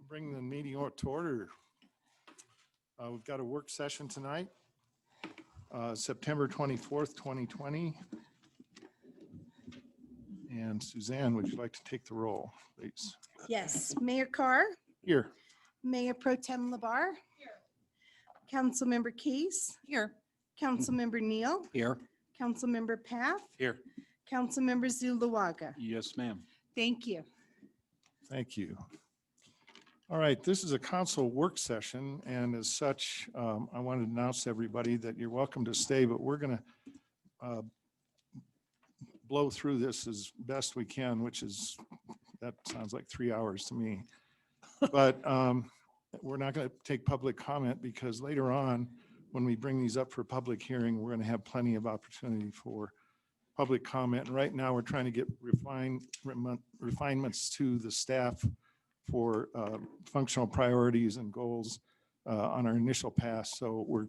Bring the meeting to order. We've got a work session tonight, September 24th, 2020. And Suzanne, would you like to take the roll, please? Yes, Mayor Carr, Here. Mayor Pro Tem Labar. Here. Councilmember Case. Here. Councilmember Neal. Here. Councilmember Path. Here. Councilmember Zulawaga. Yes, ma'am. Thank you. Thank you. All right, this is a council work session, and as such, I want to announce to everybody that you're welcome to stay, but we're going to blow through this as best we can, which is, that sounds like 3 hours to me. But we're not going to take public comment because later on, when we bring these up for public hearing, we're going to have plenty of opportunity for public comment. And right now, we're trying to get refinements to the staff for functional priorities and goals on our initial pass. So we're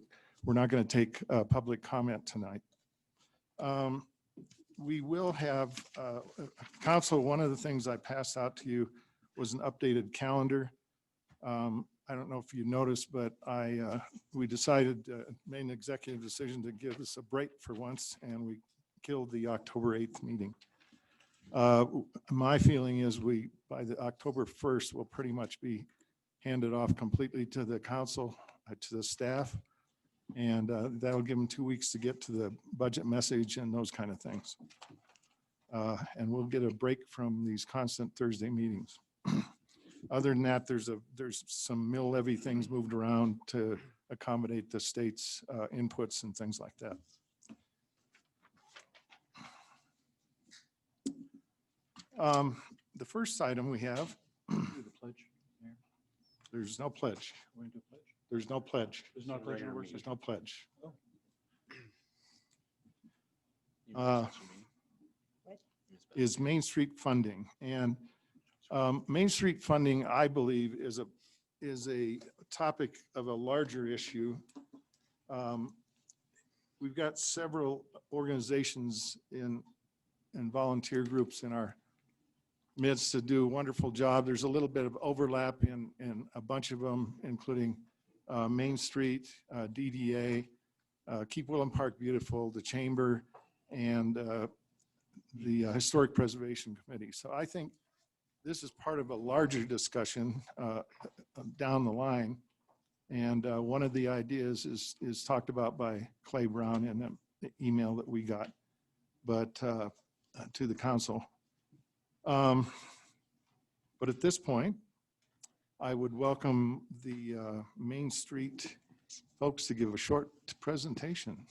not going to take public comment tonight. We will have council. One of the things I passed out to you was an updated calendar. I don't know if you noticed, but we decided, made an executive decision to give us a break for once, and we killed the October 8th meeting. My feeling is by the October 1st, we'll pretty much be handed off completely to the council, to the staff, and that'll give them 2 weeks to get to the budget message and those kind of things. And we'll get a break from these constant Thursday meetings. Other than that, there's some mill levy things moved around to accommodate the state's inputs and things like that. The first item we have, there's no pledge. There's no pledge. There's no pledge. There's no pledge. Is Main Street funding, and Main Street funding, I believe, is a topic of a larger issue. We've got several organizations and volunteer groups in our midst to do a wonderful job. There's a little bit of overlap in a bunch of them, including Main Street, DDA, Keep Woodland Park Beautiful, the Chamber, and the Historic Preservation Committee. So I think this is part of a larger discussion down the line. And one of the ideas is talked about by Clay Brown in the email that we got, but to the council. But at this point, I would welcome the Main Street folks to give a short presentation.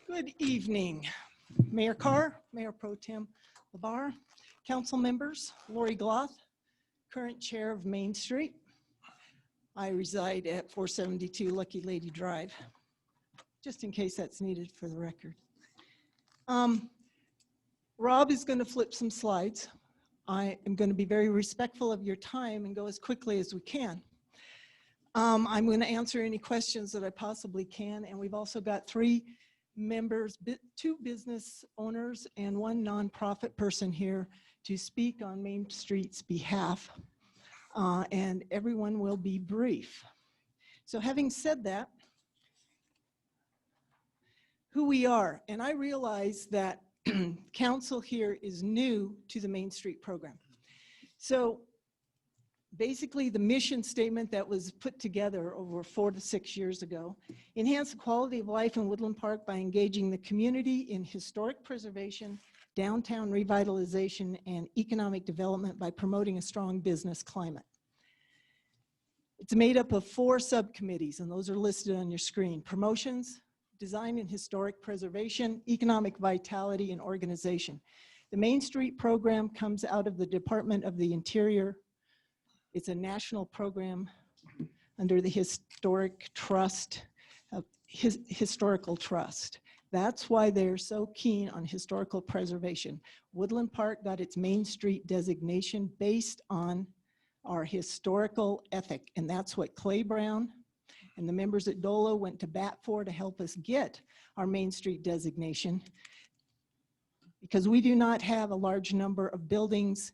Good evening, Mayor Carr, Mayor Pro Tem Labar, council members, Lori Gloth, current chair of Main Street. I reside at 472 Lucky Lady Drive, just in case that's needed for the record. Rob is going to flip some slides. I am going to be very respectful of your time and go as quickly as we can. I'm going to answer any questions that I possibly can, and we've also got 3 members, 2 business owners and 1 nonprofit person here to speak on Main Street's behalf, and everyone will be brief. So having said that, who we are, and I realize that council here is new to the Main Street program. So basically the mission statement that was put together over 4 to 6 years ago: enhance the quality of life in Woodland Park by engaging the community in historic preservation, downtown revitalization, and economic development by promoting a strong business climate. It's made up of 4 subcommittees, and those are listed on your screen: promotions, design and historic preservation, economic vitality, and organization. The Main Street program comes out of the Department of the Interior. It's a national program under the Historical Trust. That's why they're so keen on historical preservation. Woodland Park got its Main Street designation based on our historical ethic, and that's what Clay Brown and the members at DOLA went to bat for to help us get our Main Street designation. because we do not have a large number of buildings,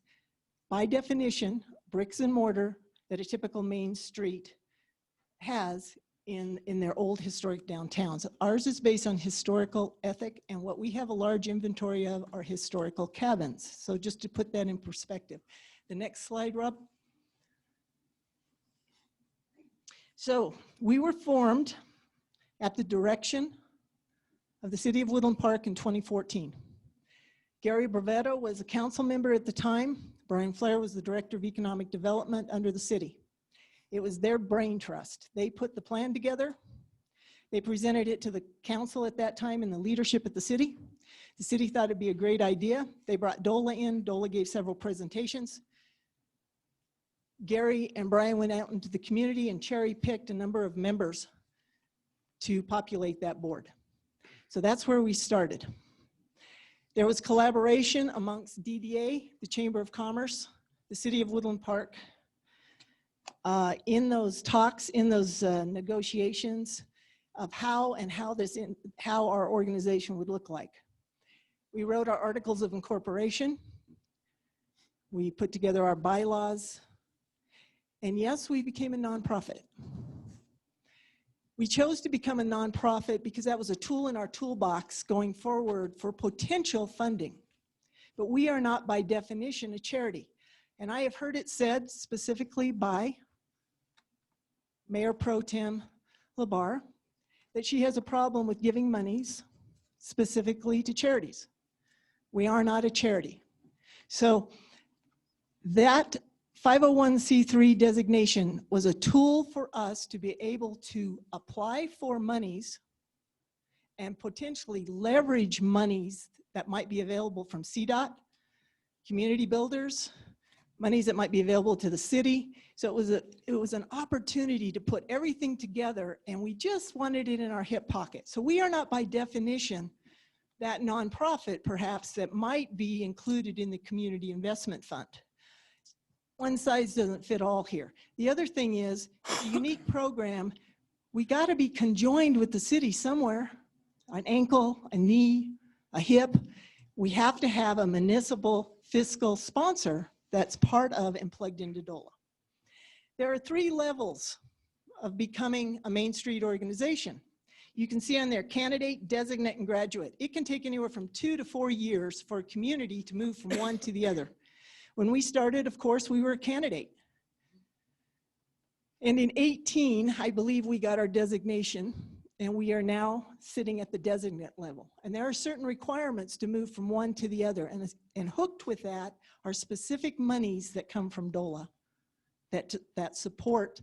by definition, bricks and mortar, that a typical main street has in their old historic downtowns. Ours is based on historical ethic, and what we have a large inventory of are historical cabins. So just to put that in perspective. The next slide, Rob. So we were formed at the direction of the City of Woodland Park in 2014. Gary Brevetto was a council member at the time. Brian Flair was the Director of Economic Development under the city. It was their brain trust. They put the plan together. They presented it to the council at that time and the leadership at the city. The city thought it'd be a great idea. They brought DOLA in. DOLA gave several presentations. Gary and Brian went out into the community and cherry-picked a number of members to populate that board. So that's where we started. There was collaboration amongst DDA, the Chamber of Commerce, the City of Woodland Park, in those talks, in those negotiations of how our organization would look like. We wrote our articles of incorporation. We put together our bylaws. And yes, we became a nonprofit. We chose to become a nonprofit because that was a tool in our toolbox going forward for potential funding. But we are not by definition a charity. And I have heard it said specifically by Mayor Pro Tem LaBarre that she has a problem with giving monies specifically to charities. We are not a charity. So that 501c3 designation was a tool for us to be able to apply for monies and potentially leverage monies that might be available from CDOT, community builders, monies that might be available to the city. So it was an opportunity to put everything together, and we just wanted it in our hip pocket. So we are not by definition that nonprofit perhaps that might be included in the community investment fund. One size doesn't fit all here. The other thing is, a unique program, we got to be conjoined with the city somewhere, an ankle, a knee, a hip. We have to have a municipal fiscal sponsor that's part of and plugged into DOLA. There are 3 levels of becoming a Main Street organization. You can see on there, candidate, designate, and graduate. It can take anywhere from 2 to 4 years for a community to move from one to the other. When we started, of course, we were a candidate. And in 18, I believe we got our designation, and we are now sitting at the designate level. And there are certain requirements to move from one to the other. And hooked with that are specific monies that come from DOLA that support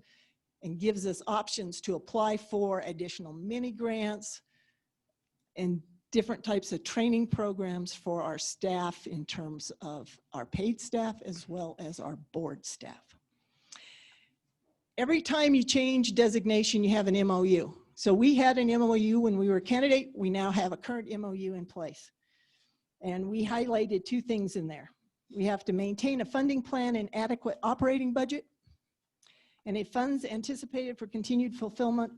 and gives us options to apply for additional mini grants and different types of training programs for our staff in terms of our paid staff as well as our board staff. Every time you change designation, you have an MOU. So we had an MOU when we were a candidate. We now have a current MOU in place. And we highlighted 2 things in there. We have to maintain a funding plan and adequate operating budget. And if funds anticipated for continued fulfillment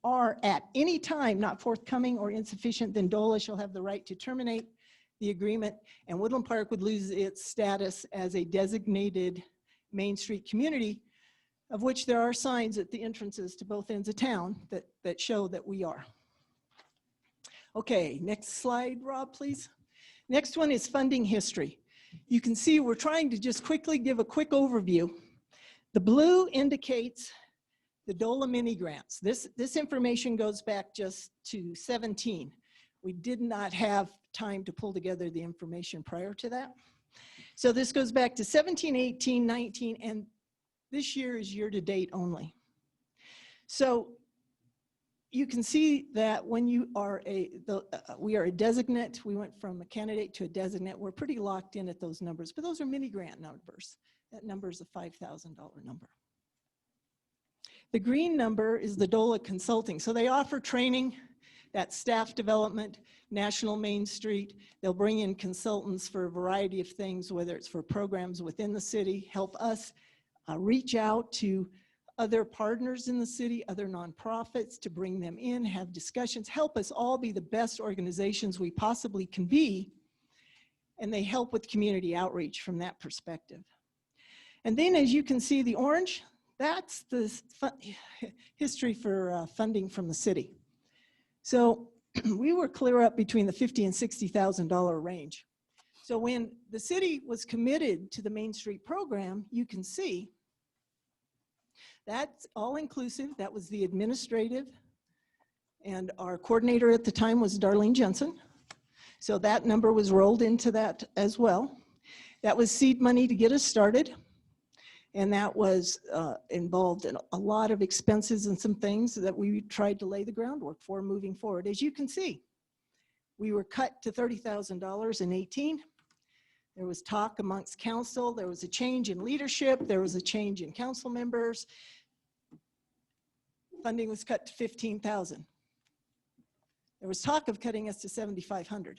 are at any time not forthcoming or insufficient, then DOLA shall have the right to terminate the agreement, and Woodland Park would lose its status as a designated Main Street community, of which there are signs at the entrances to both ends of town that show that we are. Okay, next slide, Rob, please. Next one is funding history. You can see we're trying to just quickly give a quick overview. The blue indicates the DOLA mini grants. This information goes back just to 17. We did not have time to pull together the information prior to that. So this goes back to 17, 18, 19, and this year is year to date only. So you can see that when you are we are a designate, we went from a candidate to a designate, we're pretty locked in at those numbers, but those are mini grant numbers. That number is a $5,000 number. The green number is the DOLA consulting. So they offer training, that's staff development, National Main Street. They'll bring in consultants for a variety of things, whether it's for programs within the city, help us reach out to other partners in the city, other nonprofits to bring them in, have discussions, help us all be the best organizations we possibly can be and they help with community outreach from that perspective. And then as you can see, the orange, that's the history for funding from the city. So we were clear up between the $50,000 and $60,000 range. So when the city was committed to the Main Street program, you can see that's all inclusive. That was the administrative, and our coordinator at the time was Darlene Jensen. So that number was rolled into that as well. That was seed money to get us started. And that was involved in a lot of expenses and some things that we tried to lay the groundwork for moving forward. As you can see, we were cut to $30,000 in 18. There was talk amongst council. There was a change in leadership. There was a change in council members. Funding was cut to $15,000. There was talk of cutting us to $7,500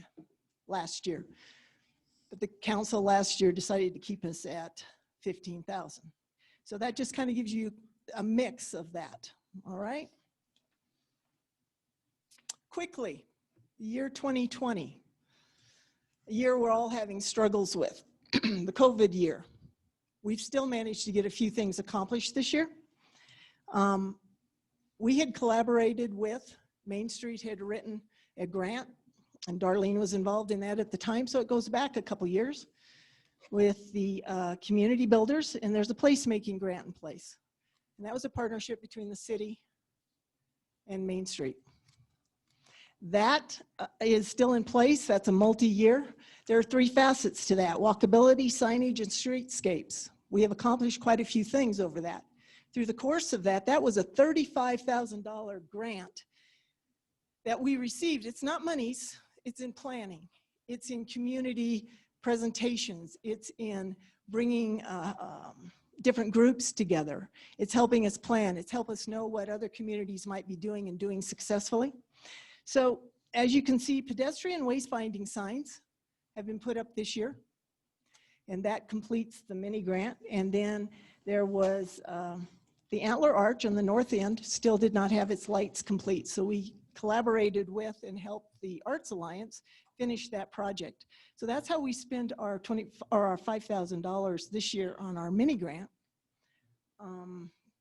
last year. But the council last year decided to keep us at $15,000. So that just kind of gives you a mix of that, all right? Quickly, the year 2020, a year we're all having struggles with, the COVID year. We've still managed to get a few things accomplished this year. We had collaborated with, Main Street had written a grant, and Darlene was involved in that at the time, so it goes back a couple years, with the community builders, and there's a placemaking grant in place. And that was a partnership between the city and Main Street. That is still in place. That's a multi-year. There are 3 facets to that: walkability, signage, and streetscapes. We have accomplished quite a few things over that. Through the course of that, that was a $35,000 grant that we received. It's not monies, it's in planning. It's in community presentations. It's in bringing different groups together. It's helping us plan. It's helping us know what other communities might be doing and doing successfully. So as you can see, pedestrian wayfinding signs have been put up this year, and that completes the mini grant. And then there was the Antler Arch on the north end still did not have its lights complete. So we collaborated with and helped the Arts Alliance finish that project. So that's how we spend our $5,000 this year on our mini grant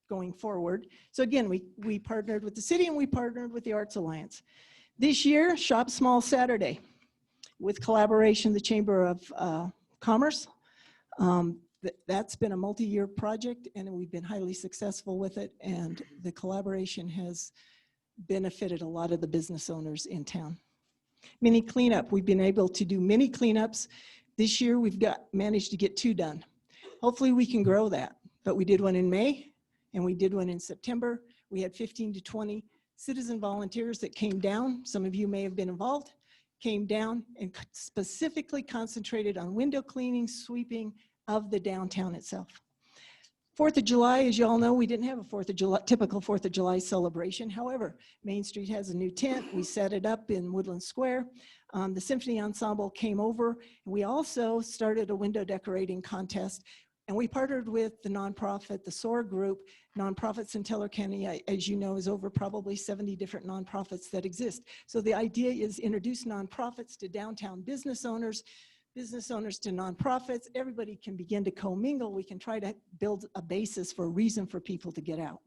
going forward. So again, we partnered with the city and we partnered with the Arts Alliance. This year, Shop Small Saturday, with collaboration, the Chamber of Commerce. That's been a multi-year project, and we've been highly successful with it, and the collaboration has benefited a lot of the business owners in town. Mini cleanup, we've been able to do mini cleanups. This year we've managed to get 2 done. Hopefully we can grow that, but we did one in May and we did one in September. We had 15 to 20 citizen volunteers that came down. Some of you may have been involved, came down and specifically concentrated on window cleaning, sweeping of the downtown itself. 4th of July, as you all know, we didn't have a typical 4th of July celebration. However, Main Street has a new tent. We set it up in Woodland Square. The Symphony Ensemble came over, and we also started a window decorating contest. And we partnered with the nonprofit, the SOAR group. Nonprofits in Teller County, as you know, is over probably 70 different nonprofits that exist. So the idea is introduce nonprofits to downtown business owners to nonprofits. Everybody can begin to commingle. We can try to build a basis for a reason for people to get out.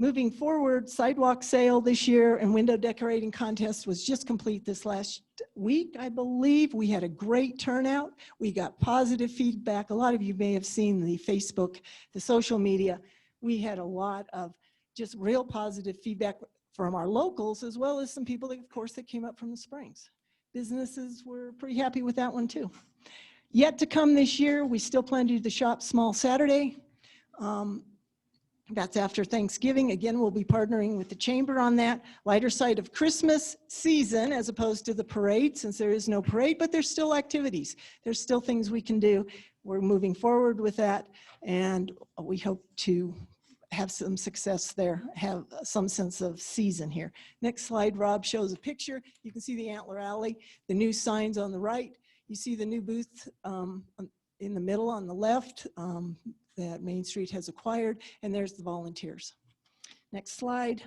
Moving forward, sidewalk sale this year and window decorating contest was just complete this last week, I believe. We had a great turnout. We got positive feedback. A lot of you may have seen the Facebook, the social media. We had a lot of just real positive feedback from our locals, as well as some people that, of course, that came up from the Springs. Businesses were pretty happy with that one too. Yet to come this year, we still plan to do the Shop Small Saturday. That's after Thanksgiving. Again, we'll be partnering with the Chamber on that. Lighter side of Christmas season as opposed to the parade, since there is no parade, but there's still activities. There's still things we can do. We're moving forward with that, and we hope to have some success there, have some sense of season here. Next slide, Rob shows a picture. You can see the Antler Alley, the new signs on the right. You see the new booth in the middle on the left that Main Street has acquired, and there's the volunteers. Next slide.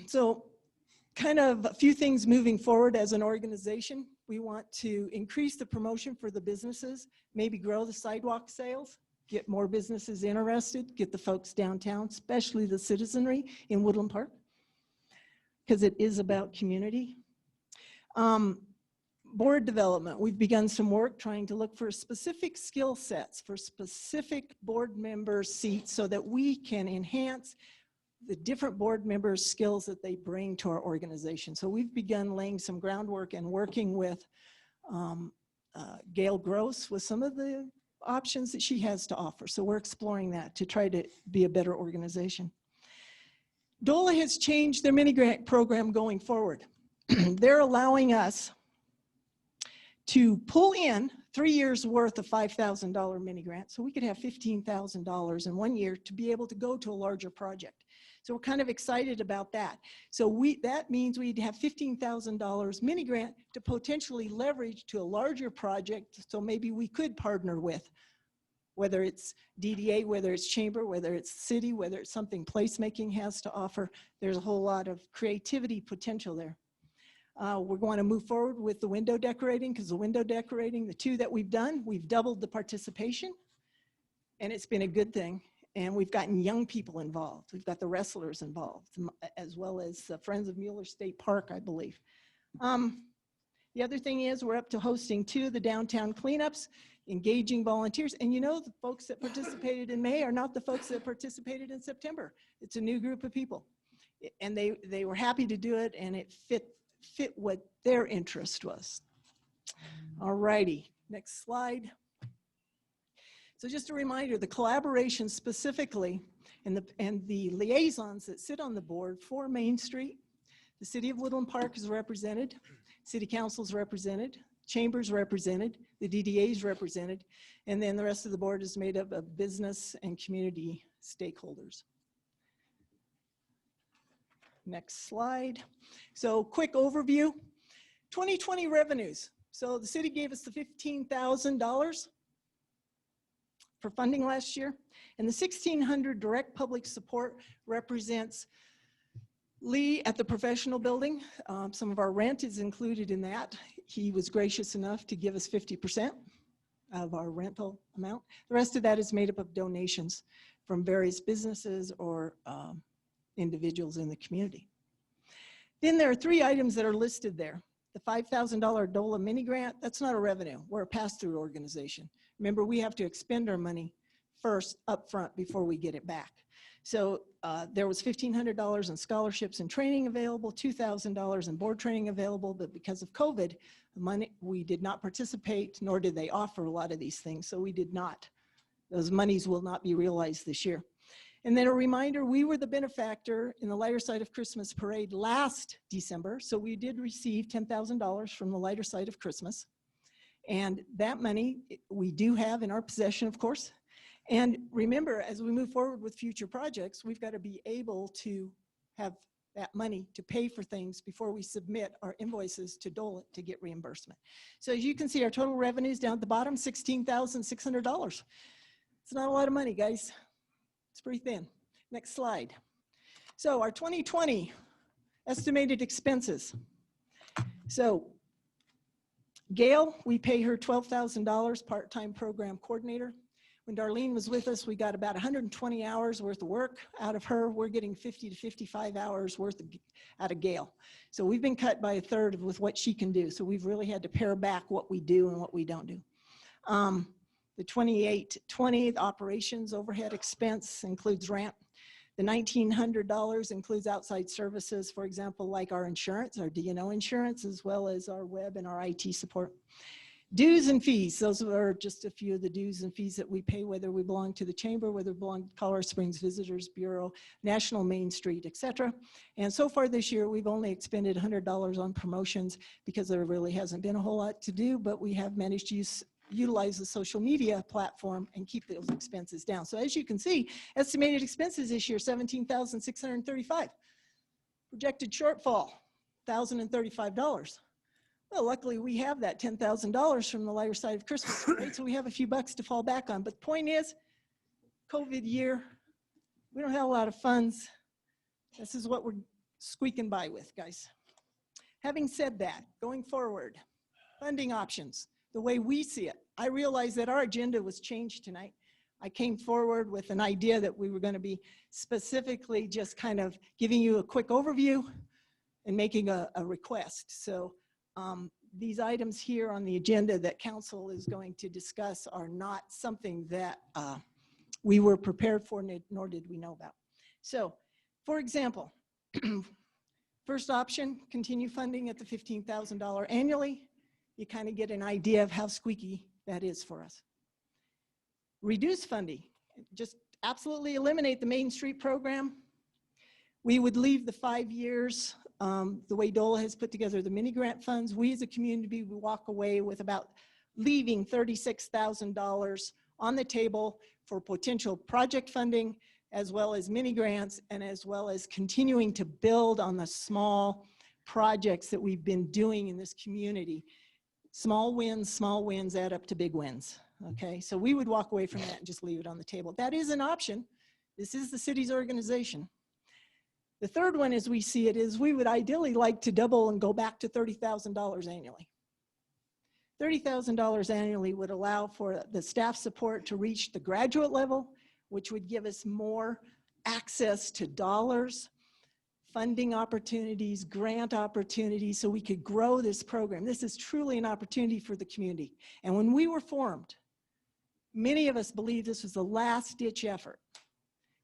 So kind of a few things moving forward as an organization. We want to increase the promotion for the businesses, maybe grow the sidewalk sales, get more businesses interested, get the folks downtown, especially the citizenry in Woodland Park, because it is about community. Board development, we've begun some work trying to look for specific skill sets for specific board member seats so that we can enhance the different board members' skills that they bring to our organization. So we've begun laying some groundwork and working with Gail Gross with some of the options that she has to offer. So we're exploring that to try to be a better organization. DOLA has changed their mini grant program going forward. They're allowing us to pull in 3 years worth of $5,000 mini grant. So we could have $15,000 in 1 year to be able to go to a larger project. So we're kind of excited about that. So that means we'd have $15,000 mini grant to potentially leverage to a larger project. So maybe we could partner with, whether it's DDA, whether it's chamber, whether it's city, whether it's something placemaking has to offer. There's a whole lot of creativity potential there. We're going to move forward with the window decorating, because the window decorating, the 2 that we've done, we've doubled the participation, and it's been a good thing. And we've gotten young people involved. We've got the wrestlers involved, as well as Friends of Mueller State Park, I believe. The other thing is we're up to hosting 2 of the downtown cleanups, engaging volunteers. And you know, the folks that participated in May are not the folks that participated in September. It's a new group of people. And they were happy to do it, and it fit what their interest was. All righty, next slide. So just a reminder, the collaboration specifically and the liaisons that sit on the board for Main Street, the City of Woodland Park is represented, City Council is represented, Chambers represented, the DDA is represented, and then the rest of the board is made up of business and community stakeholders. Next slide. So quick overview, 2020 revenues. So the city gave us the $15,000 for funding last year, and the $1,600 direct public support represents Lee at the professional building. Some of our rent is included in that. He was gracious enough to give us 50% of our rental amount. The rest of that is made up of donations from various businesses or individuals in the community. Then there are 3 items that are listed there. The $5,000 DOLA mini grant, that's not a revenue. We're a pass-through organization. Remember, we have to expend our money first up front before we get it back. So there was $1,500 in scholarships and training available, $2,000 in board training available, but because of COVID, we did not participate, nor did they offer a lot of these things, so we did not. Those monies will not be realized this year. And then a reminder, we were the benefactor in the Lighter Side of Christmas parade last December, so we did receive $10,000 from the Lighter Side of Christmas. And that money we do have in our possession, of course. And remember, as we move forward with future projects, we've got to be able to have that money to pay for things before we submit our invoices to DOLA to get reimbursement. So as you can see, our total revenues down at the bottom, $16,600. It's not a lot of money, guys. It's pretty thin. Next slide. So our 2020 estimated expenses. So Gail, we pay her $12,000, part-time program coordinator. When Darlene was with us, we got about 120 hours worth of work out of her. We're getting 50 to 55 hours worth out of Gail. So we've been cut by 1/3 with what she can do. So we've really had to pare back what we do and what we don't do. The 2820, the operations overhead expense includes rent. The $1,900 includes outside services, for example, like our insurance, our D&O insurance, as well as our web and our IT support. Dues and fees, those are just a few of the dues and fees that we pay, whether we belong to the chamber, whether we belong to Colorado Springs Visitors Bureau, National Main Street, etc. And so far this year, we've only expended $100 on promotions because there really hasn't been a whole lot to do, but we have managed to utilize the social media platform and keep those expenses down. So as you can see, estimated expenses this year, $17,635. Projected shortfall, $1,035. Well, luckily we have that $10,000 from the Lighter Side of Christmas, right? So we have a few bucks to fall back on. But the point is, COVID year, we don't have a lot of funds. This is what we're squeaking by with, guys. Having said that, going forward, funding options, the way we see it. I realize that our agenda was changed tonight. I came forward with an idea that we were going to be specifically just kind of giving you a quick overview and making a request. So these items here on the agenda that council is going to discuss are not something that we were prepared for, nor did we know about. So, for example, first option, continue funding at the $15,000 annually. You kind of get an idea of how squeaky that is for us. Reduce funding, just absolutely eliminate the Main Street program. We would leave the 5 years, the way DOLA has put together the mini grant funds. We as a community would walk away with about leaving $36,000 on the table for potential project funding, as well as mini grants, and as well as continuing to build on the small projects that we've been doing in this community. Small wins add up to big wins, okay? So we would walk away from that and just leave it on the table. That is an option. This is the city's organization. The third one, as we see it, is we would ideally like to double and go back to $30,000 annually. $30,000 annually would allow for the staff support to reach the graduate level, which would give us more access to dollars, funding opportunities, grant opportunities, so we could grow this program. This is truly an opportunity for the community. And when we were formed, many of us believed this was the last ditch effort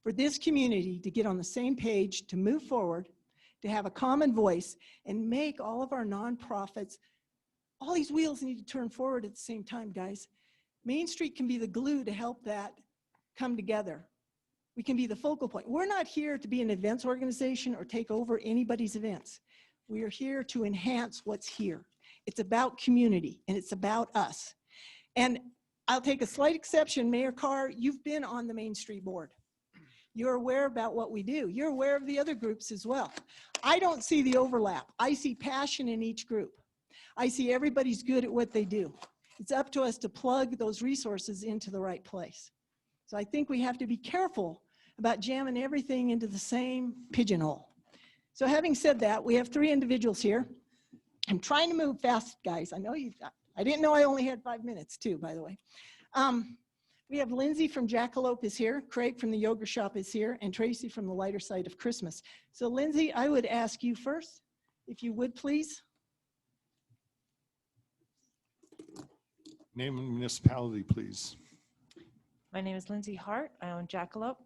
for this community to get on the same page, to move forward, to have a common voice, and make all of our nonprofits, all these wheels need to turn forward at the same time, guys. Main Street can be the glue to help that come together. We can be the focal point. We're not here to be an events organization or take over anybody's events. We are here to enhance what's here. It's about community and it's about us. And I'll take a slight exception, Mayor Carr, you've been on the Main Street Board. You're aware about what we do. You're aware of the other groups as well. I don't see the overlap. I see passion in each group. I see everybody's good at what they do. It's up to us to plug those resources into the right place. So I think we have to be careful about jamming everything into the same pigeonhole. So having said that, we have 3 individuals here. I'm trying to move fast, guys. I didn't know I only had 5 minutes too, by the way. We have Lindsay from Jackalope is here, Craig from the Yoga Shop is here, and Tracy from the Lighter Side of Christmas. So Lindsay, I would ask you first, if you would please. Name and municipality, please. My name is Lindsay Hart. I own Jackalope.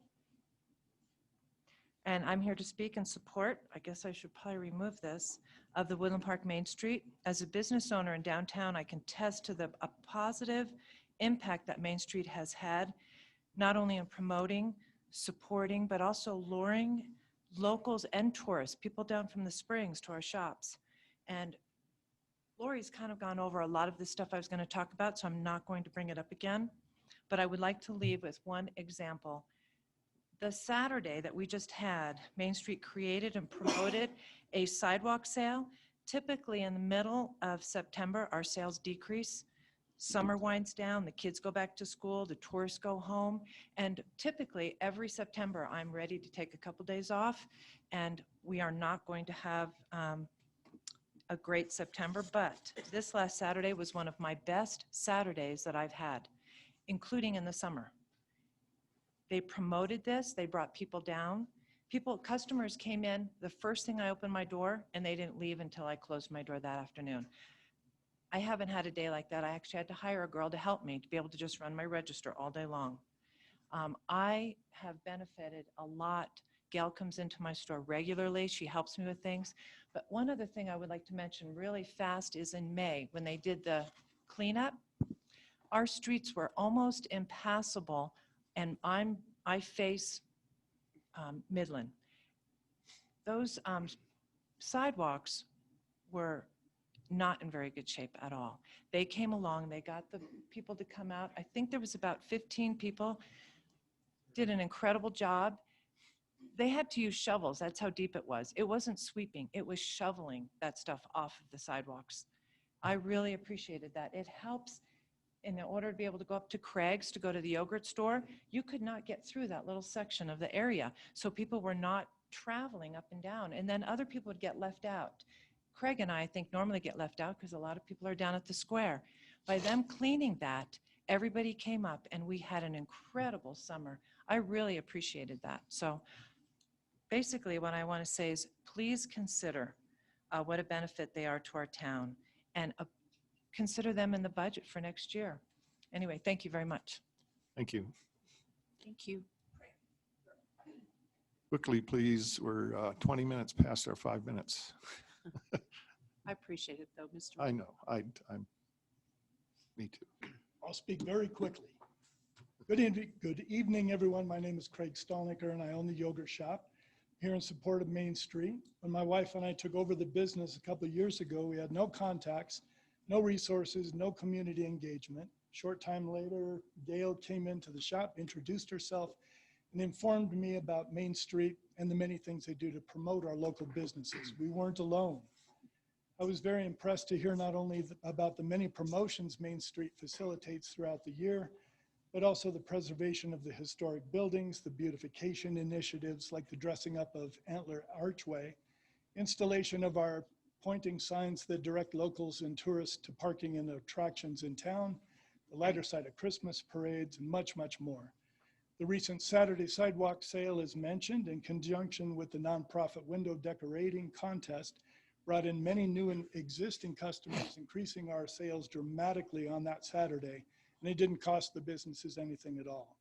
And I'm here to speak in support, I guess I should probably remove this, of the Woodland Park Main Street. As a business owner in downtown, I can attest to a positive impact that Main Street has had, not only in promoting, supporting, but also luring locals and tourists, people down from the Springs to our shops. And Lori's kind of gone over a lot of the stuff I was going to talk about, so I'm not going to bring it up again. But I would like to leave with one example. The Saturday that we just had, Main Street created and promoted a sidewalk sale. Typically in the middle of September, our sales decrease. Summer winds down, the kids go back to school, the tourists go home. And typically every September, I'm ready to take a couple days off, and we are not going to have a great September, but this last Saturday was one of my best Saturdays that I've had, including in the summer. They promoted this, they brought people down. Customers came in, the first thing I opened my door, and they didn't leave until I closed my door that afternoon. I haven't had a day like that. I actually had to hire a girl to help me to be able to just run my register all day long. I have benefited a lot. Gail comes into my store regularly. She helps me with things. But one other thing I would like to mention really fast is in May, when they did the cleanup, our streets were almost impassable, and I face Midland. Those sidewalks were not in very good shape at all. They came along, they got the people to come out. I think there was about 15 people, did an incredible job. They had to use shovels, that's how deep it was. It wasn't sweeping, it was shoveling that stuff off of the sidewalks. I really appreciated that. It helps. In order to be able to go up to Craig's to go to the yogurt store, you could not get through that little section of the area. So people were not traveling up and down, and then other people would get left out. Craig and I think normally get left out because a lot of people are down at the square. By them cleaning that, everybody came up and we had an incredible summer. I really appreciated that. So basically what I want to say is please consider what a benefit they are to our town and consider them in the budget for next year. Anyway, thank you very much. Thank you. Thank you. Quickly, please. We're 20 minutes past our 5 minutes. I appreciate it though, Mr. I know. I'm. Me too. I'll speak very quickly. Good evening, everyone. My name is Craig Stolniker, and I own the yogurt shop here in support of Main Street. When my wife and I took over the business a couple of years ago, we had no contacts, no resources, no community engagement. Short time later, Gail came into the shop, introduced herself, and informed me about Main Street and the many things they do to promote our local businesses. We weren't alone. I was very impressed to hear not only about the many promotions Main Street facilitates throughout the year, but also the preservation of the historic buildings, the beautification initiatives like the dressing up of Antler Archway, installation of our pointing signs that direct locals and tourists to parking and attractions in town, the lighter side of Christmas parades, and much, much more. The recent Saturday sidewalk sale is mentioned in conjunction with the nonprofit window decorating contest, brought in many new and existing customers, increasing our sales dramatically on that Saturday, and it didn't cost the businesses anything at all.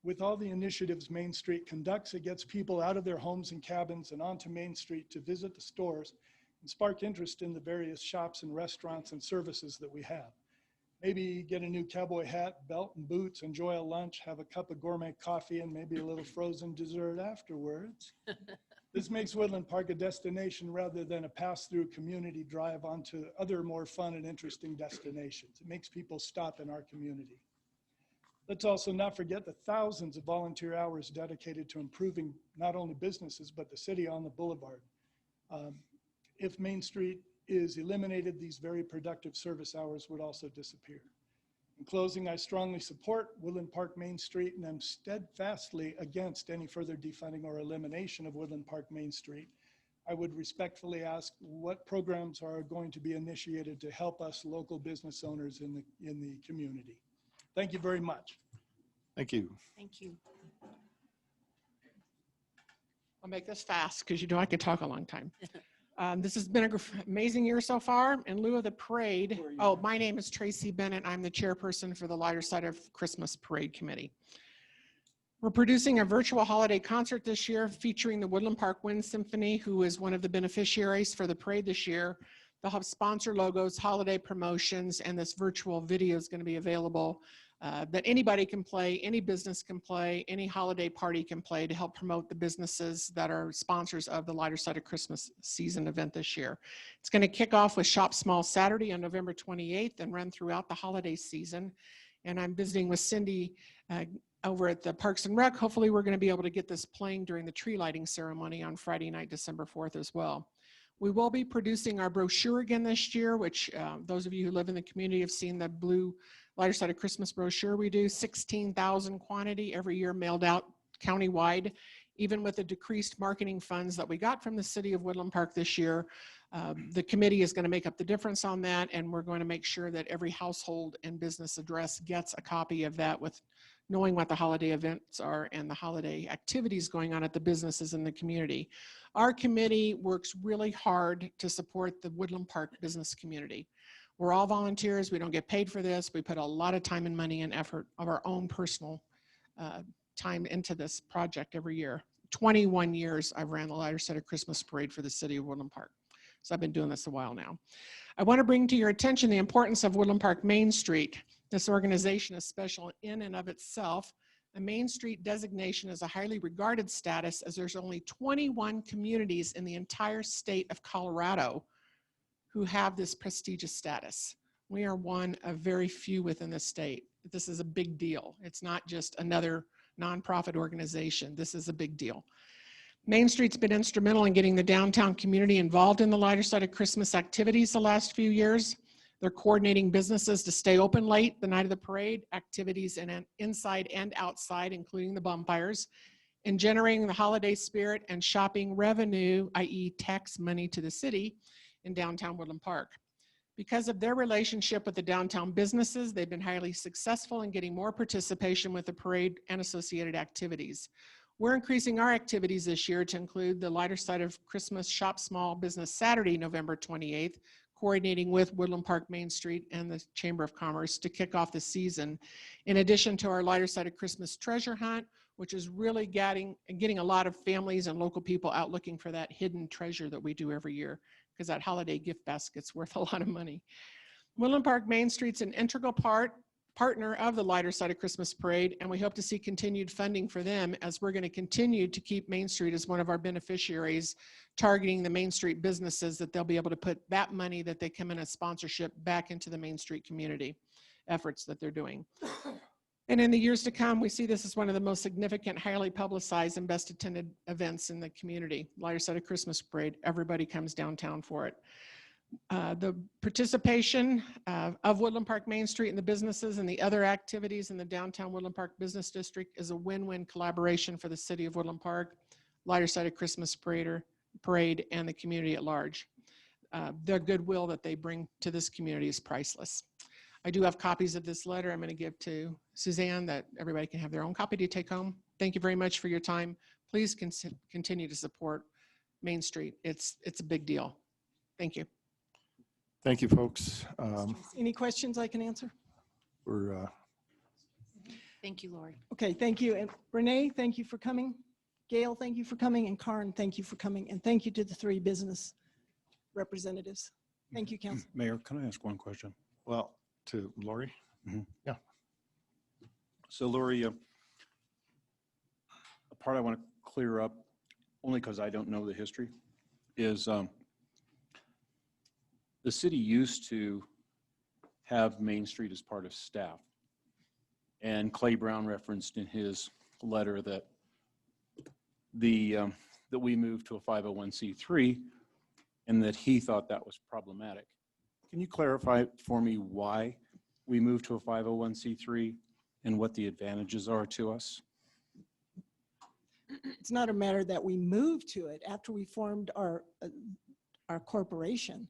With all the initiatives Main Street conducts, it gets people out of their homes and cabins and onto Main Street to visit the stores and spark interest in the various shops and restaurants and services that we have. Maybe get a new cowboy hat, belt and boots, enjoy a lunch, have a cup of gourmet coffee, and maybe a little frozen dessert afterwards. This makes Woodland Park a destination rather than a pass-through community drive onto other more fun and interesting destinations. It makes people stop in our community. Let's also not forget the thousands of volunteer hours dedicated to improving not only businesses, but the city on the boulevard. If Main Street is eliminated, these very productive service hours would also disappear. In closing, I strongly support Woodland Park Main Street and am steadfastly against any further defunding or elimination of Woodland Park Main Street. I would respectfully ask what programs are going to be initiated to help us local business owners in the community. Thank you very much. Thank you. Thank you. I'll make this fast because you know I could talk a long time. This has been an amazing year so far. In lieu of the parade, my name is Tracy Bennett. I'm the chairperson for the Lighter Side of Christmas Parade Committee. We're producing a virtual holiday concert this year featuring the Woodland Park Wind Symphony, who is one of the beneficiaries for the parade this year. They'll have sponsor logos, holiday promotions, and this virtual video is going to be available that anybody can play, any business can play, any holiday party can play to help promote the businesses that are sponsors of the Lighter Side of Christmas season event this year. It's going to kick off with Shop Small Saturday on November 28th and run throughout the holiday season. And I'm visiting with Cindy over at the Parks and Rec. Hopefully we're going to be able to get this playing during the tree lighting ceremony on Friday night, December 4th as well. We will be producing our brochure again this year, which those of you who live in the community have seen the blue Lighter Side of Christmas brochure. We do 16,000 quantity every year mailed out countywide. Even with the decreased marketing funds that we got from the city of Woodland Park this year, the committee is going to make up the difference on that, and we're going to make sure that every household and business address gets a copy of that with knowing what the holiday events are and the holiday activities going on at the businesses in the community. Our committee works really hard to support the Woodland Park business community. We're all volunteers. We don't get paid for this. We put a lot of time and money and effort of our own personal time into this project every year. 21 years I've ran the Lighter Side of Christmas Parade for the city of Woodland Park. So I've been doing this a while now. I want to bring to your attention the importance of Woodland Park Main Street. This organization is special in and of itself. The Main Street designation is a highly regarded status as there's only 21 communities in the entire state of Colorado who have this prestigious status. We are one of very few within the state. This is a big deal. It's not just another nonprofit organization. This is a big deal. Main Street's been instrumental in getting the downtown community involved in the Lighter Side of Christmas activities the last few years. They're coordinating businesses to stay open late the night of the parade, activities inside and outside, including the bonfires, and generating the holiday spirit and shopping revenue, i.e. tax money to the city, in downtown Woodland Park. Because of their relationship with the downtown businesses, they've been highly successful in getting more participation with the parade and associated activities. We're increasing our activities this year to include the lighter side of Christmas Shop Small Business Saturday, November 28th, coordinating with Woodland Park Main Street and the Chamber of Commerce to kick off the season. In addition to our lighter side of Christmas treasure hunt, which is really getting a lot of families and local people out looking for that hidden treasure that we do every year, because that holiday gift basket's worth a lot of money. Woodland Park Main Street's an integral partner of the lighter side of Christmas parade, and we hope to see continued funding for them as we're going to continue to keep Main Street as one of our beneficiaries, targeting the Main Street businesses that they'll be able to put that money that they come in as sponsorship back into the Main Street community efforts that they're doing. And in the years to come, we see this as one of the most significant, highly publicized and best attended events in the community. Lighter side of Christmas parade, everybody comes downtown for it. The participation of Woodland Park Main Street and the businesses and the other activities in the downtown Woodland Park Business District is a win-win collaboration for the city of Woodland Park, lighter side of Christmas parade, and the community at large. The goodwill that they bring to this community is priceless. I do have copies of this letter I'm going to give to Suzanne that everybody can have their own copy to take home. Thank you very much for your time. Please continue to support Main Street. It's a big deal. Thank you. Thank you, folks. Any questions I can answer? We're Thank you, Lori. Okay, thank you. And Renee, thank you for coming. Gail, thank you for coming. And Karen, thank you for coming. And thank you to the 3 business representatives. Thank you, Council. Mayor, can I ask one question? well, to Lori. So Lori, a part I want to clear up, only because I don't know the history, is the city used to have Main Street as part of staff. And Clay Brown referenced in his letter that that we moved to a 501c3 and that he thought that was problematic. Can you clarify for me why we moved to a 501c3 and what the advantages are to us? It's not a matter that we moved to it. After we formed our corporation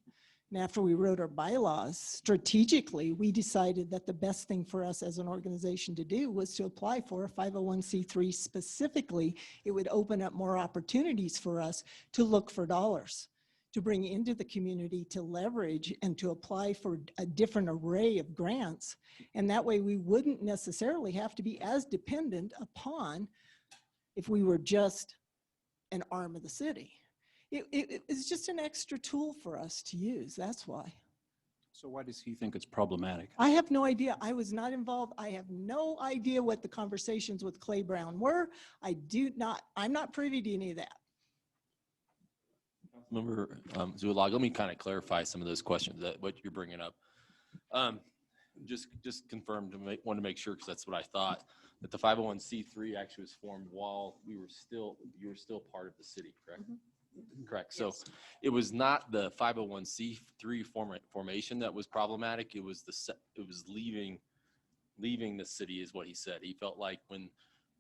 and after we wrote our bylaws, strategically, we decided that the best thing for us as an organization to do was to apply for a 501c3 specifically. It would open up more opportunities for us to look for dollars to bring into the community, to leverage and to apply for a different array of grants. And that way we wouldn't necessarily have to be as dependent upon if we were just an arm of the city. It's just an extra tool for us to use, that's why. So why does he think it's problematic? I have no idea. I was not involved. I have no idea what the conversations with Clay Brown were. I'm not privy to any of that. Member Zulag, let me kind of clarify some of those questions that what you're bringing up. Just confirm want to make sure, because that's what I thought, that the 501c3 actually was formed while you were still part of the city, correct? Mm-hmm. Correct. So Yes. it was not the 501c3 formation that was problematic. It was leaving the city is what he said. He felt like when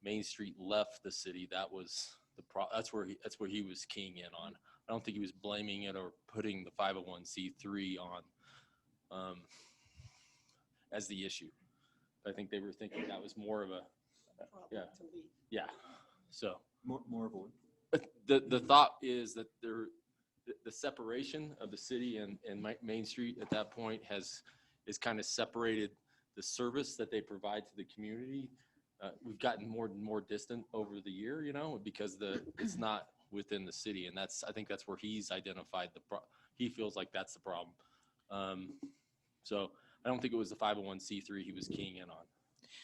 Main Street left the city, that was that's where he was keying in on. I don't think he was blaming it or putting the 501c3 on as the issue. I think they were thinking that was more of a yeah. So More of a the thought is that the separation of the city and Main Street at that point is kind of separated the service that they provide to the community. We've gotten more and more distant over the year, because it's not within the city, and I think that's where he's identified he feels like that's the problem. So I don't think it was the 501c3 he was keying in on.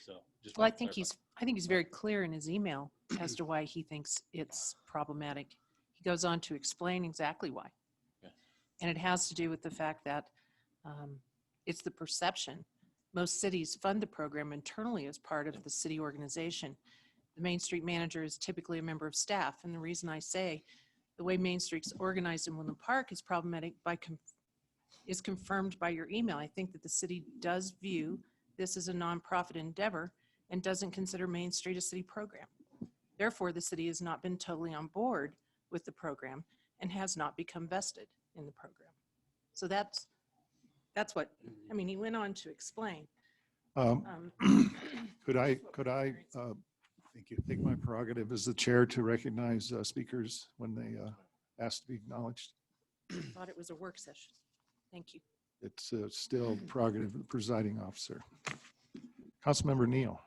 So just Well, I wanted to think clarify. he's very clear in his email as to why he thinks it's problematic. He goes on to explain exactly why. Yeah. And it has to do with the fact that it's the perception. Most cities fund the program internally as part of the city organization. The Main Street manager is typically a member of staff. And the reason I say the way Main Street's organized in Woodland Park is problematic is confirmed by your email. I think that the city does view this as a nonprofit endeavor and doesn't consider Main Street a city program. Therefore, the city has not been totally on board with the program and has not become vested in the program. So that's what, I mean, he went on to explain. Um, Could I Thank you. take my prerogative as the chair to recognize speakers when they ask to be acknowledged? Thought it was a work session. Thank you. It's still prerogative of the presiding officer. Councilmember Neal.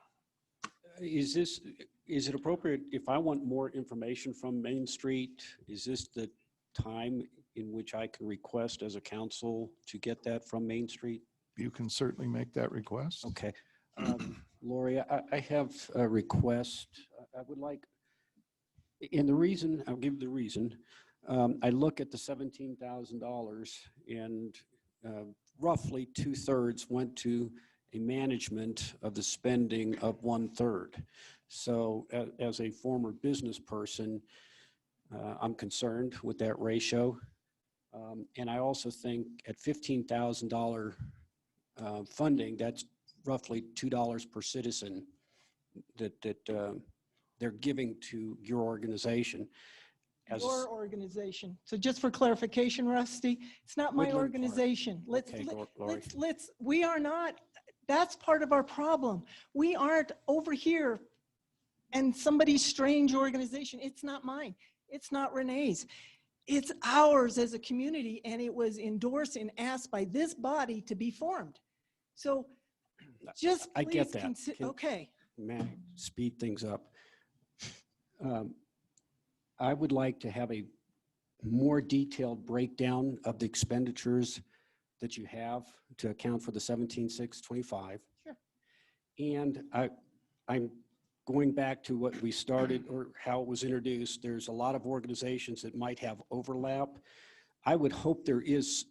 Is it appropriate if I want more information from Main Street? Is this the time in which I can request as a council to get that from Main Street? You can certainly make that request. Okay. Lori, I have a request. I would like, and the reason, I'll give the reason. I look at the $17,000 and roughly 2/3 went to a management of the spending of 1/3. So as a former business person, I'm concerned with that ratio. And I also think at $15,000 funding, that's roughly $2 per citizen that they're giving to your organization. Your organization. So just for clarification, Rusty, it's not my Woodland Park. organization. Okay, Lori. We are not, that's part of our problem. We aren't over here and somebody's strange organization. It's not mine. It's not Renee's. It's ours as a community, and it was endorsed and asked by this body to be formed. So just I get please that. okay. May I speed things up? I would like to have a more detailed breakdown of the expenditures that you have to account for the 17,625. Sure. And I'm going back to what we started or how it was introduced. There's a lot of organizations that might have overlap. I would hope there is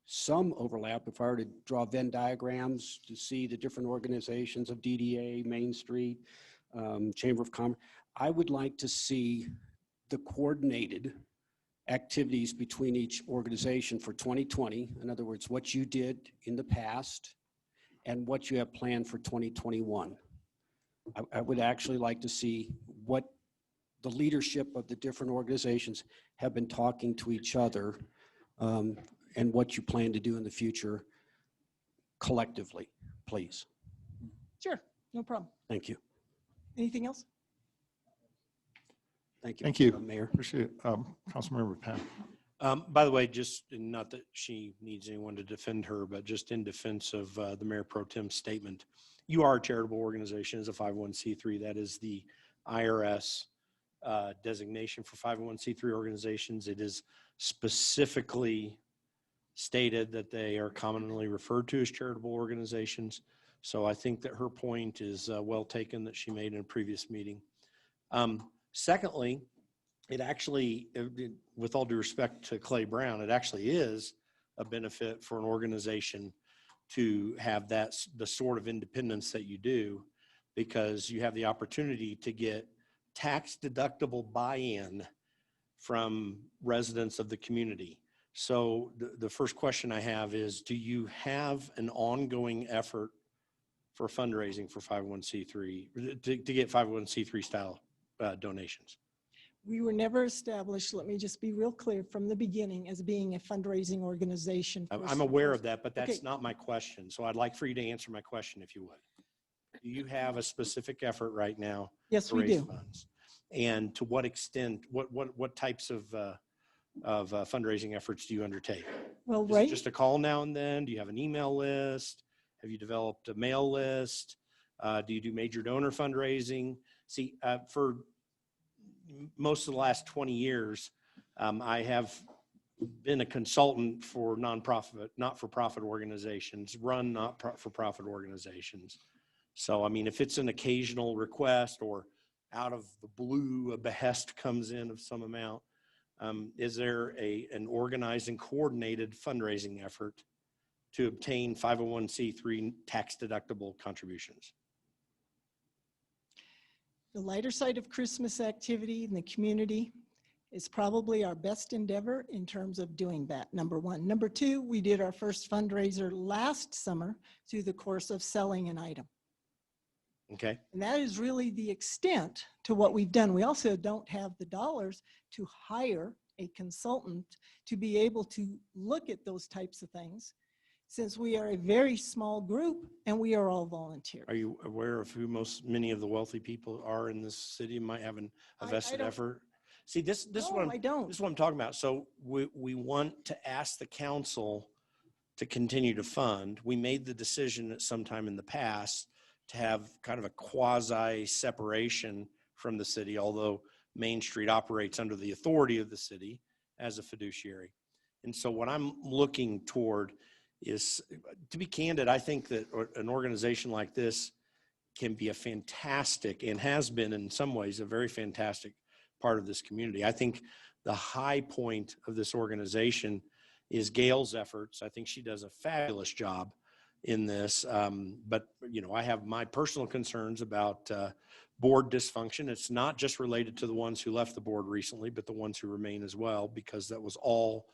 some overlap if I were to draw Venn diagrams to see the different organizations of DDA, Main Street, Chamber of Commerce. I would like to see the coordinated activities between each organization for 2020. In other words, what you did in the past and what you have planned for 2021. I would actually like to see what the leadership of the different organizations have been talking to each other and what you plan to do in the future collectively, please. Sure, no problem. Thank you. Anything else? Thank you. Thank you. Mayor. Appreciate it. Councilmember Pat. By the way, just not that she needs anyone to defend her, but just in defense of the Mayor Pro Tem's statement, you are a charitable organization as a 501c3. That is the IRS designation for 501c3 organizations. It is specifically stated that they are commonly referred to as charitable organizations. So I think that her point is well taken that she made in a previous meeting. Secondly, it actually, with all due respect to Clay Brown, it actually is a benefit for an organization to have the sort of independence that you do, because you have the opportunity to get tax deductible buy-in from residents of the community. So the first question I have is, do you have an ongoing effort for fundraising for 501c3 to get 501c3 style donations? We were never established, let me just be real clear, from the beginning as being a fundraising organization. I'm aware of that, but that's not my question. So I'd like for you to answer my question, if you would. Do you have a specific effort right now? Yes, to we raise do. funds? And to what extent, what types of fundraising efforts do you undertake? Well, Is it right, just a call now and then? Do you have an email list? Have you developed a mail list? Do you do major donor fundraising? See, for most of the last 20 years, I have been a consultant for nonprofit, not-for-profit organizations, run not-for-profit organizations. So, I mean, if it's an occasional request or out of the blue, a behest comes in of some amount, is there an organized and coordinated fundraising effort to obtain 501c3 tax-deductible contributions? the lighter side of Christmas activity in the community is probably our best endeavor in terms of doing that, number one. Number two, we did our first fundraiser last summer through the course of selling an item. Okay. And that is really the extent to what we've done. We also don't have the dollars to hire a consultant to be able to look at those types of things, since we are a very small group and we are all volunteers. Are you aware of who many of the wealthy people are in this city, might have a I vested don't- effort? See, this is No, I don't. this is what I'm talking about. So we want to ask the council to continue to fund. We made the decision at some time in the past to have kind of a quasi separation from the city, although Main Street operates under the authority of the city as a fiduciary. And so what I'm looking toward is, to be candid, I think that an organization like this can be a fantastic, and has been in some ways, a very fantastic part of this community. I think the high point of this organization is Gail's efforts. I think she does a fabulous job in this. But, you know, I have my personal concerns about board dysfunction. It's not just related to the ones who left the board recently, but the ones who remain as well, because that was all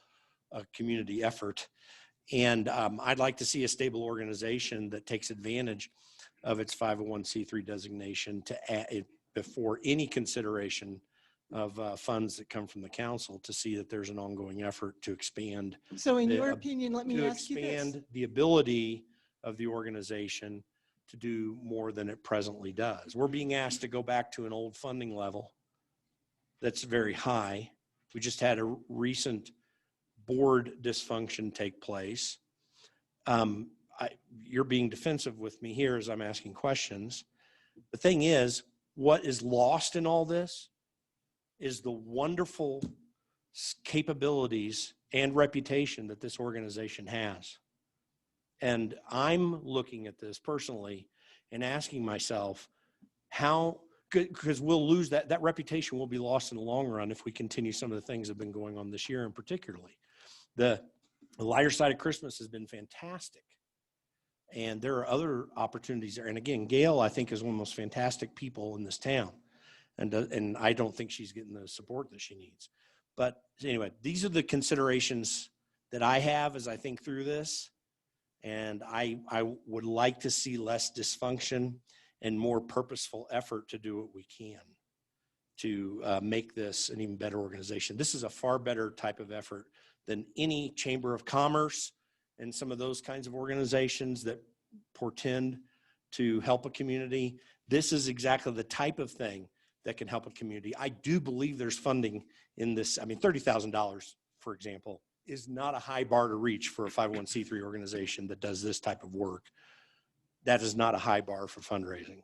a community effort. And I'd like to see a stable organization that takes advantage of its 501c3 designation to add, before any consideration of funds that come from the council, to see that there's an ongoing effort to expand. So in the your ab- opinion, let me to ask you this. expand the ability of the organization to do more than it presently does. We're being asked to go back to an old funding level that's very high. We just had a recent board dysfunction take place. You're being defensive with me here as I'm asking questions. The thing is, what is lost in all this is the wonderful capabilities and reputation that this organization has. And I'm looking at this personally and asking myself, how, because we'll lose that reputation will be lost in the long run if we continue some of the things that have been going on this year, and particularly the lighter side of Christmas has been fantastic. And there are other opportunities there. And again, Gail, I think, is one of the most fantastic people in this town. And I don't think she's getting the support that she needs. But anyway, these are the considerations that I have as I think through this. And I would like to see less dysfunction and more purposeful effort to do what we can to make this an even better organization. This is a far better type of effort than any chamber of commerce and some of those kinds of organizations that portend to help a community. This is exactly the type of thing that can help a community. I do believe there's funding in this. I mean, $30,000, for example, is not a high bar to reach for a 501c3 organization that does this type of work. That is not a high bar for fundraising.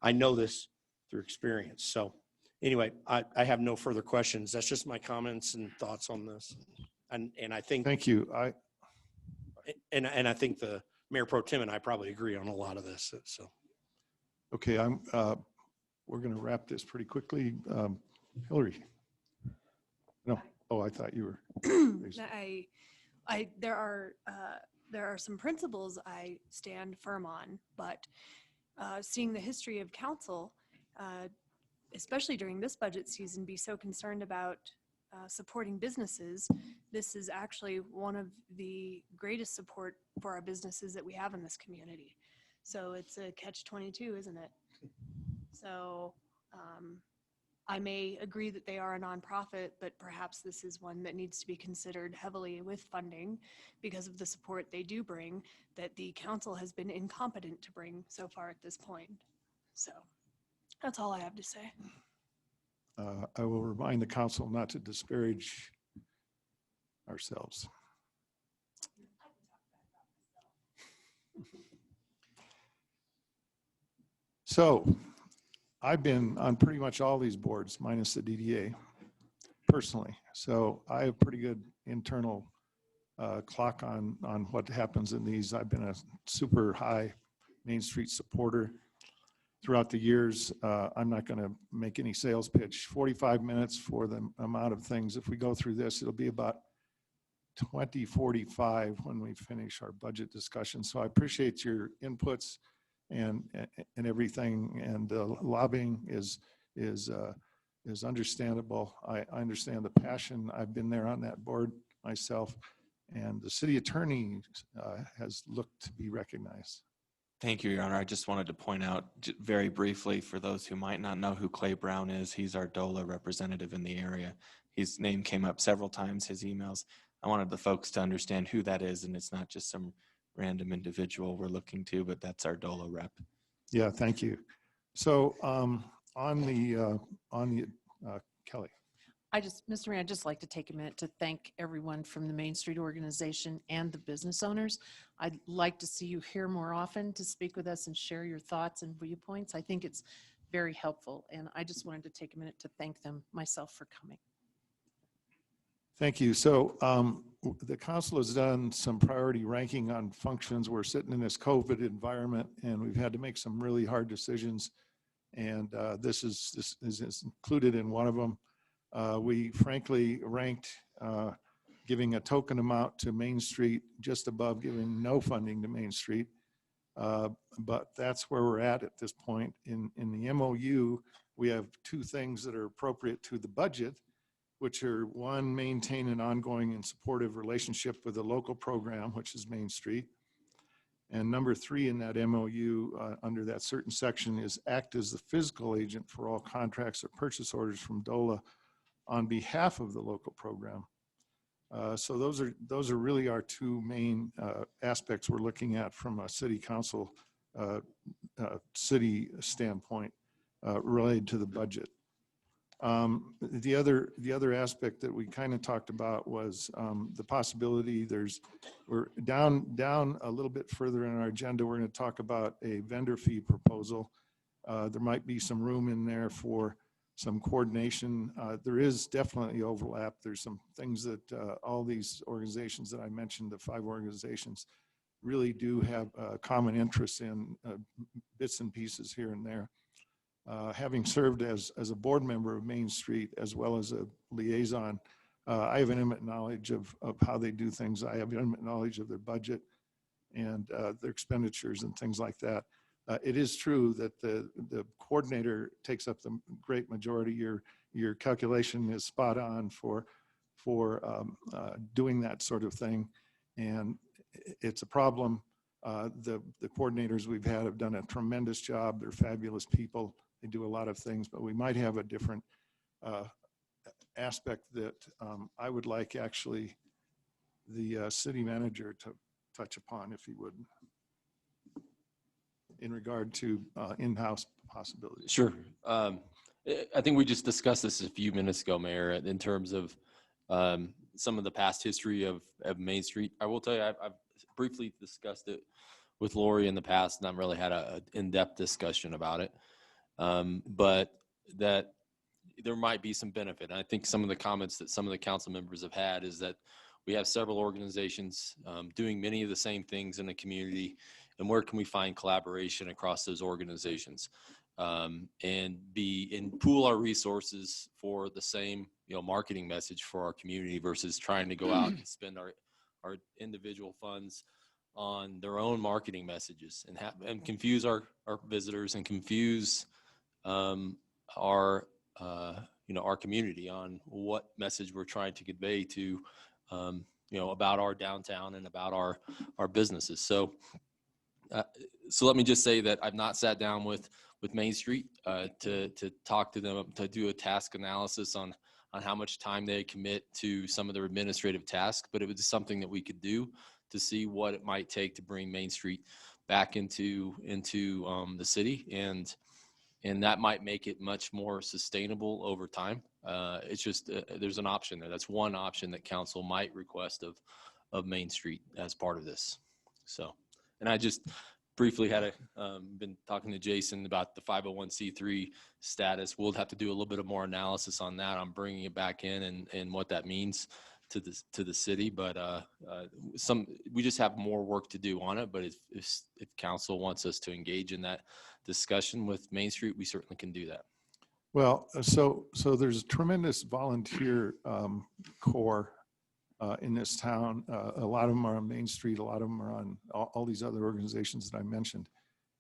I know this through experience. So anyway, I have no further questions. That's just my comments and thoughts on this. And I think, Thank you. and I think the Mayor Pro Tem and I probably agree on a lot of this. So. Okay, we're going to wrap this pretty quickly. Hillary? No, oh, I thought you were. There are some principles I stand firm on, but seeing the history of council, especially during this budget season, be so concerned about supporting businesses, this is actually one of the greatest support for our businesses that we have in this community. So it's a catch-22, isn't it? So I may agree that they are a nonprofit, but perhaps this is one that needs to be considered heavily with funding because of the support they do bring that the council has been incompetent to bring so far at this point. So that's all I have to say. I will remind the council not to disparage ourselves. So I've been on pretty much all these boards minus the DDA personally. So I have pretty good internal clock on what happens in these. I've been a super high Main Street supporter throughout the years. I'm not going to make any sales pitch. 45 minutes for the amount of things. If we go through this, it'll be about 20:45 when we finish our budget discussion. So I appreciate your inputs and everything. And the lobbying is understandable. I understand the passion. I've been there on that board myself. And the city attorney has looked to be recognized. Thank you, Your Honor. I just wanted to point out very briefly for those who might not know who Clay Brown is, he's our DOLA representative in the area. His name came up several times, his emails. I wanted the folks to understand who that is, and it's not just some random individual we're looking to, but that's our DOLA rep. Yeah, thank you. So Kelly. Mr. Mayor, I'd just like to take a minute to thank everyone from the Main Street organization and the business owners. I'd like to see you here more often to speak with us and share your thoughts and viewpoints. I think it's very helpful, and I just wanted to take a minute to thank them myself for coming. Thank you. So the council has done some priority ranking on functions. We're sitting in this COVID environment, and we've had to make some really hard decisions. And this is included in one of them. We frankly ranked giving a token amount to Main Street just above giving no funding to Main Street. But that's where we're at this point. In the MOU, we have two things that are appropriate to the budget, which are one, maintain an ongoing and supportive relationship with the local program, which is Main Street. And number three in that MOU, under that certain section, is act as the physical agent for all contracts or purchase orders from DOLA on behalf of the local program. So those are really our two main aspects we're looking at from a city council city standpoint related to the budget. The other aspect that we kind of talked about was the possibility we're down a little bit further in our agenda. We're going to talk about a vendor fee proposal. There might be some room in there for some coordination. There is definitely overlap. There's some things that all these organizations that I mentioned, the 5 organizations, really do have common interests in bits and pieces here and there. Having served as a board member of Main Street as well as a liaison, I have intimate knowledge of how they do things. I have intimate knowledge of their budget and their expenditures and things like that. It is true that the coordinator takes up the great majority. Your calculation is spot on for doing that sort of thing, and it's a problem. The coordinators we've had have done a tremendous job. They're fabulous people. They do a lot of things, but we might have a different aspect that I would like actually the city manager to touch upon, if he would, in regard to in-house possibilities. Sure. I think we just discussed this a few minutes ago, Mayor, in terms of some of the past history of Main Street. I will tell you, I've briefly discussed it with Lori in the past, and I've really had an in-depth discussion about it. But that there might be some benefit. And I think some of the comments that some of the council members have had is that we have several organizations doing many of the same things in the community, and where can we find collaboration across those organizations and pool our resources for the same marketing message for our community versus trying to go out and spend our individual funds on their own marketing messages and confuse our visitors and confuse our community on what message we're trying to convey to about our downtown and about our businesses. So let me just say that I've not sat down with Main Street to talk to them, to do a task analysis on how much time they commit to some of their administrative tasks, but it was something that we could do to see what it might take to bring Main Street back into the city, and that might make it much more sustainable over time. It's just there's an option there. That's one option that council might request of Main Street as part of this. So, and I just briefly had been talking to Jason about the 501c3 status. We'll have to do a little bit of more analysis on that. I'm bringing it back in and what that means to the city, but we just have more work to do on it. But if council wants us to engage in that discussion with Main Street, we certainly can do that. Well, so there's a tremendous volunteer core in this town. A lot of them are on Main Street. A lot of them are on all these other organizations that I mentioned.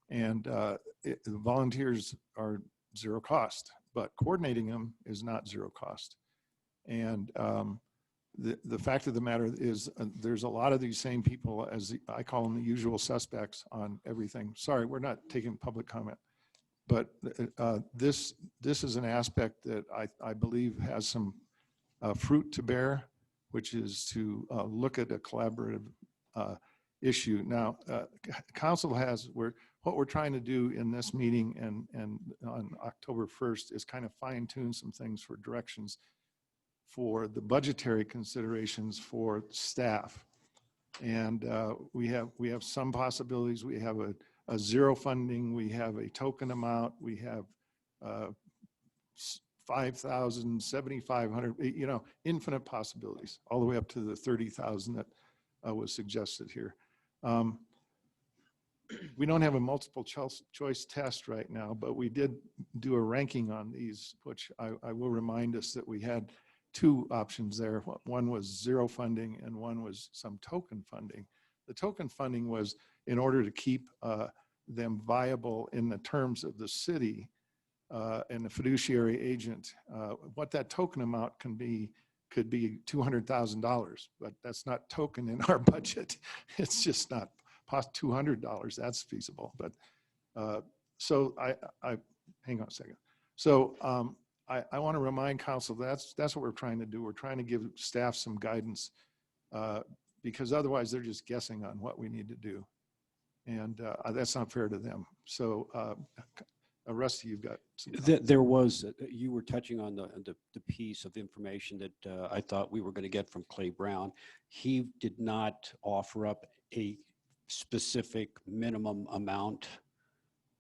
And the volunteers are zero cost, but coordinating them is not zero cost. And the fact of the matter is there's a lot of these same people, as I call them, the usual suspects on everything. Sorry, we're not taking public comment. But this is an aspect that I believe has some fruit to bear, which is to look at a collaborative issue. Now, council has, what we're trying to do in this meeting and on October 1st is kind of fine tune some things for directions for the budgetary considerations for staff. And we have some possibilities. We have a zero funding, we have a token amount, we have 5,000, 7,500, infinite possibilities, all the way up to the 30,000 that was suggested here. We don't have a multiple choice test right now, but we did do a ranking on these, which I will remind us that we had two options there. One was zero funding and one was some token funding. The token funding was in order to keep them viable in the terms of the city and the fiduciary agent. What that token amount could be $200,000, but that's not token in our budget. It's just not $200. That's feasible. But so I hang on a second. So I want to remind council that's what we're trying to do. We're trying to give staff some guidance because otherwise they're just guessing on what we need to do. And that's not fair to them. So Rusty, you've got some There was, you were touching on the piece of information that I thought we were going to get from Clay Brown. He did not offer up a specific minimum amount.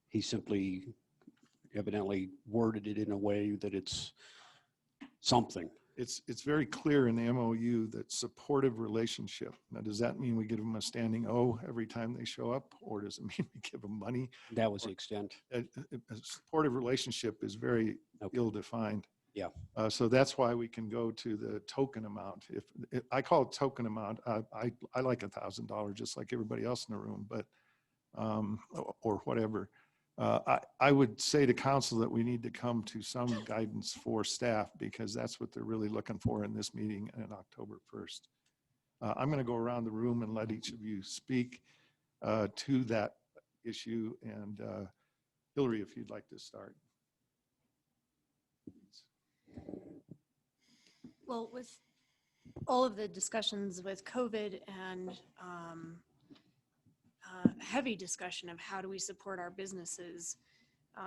He simply evidently worded it in a way that it's something. It's very clear in the MOU that supportive relationship. Now, does that mean we give them a standing O every time they show up, or does it mean we give them money? That was the extent. A supportive relationship is very ill-defined. Yeah. So that's why we can go to the token amount. If I call it token amount, I like $1,000 just like everybody else in the room, but or whatever. I would say to council that we need to come to some guidance for staff because that's what they're really looking for in this meeting on October 1st. I'm going to go around the room and let each of you speak to that issue. And Hillary, if you'd like to start. Well, with all of the discussions with COVID and heavy discussion of how do we support our businesses,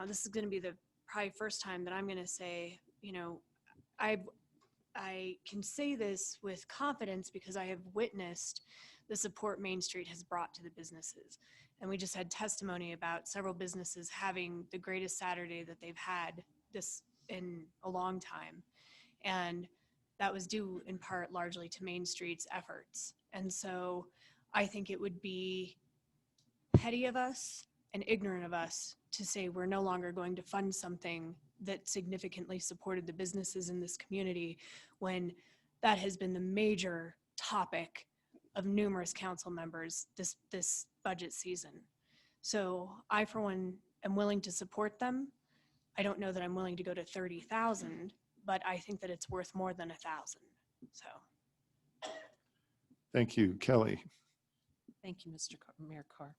this is going to be the probably first time that I'm going to say, I can say this with confidence because I have witnessed the support Main Street has brought to the businesses. And we just had testimony about several businesses having the greatest Saturday that they've had this in a long time. And that was due in part largely to Main Street's efforts. And so I think it would be petty of us and ignorant of us to say we're no longer going to fund something that significantly supported the businesses in this community when that has been the major topic of numerous council members this budget season. So I, for one, am willing to support them. I don't know that I'm willing to go to 30,000, but I think that it's worth more than 1,000. So. Thank you, Kelly. Thank you, Mr. Mayor Carr.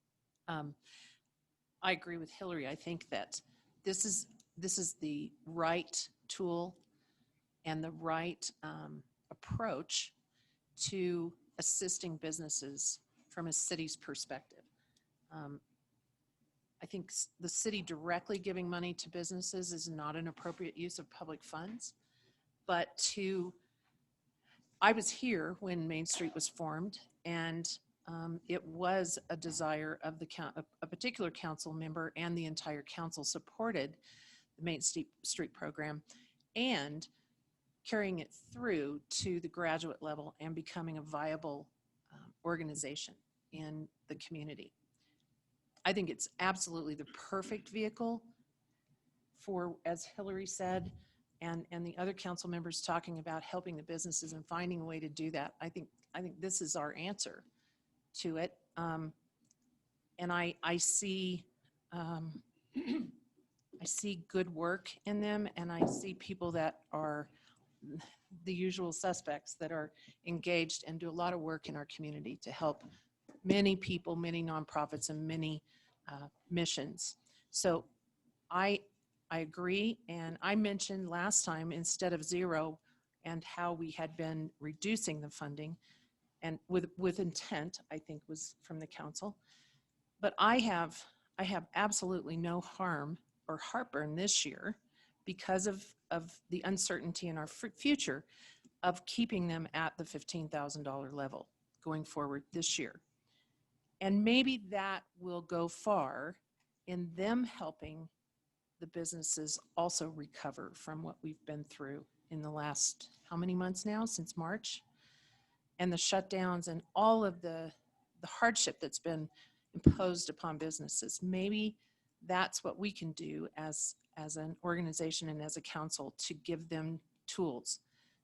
I agree with Hillary. I think that this is the right tool and the right approach to assisting businesses from a city's perspective. I think the city directly giving money to businesses is not an appropriate use of public funds, but I was here when Main Street was formed, and it was a desire of a particular council member, and the entire council supported the Main Street program and carrying it through to the graduate level and becoming a viable organization in the community. I think it's absolutely the perfect vehicle for, as Hillary said, and the other council members talking about helping the businesses and finding a way to do that. I think this is our answer to it. And I see good work in them, and I see people that are the usual suspects that are engaged and do a lot of work in our community to help many people, many nonprofits, and many missions. So I agree, and I mentioned last time instead of zero and how we had been reducing the funding, and with intent, I think was from the council. But I have absolutely no harm or heartburn this year because of the uncertainty in our future of keeping them at the $15,000 level going forward this year. And maybe that will go far in them helping the businesses also recover from what we've been through in the last, how many months now, since March? And the shutdowns and all of the hardship that's been imposed upon businesses. Maybe that's what we can do as an organization and as a council to give them tools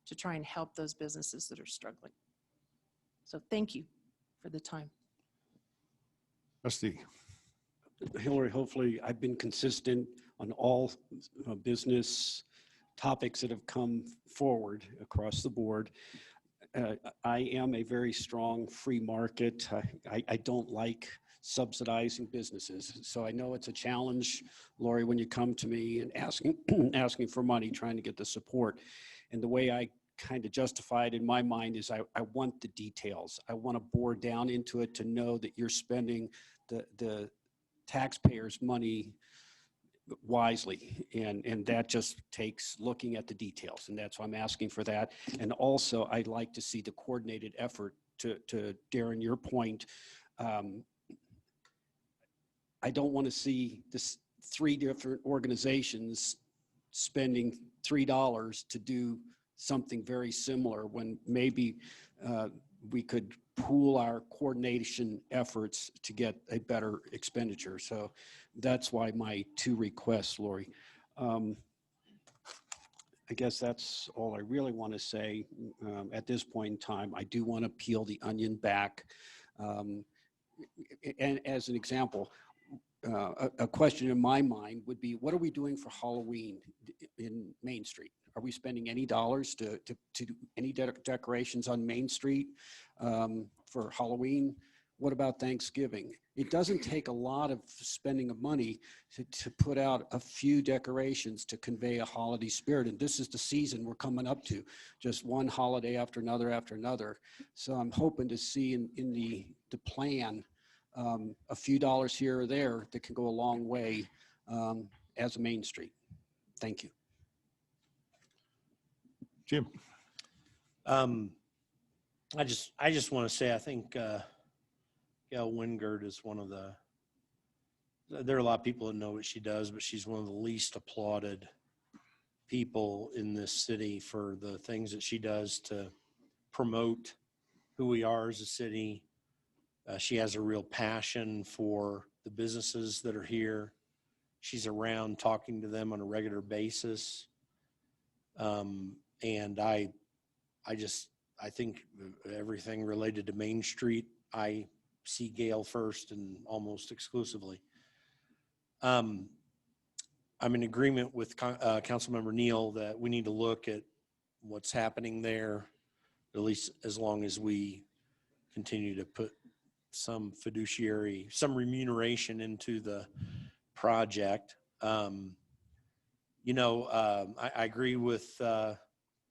to try and help those businesses that are struggling. So thank you for the time. Trustee. Hillary, hopefully I've been consistent on all business topics that have come forward across the board. I am a very strong free market. I don't like subsidizing businesses. So I know it's a challenge, Lori, when you come to me and asking for money, trying to get the support. And the way I kind of justify it in my mind is I want the details. I want to bore down into it to know that you're spending the taxpayers' money wisely, and that just takes looking at the details, and that's why I'm asking for that. And also I'd like to see the coordinated effort to Darren, your point. I don't want to see this 3 different organizations spending $3 to do something very similar when maybe we could pool our coordination efforts to get a better expenditure. So that's why my 2 requests, Lori. I guess that's all I really want to say at this point in time. I do want to peel the onion back. And as an example, a question in my mind would be, what are we doing for Halloween in Main Street? Are we spending any dollars to do any decorations on Main Street for Halloween? What about Thanksgiving? It doesn't take a lot of spending of money to put out a few decorations to convey a holiday spirit. And this is the season we're coming up to, just one holiday after another after another. So I'm hoping to see in the plan a few dollars here or there that can go a long way as a Main Street. Thank you. Jim. I just want to say, I think Gail Wingard is one of there are a lot of people that know what she does, but she's one of the least applauded people in this city for the things that she does to promote who we are as a city. She has a real passion for the businesses that are here. She's around talking to them on a regular basis. And I think everything related to Main Street, I see Gail first and almost exclusively. I'm in agreement with Councilmember Neal that we need to look at what's happening there, at least as long as we continue to put some remuneration into the project. I agree with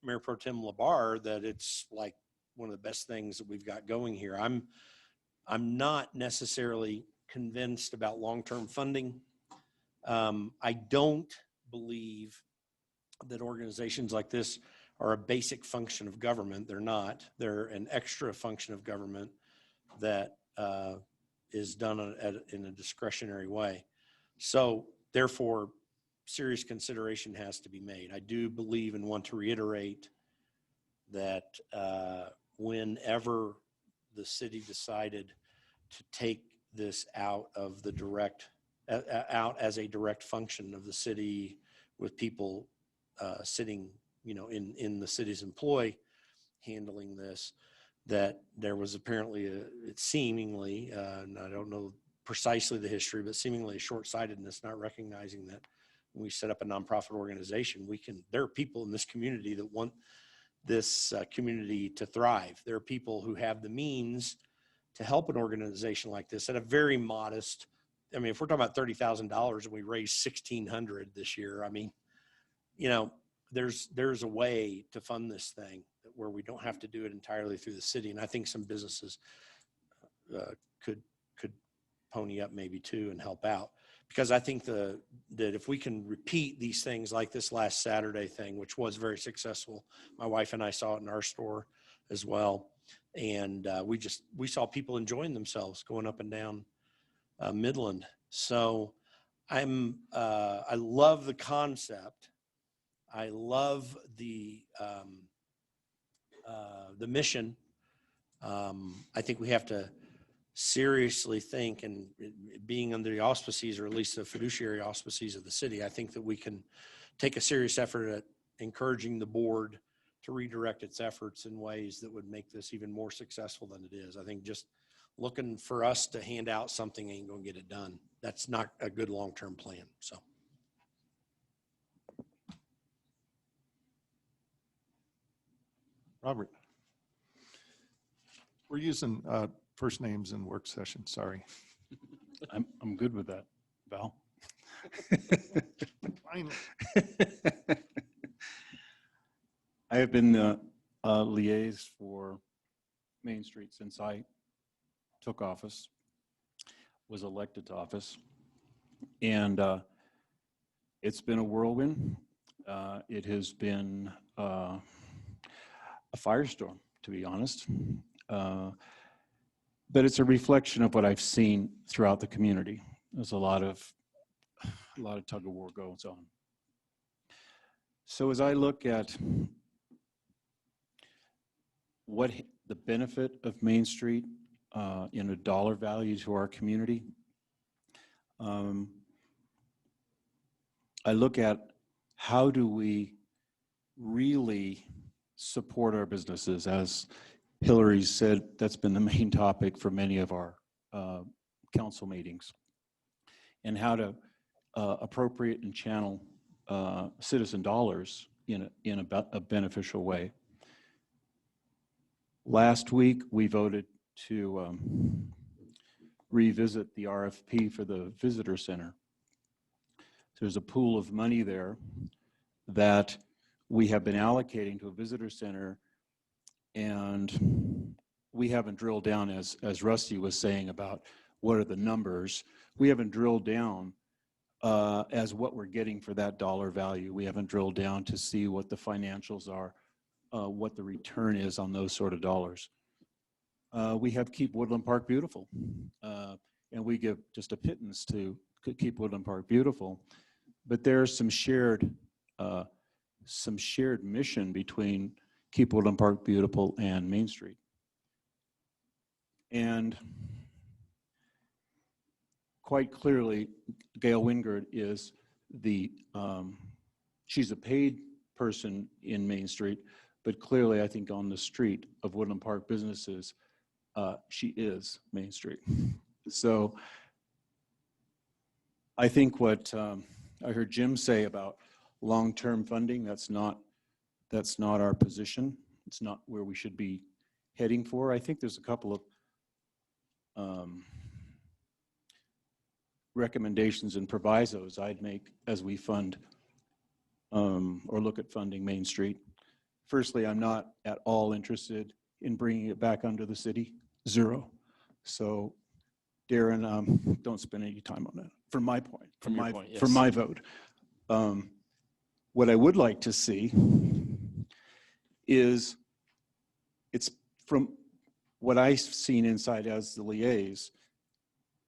Mayor Pro Tem LaBarre that it's like one of the best things that we've got going here. I'm not necessarily convinced about long-term funding. I don't believe that organizations like this are a basic function of government. They're not. They're an extra function of government that is done in a discretionary way. So therefore, serious consideration has to be made. I do believe and want to reiterate that whenever the city decided to take this out of the out as a direct function of the city with people sitting, in the city's employ handling this, that there was apparently seemingly, and I don't know precisely the history, but seemingly a short-sightedness, not recognizing that when we set up a nonprofit organization, there are people in this community that want this community to thrive. There are people who have the means to help an organization like this at a very modest. I mean, if we're talking about $30,000 and we raised 1,600 this year, I mean, you know, there's a way to fund this thing where we don't have to do it entirely through the city. And I think some businesses could pony up maybe too and help out, because I think that if we can repeat these things like this last Saturday thing, which was very successful, my wife and I saw it in our store as well. And we saw people enjoying themselves going up and down Midland. So I love the concept. I love the mission. I think we have to seriously think, and being under the auspices, or at least the fiduciary auspices of the city, I think that we can take a serious effort at encouraging the board to redirect its efforts in ways that would make this even more successful than it is. I think just looking for us to hand out something ain't gonna get it done. That's not a good long-term plan, so. Robert. We're using first names in work session, sorry. I'm good with that, Val. Finally. I have been the liaison for Main Street since I took office, was elected to office, and it's been a whirlwind. It has been a firestorm, to be honest. But it's a reflection of what I've seen throughout the community. There's a lot of tug of war goes on. So as I look at what the benefit of Main Street in a dollar value to our community, I look at how do we really support our businesses. As Hillary said, that's been the main topic for many of our council meetings, and how to appropriate and channel citizen dollars in a beneficial way. Last week, we voted to revisit the RFP for the visitor center. There's a pool of money there that we have been allocating to a visitor center, and we haven't drilled down, as Rusty was saying, about what are the numbers. We haven't drilled down as what we're getting for that dollar value. We haven't drilled down to see what the financials are, what the return is on those sort of dollars. We have Keep Woodland Park Beautiful, and we give just a pittance to Keep Woodland Park Beautiful, but there's some shared mission between Keep Woodland Park Beautiful and Main Street. And quite clearly, Gail Wingard is she's a paid person in Main Street, but clearly I think on the street of Woodland Park businesses, she is Main Street. So I think what I heard Jim say about long-term funding, that's not our position. It's not where we should be heading for. I think there's a couple of recommendations and provisos I'd make as we fund or look at funding Main Street. Firstly, I'm not at all interested in bringing it back under the city, zero. So Darren, don't spend any time on that, from my point, from my vote. What I would like to see is, it's from what I've seen inside as the liaison,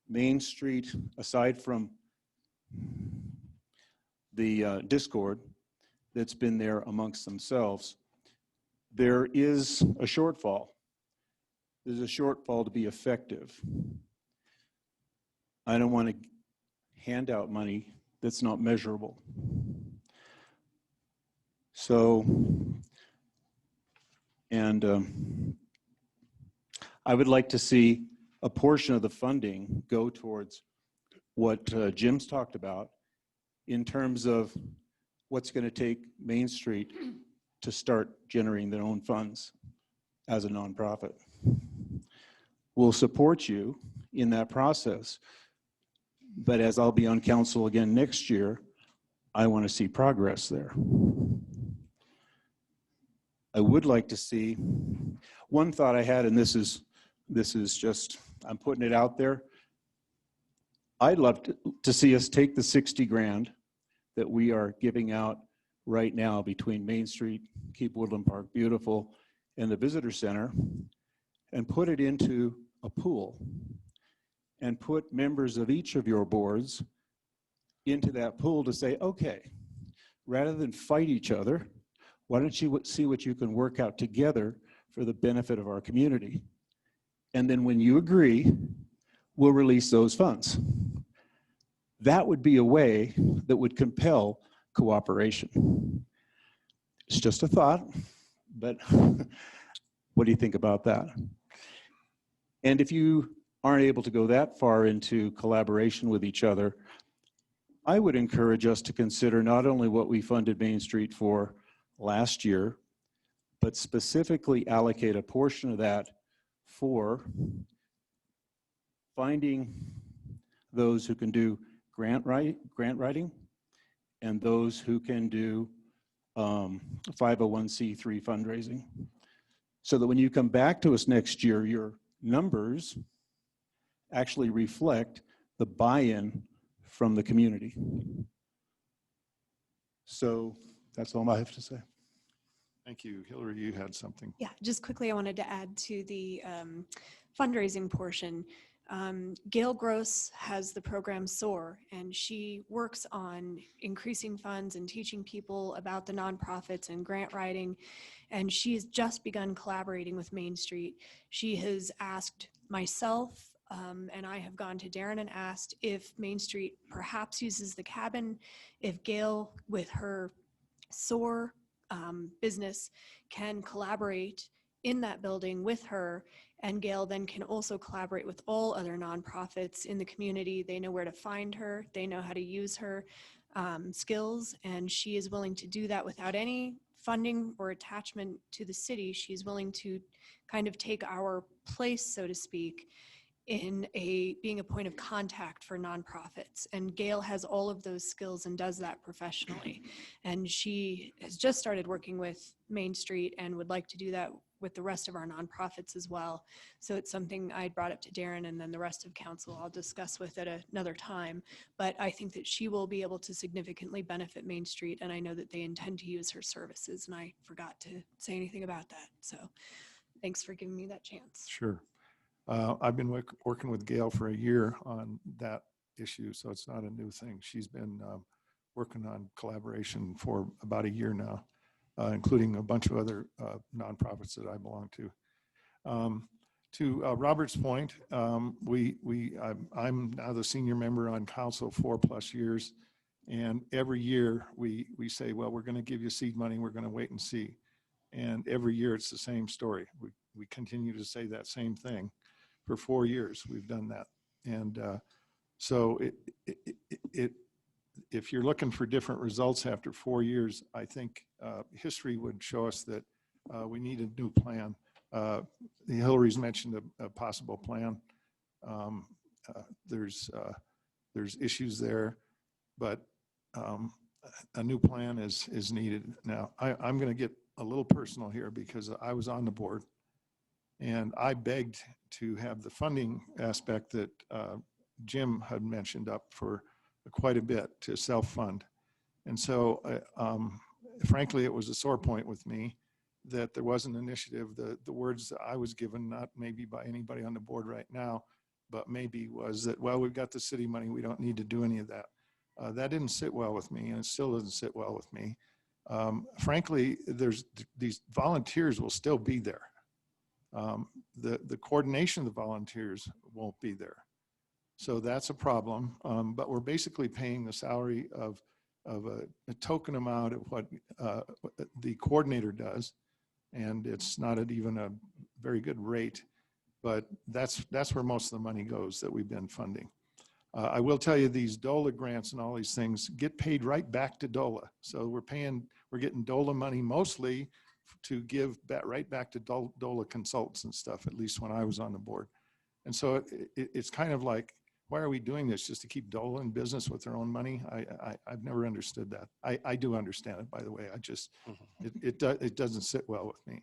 Main Street, aside from the discord that's been there amongst themselves, there is a shortfall. There's a shortfall to be effective. I don't want to hand out money that's not measurable. So, and I would like to see a portion of the funding go towards what Jim's talked about in terms of what's going to take Main Street to start generating their own funds as a nonprofit. We'll support you in that process. But as I'll be on council again next year, I want to see progress there. I would like to see, one thought I had, and this is just, I'm putting it out there. I'd love to see us take the 60 grand that we are giving out right now between Main Street, Keep Woodland Park Beautiful, and the Visitor Center, and put it into a pool and put members of each of your boards into that pool to say, okay, rather than fight each other, why don't you see what you can work out together for the benefit of our community? And then when you agree, we'll release those funds. That would be a way that would compel cooperation. It's just a thought, but what do you think about that? And if you aren't able to go that far into collaboration with each other, I would encourage us to consider not only what we funded Main Street for last year, but specifically allocate a portion of that for finding those who can do grant writing and those who can do 501c3 fundraising. So that when you come back to us next year, your numbers actually reflect the buy-in from the community. So that's all I have to say. Thank you. Hillary, you had something. Yeah, just quickly, I wanted to add to the fundraising portion. Gail Gross has the program SOAR, and she works on increasing funds and teaching people about the nonprofits and grant writing. And she has just begun collaborating with Main Street. She has asked myself, and I have gone to Darren and asked if Main Street perhaps uses the cabin, if Gail with her SOAR business can collaborate in that building with her, and Gail then can also collaborate with all other nonprofits in the community. They know where to find her, they know how to use her skills, and she is willing to do that without any funding or attachment to the city. She's willing to kind of take our place, so to speak, in being a point of contact for nonprofits. And Gail has all of those skills and does that professionally. And she has just started working with Main Street and would like to do that with the rest of our nonprofits as well. So it's something I brought up to Darren, and then the rest of council I'll discuss with at another time. But I think that she will be able to significantly benefit Main Street, and I know that they intend to use her services, and I forgot to say anything about that. So thanks for giving me that chance. Sure. I've been working with Gail for a year on that issue, so it's not a new thing. She's been working on collaboration for about a year now, including a bunch of other nonprofits that I belong to. To Robert's point, I'm now the senior member on council 4+ years, and every year we say, well, we're going to give you seed money, we're going to wait and see. And every year it's the same story. We continue to say that same thing. For 4 years, we've done that. And so if you're looking for different results after 4 years, I think history would show us that we need a new plan. Hillary's mentioned a possible plan. There's issues there, but a new plan is needed. Now, I'm going to get a little personal here because I was on the board, and I begged to have the funding aspect that Jim had mentioned up for quite a bit to self-fund. And so, frankly, it was a sore point with me that there was an initiative. The words that I was given, not maybe by anybody on the board right now, but maybe was that, well, we've got the city money, we don't need to do any of that. That didn't sit well with me, and it still doesn't sit well with me. Frankly, these volunteers will still be there. The coordination of the volunteers won't be there. So that's a problem. But we're basically paying the salary of a token amount of what the coordinator does. And it's not at even a very good rate, but that's where most of the money goes that we've been funding. I will tell you, these DOLA grants and all these things get paid right back to DOLA. So we're we're getting DOLA money mostly to give right back to DOLA consultants and stuff, at least when I was on the board. And so it's kind of like, why are we doing this? Just to keep DOLA in business with their own money? I've never understood that. I do understand it, by the way. I just, it doesn't sit well with me.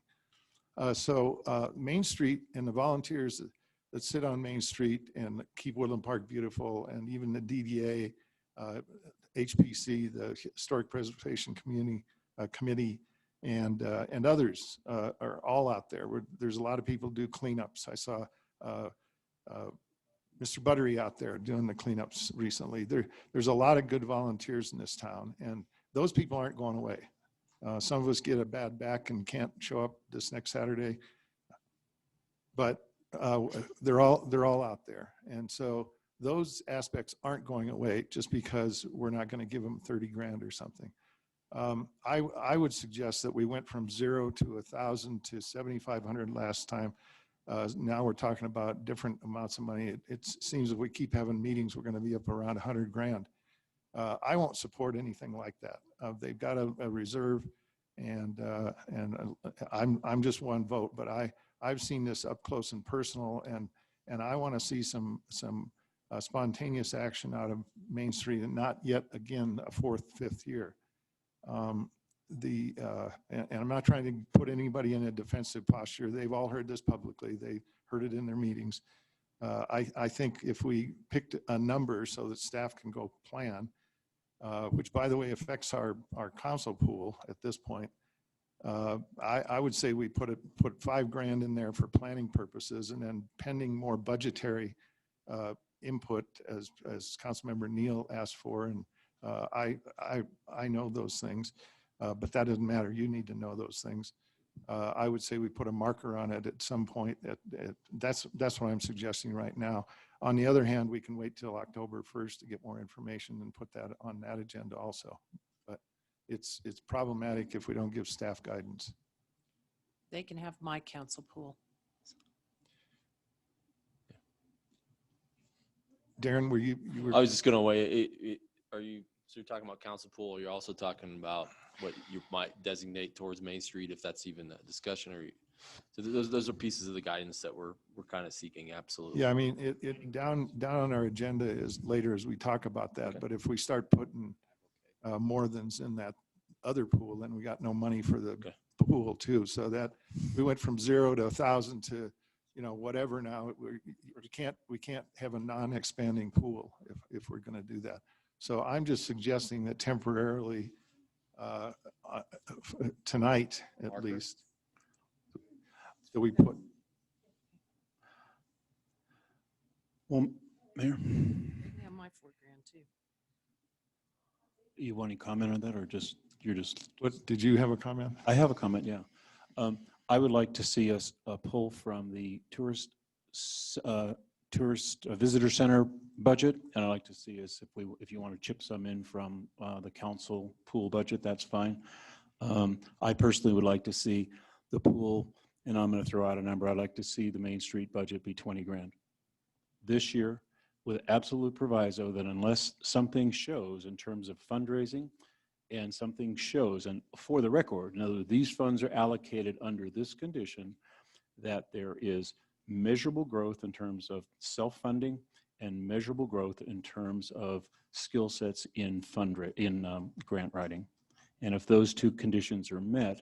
Main Street and the volunteers that sit on Main Street and keep Woodland Park beautiful, and even the DDA, HPC, the Historic Preservation Committee, and others are all out there. There's a lot of people do cleanups. I saw Mr. Buttery out there doing the cleanups recently. There's a lot of good volunteers in this town, and those people aren't going away. Some of us get a bad back and can't show up this next Saturday, but they're all out there. And so those aspects aren't going away just because we're not going to give them 30 grand or something. I would suggest that we went from 0 to 1,000 to 7,500 last time. Now we're talking about different amounts of money. It seems if we keep having meetings, we're going to be up around 100 grand. I won't support anything like that. They've got a reserve, and I'm just one vote, but I've seen this up close and personal, and I want to see some spontaneous action out of Main Street, and not yet again a fourth, fifth year. And I'm not trying to put anybody in a defensive posture. They've all heard this publicly. They heard it in their meetings. I think if we picked a number so that staff can go plan, which by the way affects our council pool at this point, I would say we put 5 grand in there for planning purposes, and then pending more budgetary input as Councilmember Neal asked for, and I know those things, but that doesn't matter. You need to know those things. I would say we put a marker on it at some point. That's what I'm suggesting right now. On the other hand, we can wait till October 1st to get more information and put that on that agenda also. But it's problematic if we don't give staff guidance. They can have my council pool. Darren, you were? I was just gonna weigh it. So you're talking about council pool, or you're also talking about what you might designate towards Main Street, if that's even a discussion, or so those are pieces of the guidance that we're kind of seeking. Absolutely. Yeah, I mean, it down on our agenda is later as we talk about that. Okay. But if we start putting more thans in that other pool, then we got no money for the pool too. So that we went from 0 to 1,000 to, whatever. Now we can't have a non-expanding pool if we're going to do that. So I'm just suggesting that temporarily tonight, at least, that we put. Well, Mayor, Yeah, my 4 grand too. you want any comment on that, or you're just? What, did you have a comment? I have a comment, yeah. I would like to see us pull from the tourist visitor center budget, and I'd like to see us, if you want to chip some in from the council pool budget, that's fine. I personally would like to see the pool, and I'm going to throw out a number. I'd like to see the Main Street budget be 20 grand this year, with absolute proviso that unless something shows in terms of fundraising and something shows, and for the record, in other words, these funds are allocated under this condition, that there is measurable growth in terms of self-funding and measurable growth in terms of skill sets in grant writing. And if those two conditions are met,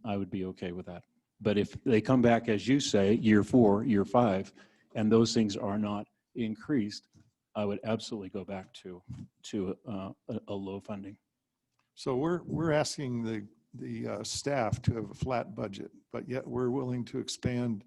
I would be okay with that. But if they come back, as you say, year 4, year 5, and those things are not increased, I would absolutely go back to a low funding. So we're asking the staff to have a flat budget, but yet we're willing to expand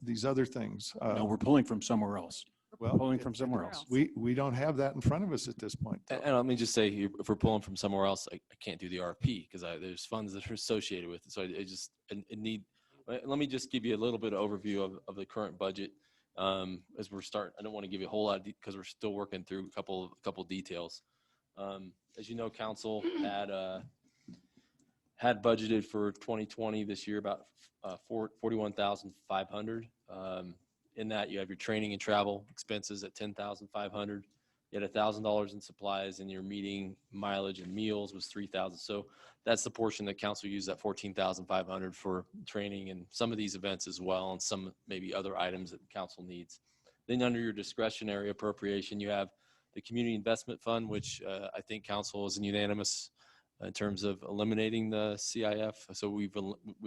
these other things. No, we're pulling from somewhere else. Well, pulling from somewhere else. We don't have that in front of us at this point. And let me just say, if we're pulling from somewhere else, I can't do the RP because there's funds that are associated with it. So let me just give you a little bit of overview of the current budget as we're starting. I don't want to give you a whole lot because we're still working through a couple details. As you know, council had budgeted for 2020 this year about 41,500. In that, you have your training and travel expenses at 10,500. You had $1,000 in supplies, and your meeting mileage and meals was 3,000. So that's the portion that council used, that 14,500 for training and some of these events as well, and some maybe other items that the council needs. Then under your discretionary appropriation, you have the community investment fund, which I think council is unanimous in terms of eliminating the CIF. So we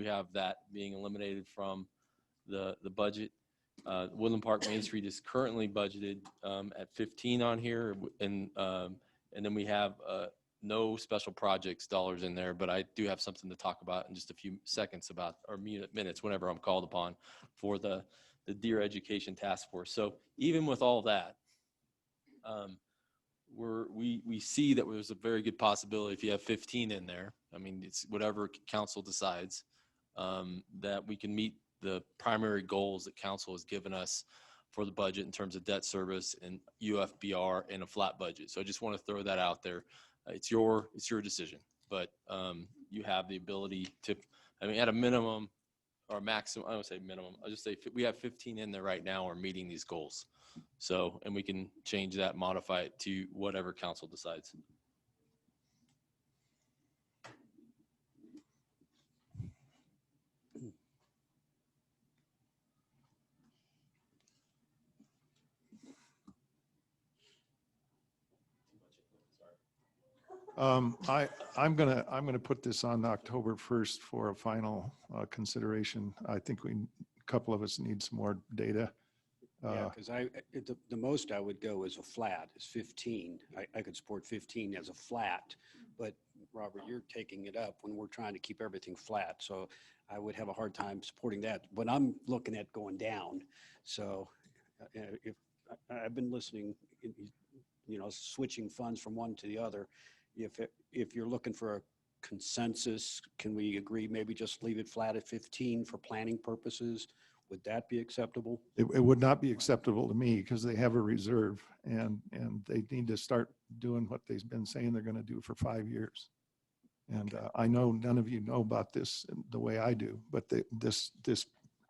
have that being eliminated from the budget. Woodland Park Main Street is currently budgeted at 15 on here, and then we have no special projects dollars in there, but I do have something to talk about in just a few seconds about, or minutes, whenever I'm called upon, for the Deer Education Task Force. So even with all that, we see that there's a very good possibility if you have 15 in there. I mean, it's whatever council decides, that we can meet the primary goals that council has given us for the budget in terms of debt service and UFBR and a flat budget. So I just want to throw that out there. It's your decision, but you have the ability to, I mean, at a minimum or maximum, I don't say minimum, I'll just say we have 15 in there right now, we're meeting these goals. So, and we can change that, modify it to whatever council decides. I'm gonna put this on October 1st for a final consideration. I think a couple of us need some more data. Yeah, because the most I would go is a flat, is 15. I could support 15 as a flat, but Robert, you're taking it up when we're trying to keep everything flat. So I would have a hard time supporting that, but I'm looking at going down. So if I've been listening, switching funds from one to the other, if you're looking for a consensus, can we agree maybe just leave it flat at 15 for planning purposes? Would that be acceptable? It would not be acceptable to me because they have a reserve and they need to start doing what they've been saying they're going to do for 5 years. And I know none of you know about this the way I do, but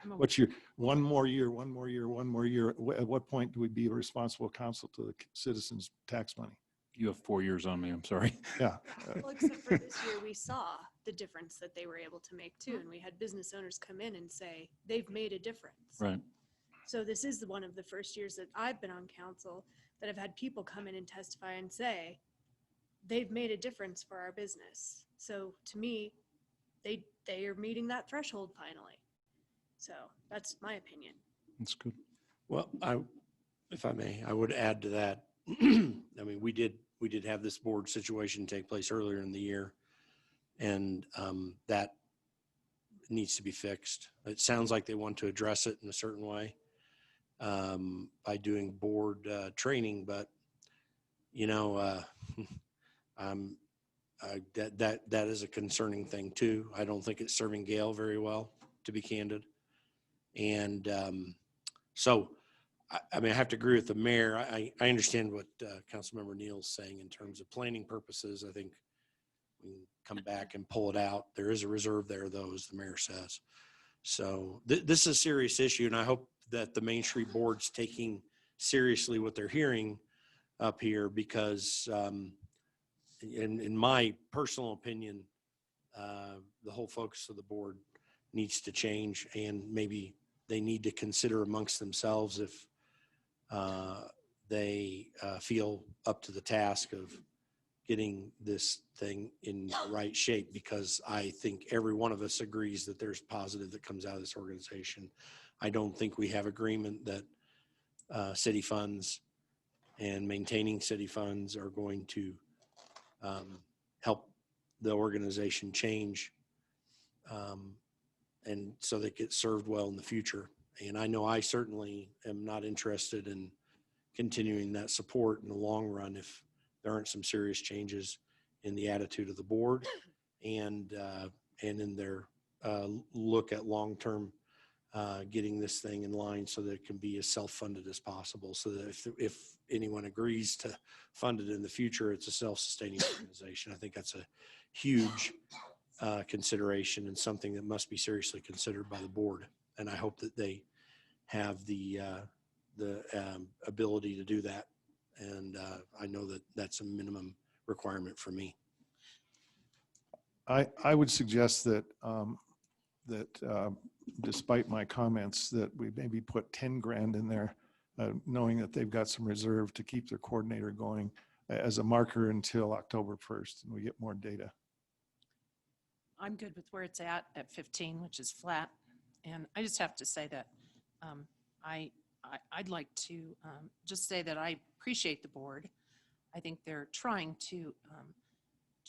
what's your one more year? At what point do we be a responsible council to the citizens' tax money? You have 4 years on me, I'm sorry. Yeah. Well, except for this year, we saw the difference that they were able to make too. And we had business owners come in and say, they've made a difference. Right. So this is one of the first years that I've been on council that I've had people come in and testify and say, they've made a difference for our business. So to me, they are meeting that threshold finally. So that's my opinion. That's good. Well, if I may, I would add to that. I mean, we did have this board situation take place earlier in the year, and that needs to be fixed. It sounds like they want to address it in a certain way by doing board training, but that is a concerning thing too. I don't think it's serving Gail very well, to be candid. And so, I mean, I have to agree with the mayor. I understand what Councilmember Neal's saying in terms of planning purposes. I think we can come back and pull it out. There is a reserve there, though, as the mayor says. So this is a serious issue, and I hope that the Main Street Board's taking seriously what they're hearing up here, because in my personal opinion, the whole focus of the board needs to change, and maybe they need to consider amongst themselves if they feel up to the task of getting this thing in the right shape, because I think every one of us agrees that there's positive that comes out of this organization. I don't think we have agreement that city funds and maintaining city funds are going to help the organization change, and so they get served well in the future. And I know I certainly am not interested in continuing that support in the long run if there aren't some serious changes in the attitude of the board and in their look at long-term getting this thing in line so that it can be as self-funded as possible. So that if anyone agrees to fund it in the future, it's a self-sustaining organization. I think that's a huge consideration and something that must be seriously considered by the board. And I hope that they have the ability to do that And I know that that's a minimum requirement for me. I would suggest that, despite my comments, that we maybe put 10 grand in there, knowing that they've got some reserve to keep their coordinator going as a marker until October 1st, and we get more data. I'm good with where it's at 15, which is flat. And I just have to say that I'd like to just say that I appreciate the board. I think they're trying to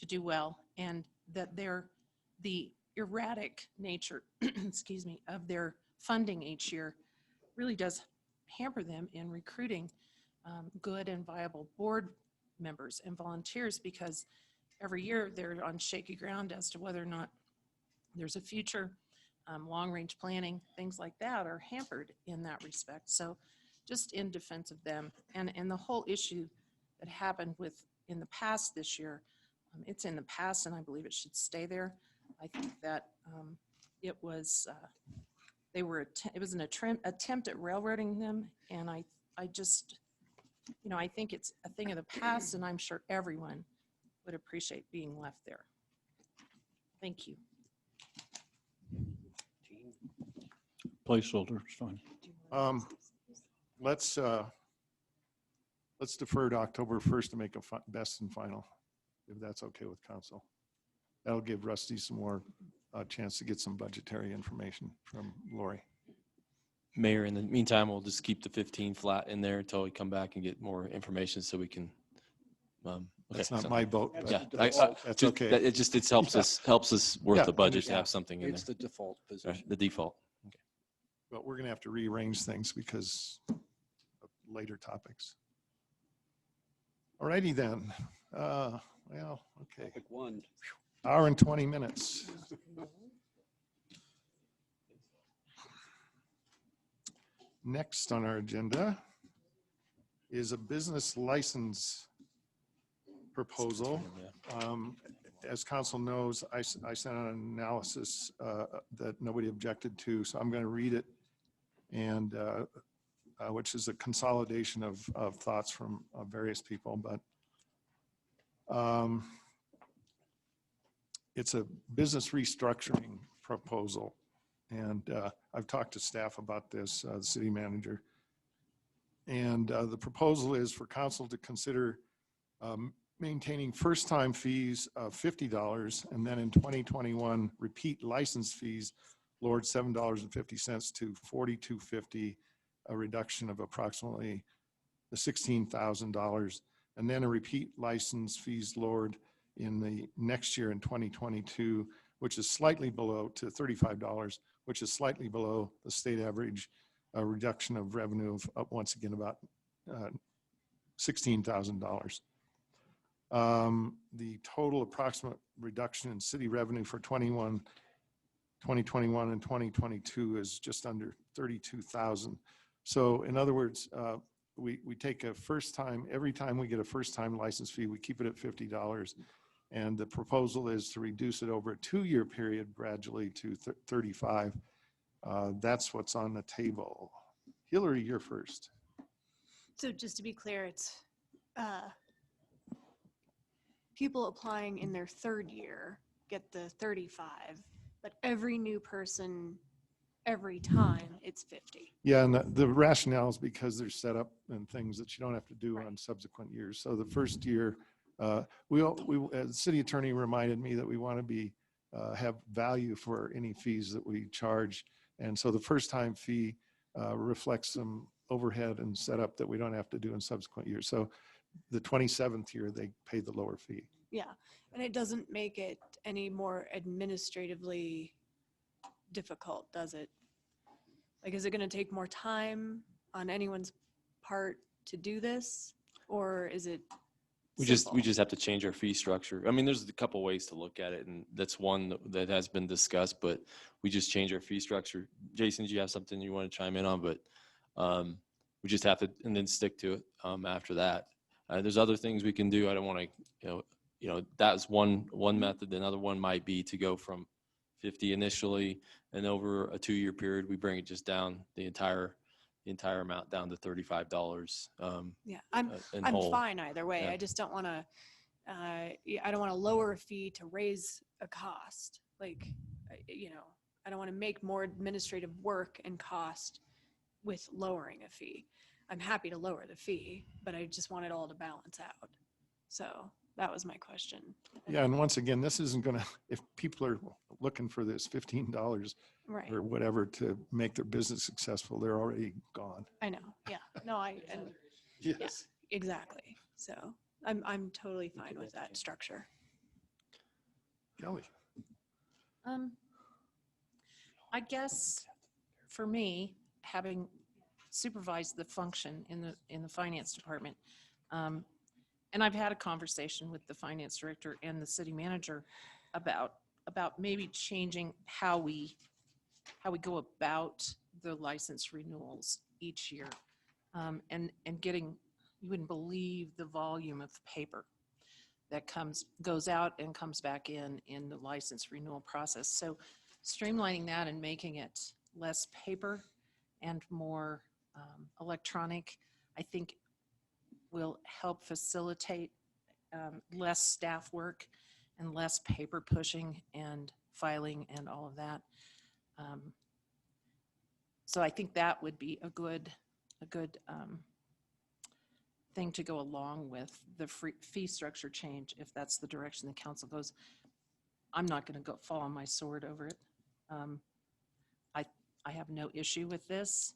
do well, and that the erratic nature, excuse me, of their funding each year really does hamper them in recruiting good and viable board members and volunteers, because every year they're on shaky ground as to whether or not there's a future. Long-range planning, things like that are hampered in that respect. So just in defense of them and the whole issue that happened in the past this year, it's in the past and I believe it should stay there. I think that it was an attempt at railroading them, and I just, I think it's a thing of the past, and I'm sure everyone would appreciate being left there. Thank you. Placeholder, it's fine. Let's defer to October 1st to make a best and final, if that's okay with council. That'll give Rusty some more chance to get some budgetary information from Lori. Mayor, in the meantime, we'll just keep the 15 flat in there until we come back and get more information so we can. That's not my vote. But Yeah, that's okay. It helps us worth Yeah, the budget to have something in It's there. the default position. Right, the default. But we're going to have to rearrange things because of later topics. All righty then. Well, okay. Topic 1. Hour and 20 minutes. Next on our agenda is a business license proposal. As council knows, I sent out an analysis that nobody objected to, so I'm going to read it, and which is a consolidation of thoughts from various people, but it's a business restructuring proposal. And I've talked to staff about this, the city manager. And the proposal is for council to consider maintaining first-time fees of $50, and then in 2021, repeat license fees lowered $7.50 to $42.50, a reduction of approximately $16,000. And then a repeat license fees lowered in the next year in 2022, which is slightly below, to $35, which is slightly below the state average, a reduction of revenue of once again about $16,000. The total approximate reduction in city revenue for 2021 and 2022 is just under 32,000. So in other words, we take a first time, every time we get a first time license fee, we keep it at $50. And the proposal is to reduce it over a 2-year period gradually to 35. That's what's on the table. Hillary, you're first. So just to be clear, it's people applying in their 3rd year get the 35, but every new person, every time, it's 50. Yeah, and the rationale is because there's setup and things that you don't have to do on subsequent years. So the first year, the city attorney reminded me that we want to have value for any fees that we charge. And so the first time fee reflects some overhead and setup that we don't have to do in subsequent years. So the 27th year, they pay the lower fee. Yeah, and it doesn't make it any more administratively difficult, does it? Like, is it going to take more time on anyone's part to do this, or is it We just have to change our fee structure. I mean, there's a couple ways to look at it, and that's one that has been discussed, but we just change our fee structure. Jason, do you have something you want to chime in on? But we just have to, and then stick to it after that. There's other things we can do. I don't want to, that's one method. Another one might be to go from 50 initially, and over a 2-year period, we bring it just down the entire the entire amount down to $35. Yeah, in I'm whole. fine either way. Yeah. I just don't want to, I don't want to lower a fee to raise a cost. Like, I don't want to make more administrative work and cost with lowering a fee. I'm happy to lower the fee, but I just want it all to balance out. So that was my question. Yeah, and once again, this isn't gonna, if people are looking for this $15 Right. or whatever to make their business successful, they're already gone. I know. Yeah. No, and Yes. exactly. So I'm totally fine with that structure. Kelly. I guess for me, having supervised the function in the finance department, and I've had a conversation with the finance director and the city manager about maybe changing how we go about the license renewals each year, and getting, you wouldn't believe the volume of paper that goes out and comes back in the license renewal process. So streamlining that and making it less paper and more electronic, I think will help facilitate less staff work and less paper pushing and filing and all of that. So I think that would be a good thing to go along with the fee structure change, if that's the direction the council goes. I'm not going to go fall on my sword over it. I have no issue with this.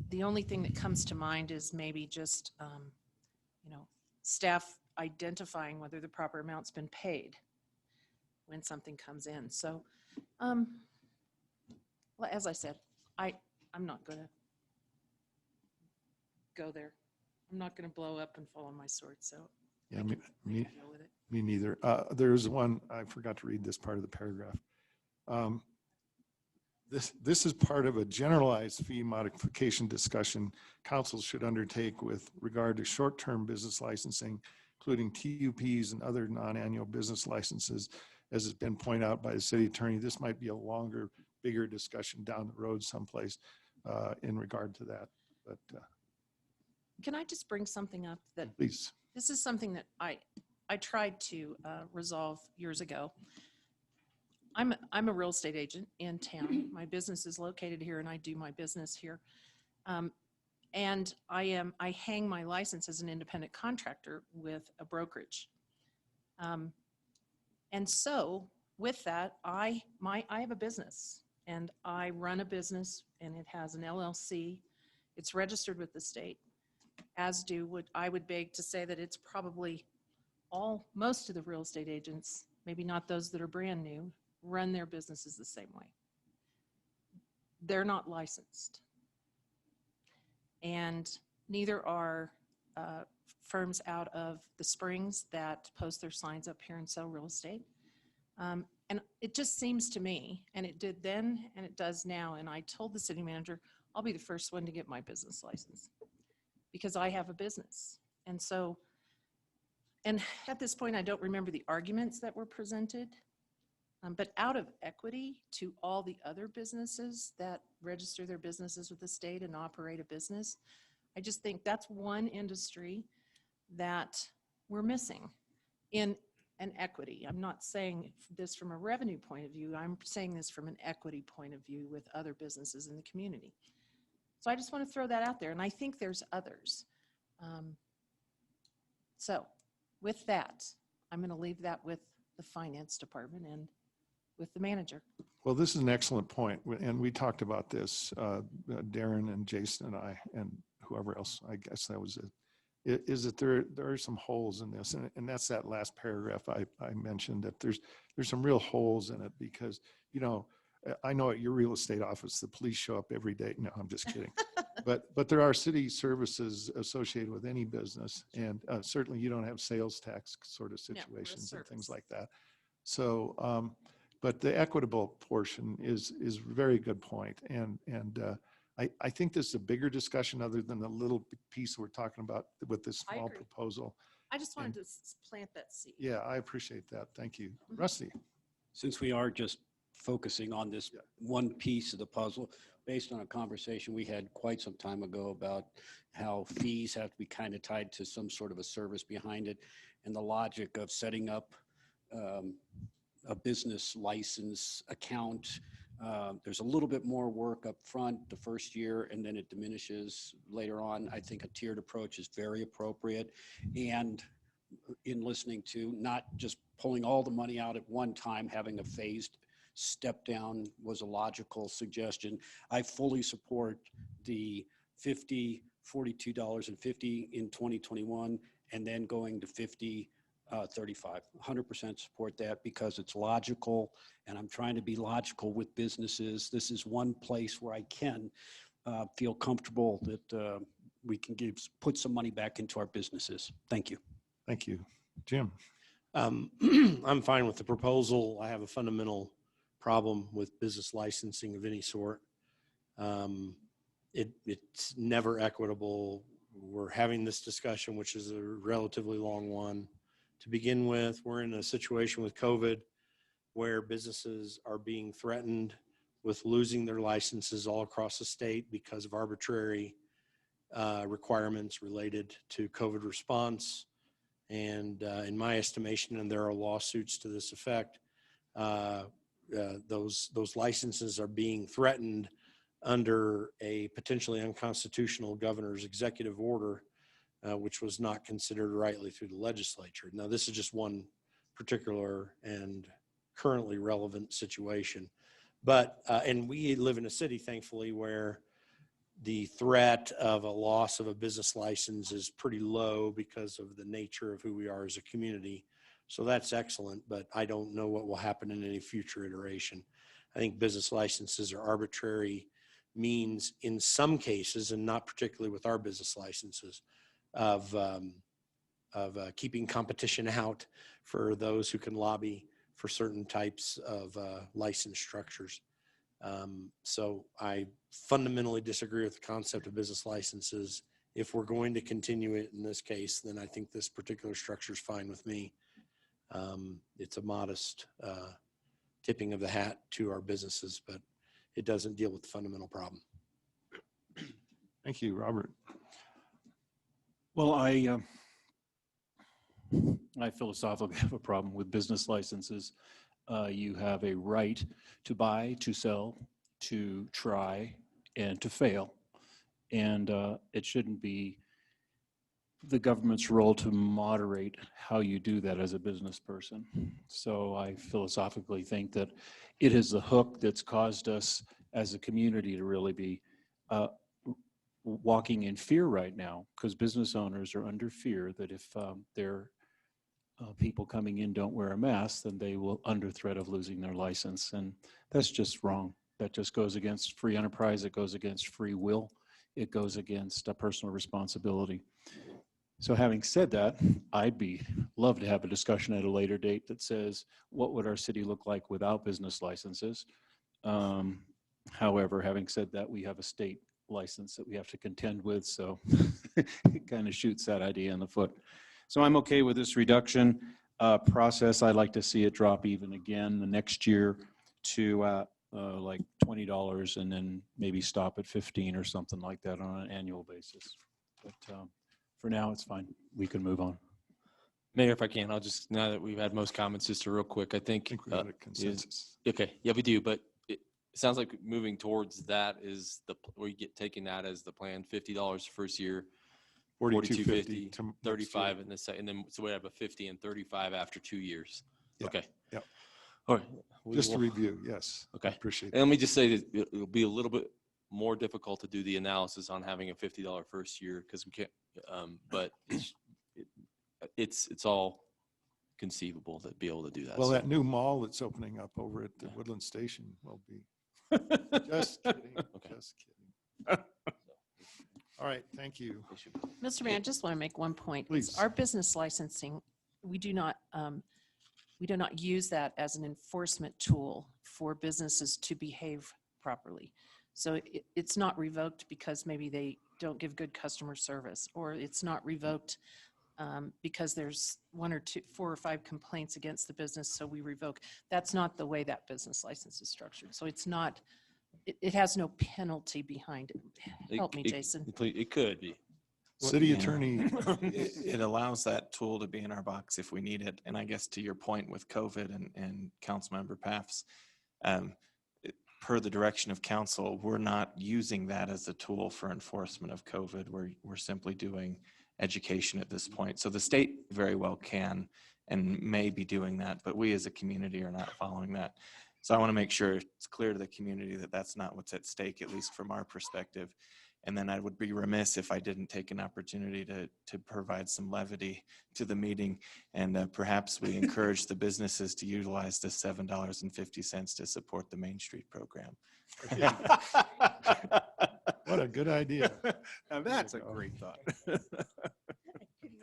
The only thing that comes to mind is maybe just, staff identifying whether the proper amount's been paid when something comes in. So, well, as I said, I'm not going to go there. I'm not going to blow up and fall on my sword. So Yeah, I me can deal with it. neither. There's one, I forgot to read this part of the paragraph. This is part of a generalized fee modification discussion council should undertake with regard to short-term business licensing, including TUPs and other non-annual business licenses. As has been pointed out by the city attorney, this might be a longer, bigger discussion down the road someplace in regard to that. But Can I just bring something up that please. this is something that I tried to resolve years ago. I'm a real estate agent in town. My business is located here and I do my business here. And I hang my license as an independent contractor with a brokerage. And so with that, I have a business and I run a business and it has an LLC. It's registered with the state, as I would beg to say that it's probably most of the real estate agents, maybe not those that are brand new, run their businesses the same way. They're not licensed. And neither are firms out of the Springs that post their signs up here and sell real estate. And it just seems to me, and it did then and it does now, and I told the city manager, I'll be the first one to get my business license because I have a business. And so, and at this point, I don't remember the arguments that were presented. But out of equity to all the other businesses that register their businesses with the state and operate a business, I just think that's one industry that we're missing in an equity. I'm not saying this from a revenue point of view. I'm saying this from an equity point of view with other businesses in the community. So I just want to throw that out there. And I think there's others. So with that, I'm going to leave that with the finance department and with the manager. Well, this is an excellent point, and we talked about this, Darren and Jason and I, and whoever else, I guess that was it, is that there are some holes in this, and that's that last paragraph I mentioned, that there's some real holes in it because, I know at your real estate office, the police show up every day. No, I'm just kidding. But there are city services associated with any business, and certainly you don't have sales tax sort of situations and things like that. So, but the equitable portion is a very good point. And I think this is a bigger discussion other than the little piece we're talking about with this small proposal. I just wanted to plant that seed. Yeah, I appreciate that. Thank you. Rusty. Since we are just focusing on this one piece of the puzzle based on a conversation we had quite some time ago about how fees have to be kind of tied to some sort of a service behind it, and the logic of setting up a business license account. There's a little bit more work up front the first year, and then it diminishes later on. I think a tiered approach is very appropriate. And in listening to not just pulling all the money out at one time, having a phased step down was a logical suggestion. I fully support the $42.50 in 2021, and then going to 35. 100% support that because it's logical, and I'm trying to be logical with businesses. This is one place where I can feel comfortable that we can put some money back into our businesses. Thank you. Thank you. Jim? I'm fine with the proposal. I have a fundamental problem with business licensing of any sort. It's never equitable. We're having this discussion, which is a relatively long one. To begin with, we're in a situation with COVID where businesses are being threatened with losing their licenses all across the state because of arbitrary requirements related to COVID response. And in my estimation, and there are lawsuits to this effect, those licenses are being threatened under a potentially unconstitutional governor's executive order, which was not considered rightly through the legislature. Now, this is just one particular and currently relevant situation. But, and we live in a city, thankfully, where the threat of a loss of a business license is pretty low because of the nature of who we are as a community. So that's excellent, but I don't know what will happen in any future iteration. I think business licenses are arbitrary means in some cases, and not particularly with our business licenses, of keeping competition out for those who can lobby for certain types of license structures. So I fundamentally disagree with the concept of business licenses. If we're going to continue it in this case, then I think this particular structure is fine with me. It's a modest tipping of the hat to our businesses, but it doesn't deal with the fundamental problem. Thank you, Robert. Well, I philosophically have a problem with business licenses. You have a right to buy, to sell, to try, and to fail. And it shouldn't be the government's role to moderate how you do that as a business person. So I philosophically think that it is the hook that's caused us as a community to really be walking in fear right now, because business owners are under fear that if their people coming in don't wear a mask, then they will under threat of losing their license. And that's just wrong. That just goes against free enterprise. It goes against free will. It goes against personal responsibility. So having said that, I'd love to have a discussion at a later date that says, what would our city look like without business licenses? However, having said that, we have a state license that we have to contend with, so it kind of shoots that idea in the foot. So I'm okay with this reduction process. I'd like to see it drop even again the next year to like $20 and then maybe stop at 15 or something like that on an annual basis. But for now, it's fine. We can move on. Mayor, if I can, I'll just, now that we've had most comments, just real quick, I think we have a consensus. Okay, yeah, we do, but it sounds like moving towards that is we get taking that as the plan, $50 first year, $42.50, to 35 in the second, and then so we have a 50 and 35 after 2 years. Yeah. Okay. Yep. All right. Just to review, yes. Okay. Appreciate it. And let me just say that it'll be a little bit more difficult to do the analysis on having a $50 first year because we can't, but it's all conceivable to be able to do that. Well, So- that new mall that's opening up over at the Woodland Station will be, just kidding, Okay. just kidding. All right, thank you. Mr. Mayor, I just want to make one point. Please. It's our business licensing, we do not use that as an enforcement tool for businesses to behave properly. So it's not revoked because maybe they don't give good customer service, or it's not revoked because there's 1 or 2, 4 or 5 complaints against the business, so we revoke. That's not the way that business license is structured. So it's not, it has no penalty behind it. Help me, Jason. It could be. City Yeah. attorney, It allows that tool to be in our box if we need it. And I guess to your point with COVID and Councilmember Paffs, per the direction of council, we're not using that as a tool for enforcement of COVID. We're simply doing education at this point. So the state very well can and may be doing that, but we as a community are not following that. So I want to make sure it's clear to the community that that's not what's at stake, at least from our perspective. And then I would be remiss if I didn't take an opportunity to provide some levity to the meeting. And perhaps we encourage the businesses to utilize the $7.50 to support the Main Street program. what a good idea. Now that's a great thought.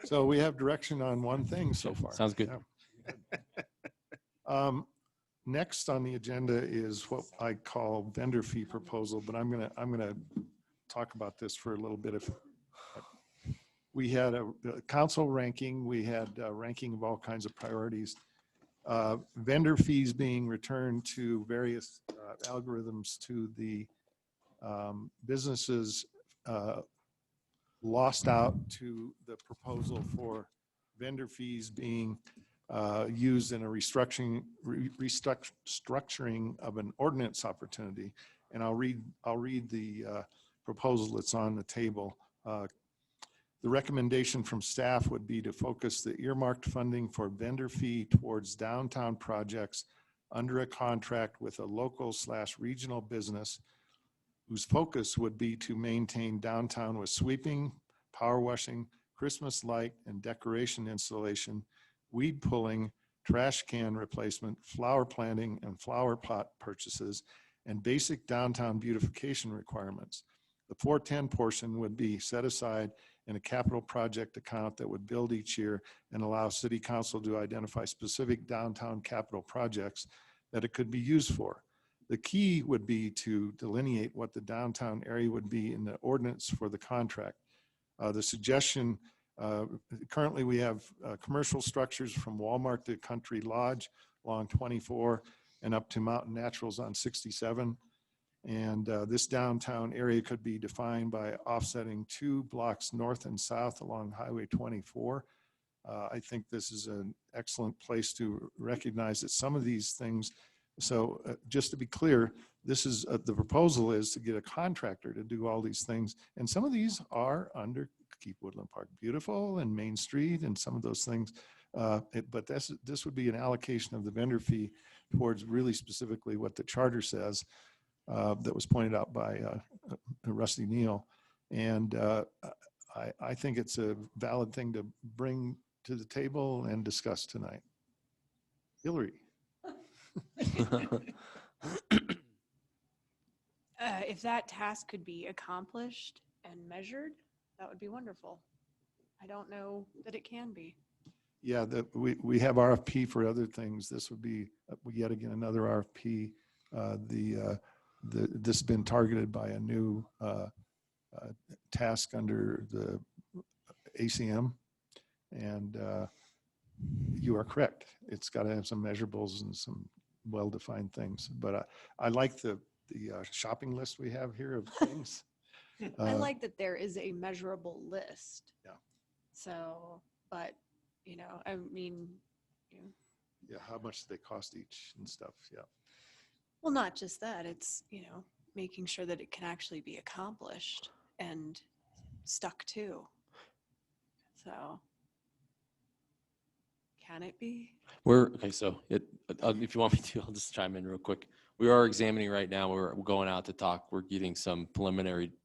So we have direction on one thing so far. Sounds good. Yeah. Next on the agenda is what I call vendor fee proposal, but I'm gonna talk about this for a little bit. If we had a council ranking, we had a ranking of all kinds of priorities. Vendor fees being returned to various algorithms to the businesses lost out to the proposal for vendor fees being used in a restructuring of an ordinance opportunity. And I'll read the proposal that's on the table. The recommendation from staff would be to focus the earmarked funding for vendor fee towards downtown projects under a contract with a local/regional business whose focus would be to maintain downtown with sweeping, power washing, Christmas light and decoration installation, weed pulling, trash can replacement, flower planting and flower pot purchases, and basic downtown beautification requirements. The 410 portion would be set aside in a capital project account that would build each year and allow City Council to identify specific downtown capital projects that it could be used for. The key would be to delineate what the downtown area would be in the ordinance for the contract. The suggestion, currently we have commercial structures from Walmart to Country Lodge along 24 and up to Mountain Naturals on 67. And this downtown area could be defined by offsetting 2 blocks north and south along Highway 24. I think this is an excellent place to recognize that some of these things, so just to be clear, this is the proposal is to get a contractor to do all these things. And some of these are under Keep Woodland Park Beautiful and Main Street and some of those things. But this would be an allocation of the vendor fee towards really specifically what the charter says. That was pointed out by Rusty Neal. And I think it's a valid thing to bring to the table and discuss tonight. Hillary. If that task could be accomplished and measured, that would be wonderful. I don't know that it can be. Yeah, we have RFP for other things. This would be yet again another RFP. This has been targeted by a new task under the ACM, and you are correct. It's got to have some measurables and some well-defined things. But I like the shopping list we have here of things. I like that there is a measurable list. Yeah. So, but, I mean. Yeah, how much they cost each and stuff, yeah. Well, not just that, it's, making sure that it can actually be accomplished and stuck to. So, can it be? Okay, so if you want me to, I'll just chime in real quick. We are examining right now, we're going out to talk, we're getting some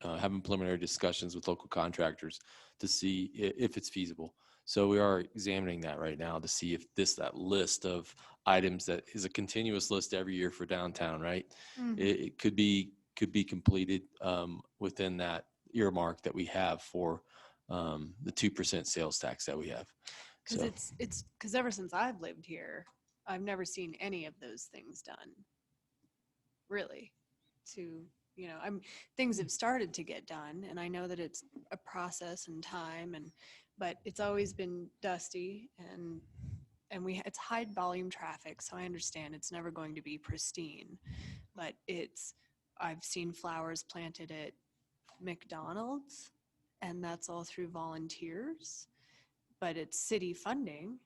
having preliminary discussions with local contractors to see if it's feasible. So we are examining that right now to see if that list of items that is a continuous list every year for downtown, right? Mhm. It could be completed within that earmark that we have for the 2% sales tax that we have. Because because ever since I've lived here, I've never seen any of those things done. Really, things have started to get done, and I know that it's a process and time, but it's always been dusty and it's high volume traffic, so I understand it's never going to be pristine, but I've seen flowers planted at McDonald's, and that's all through volunteers, but it's city funding,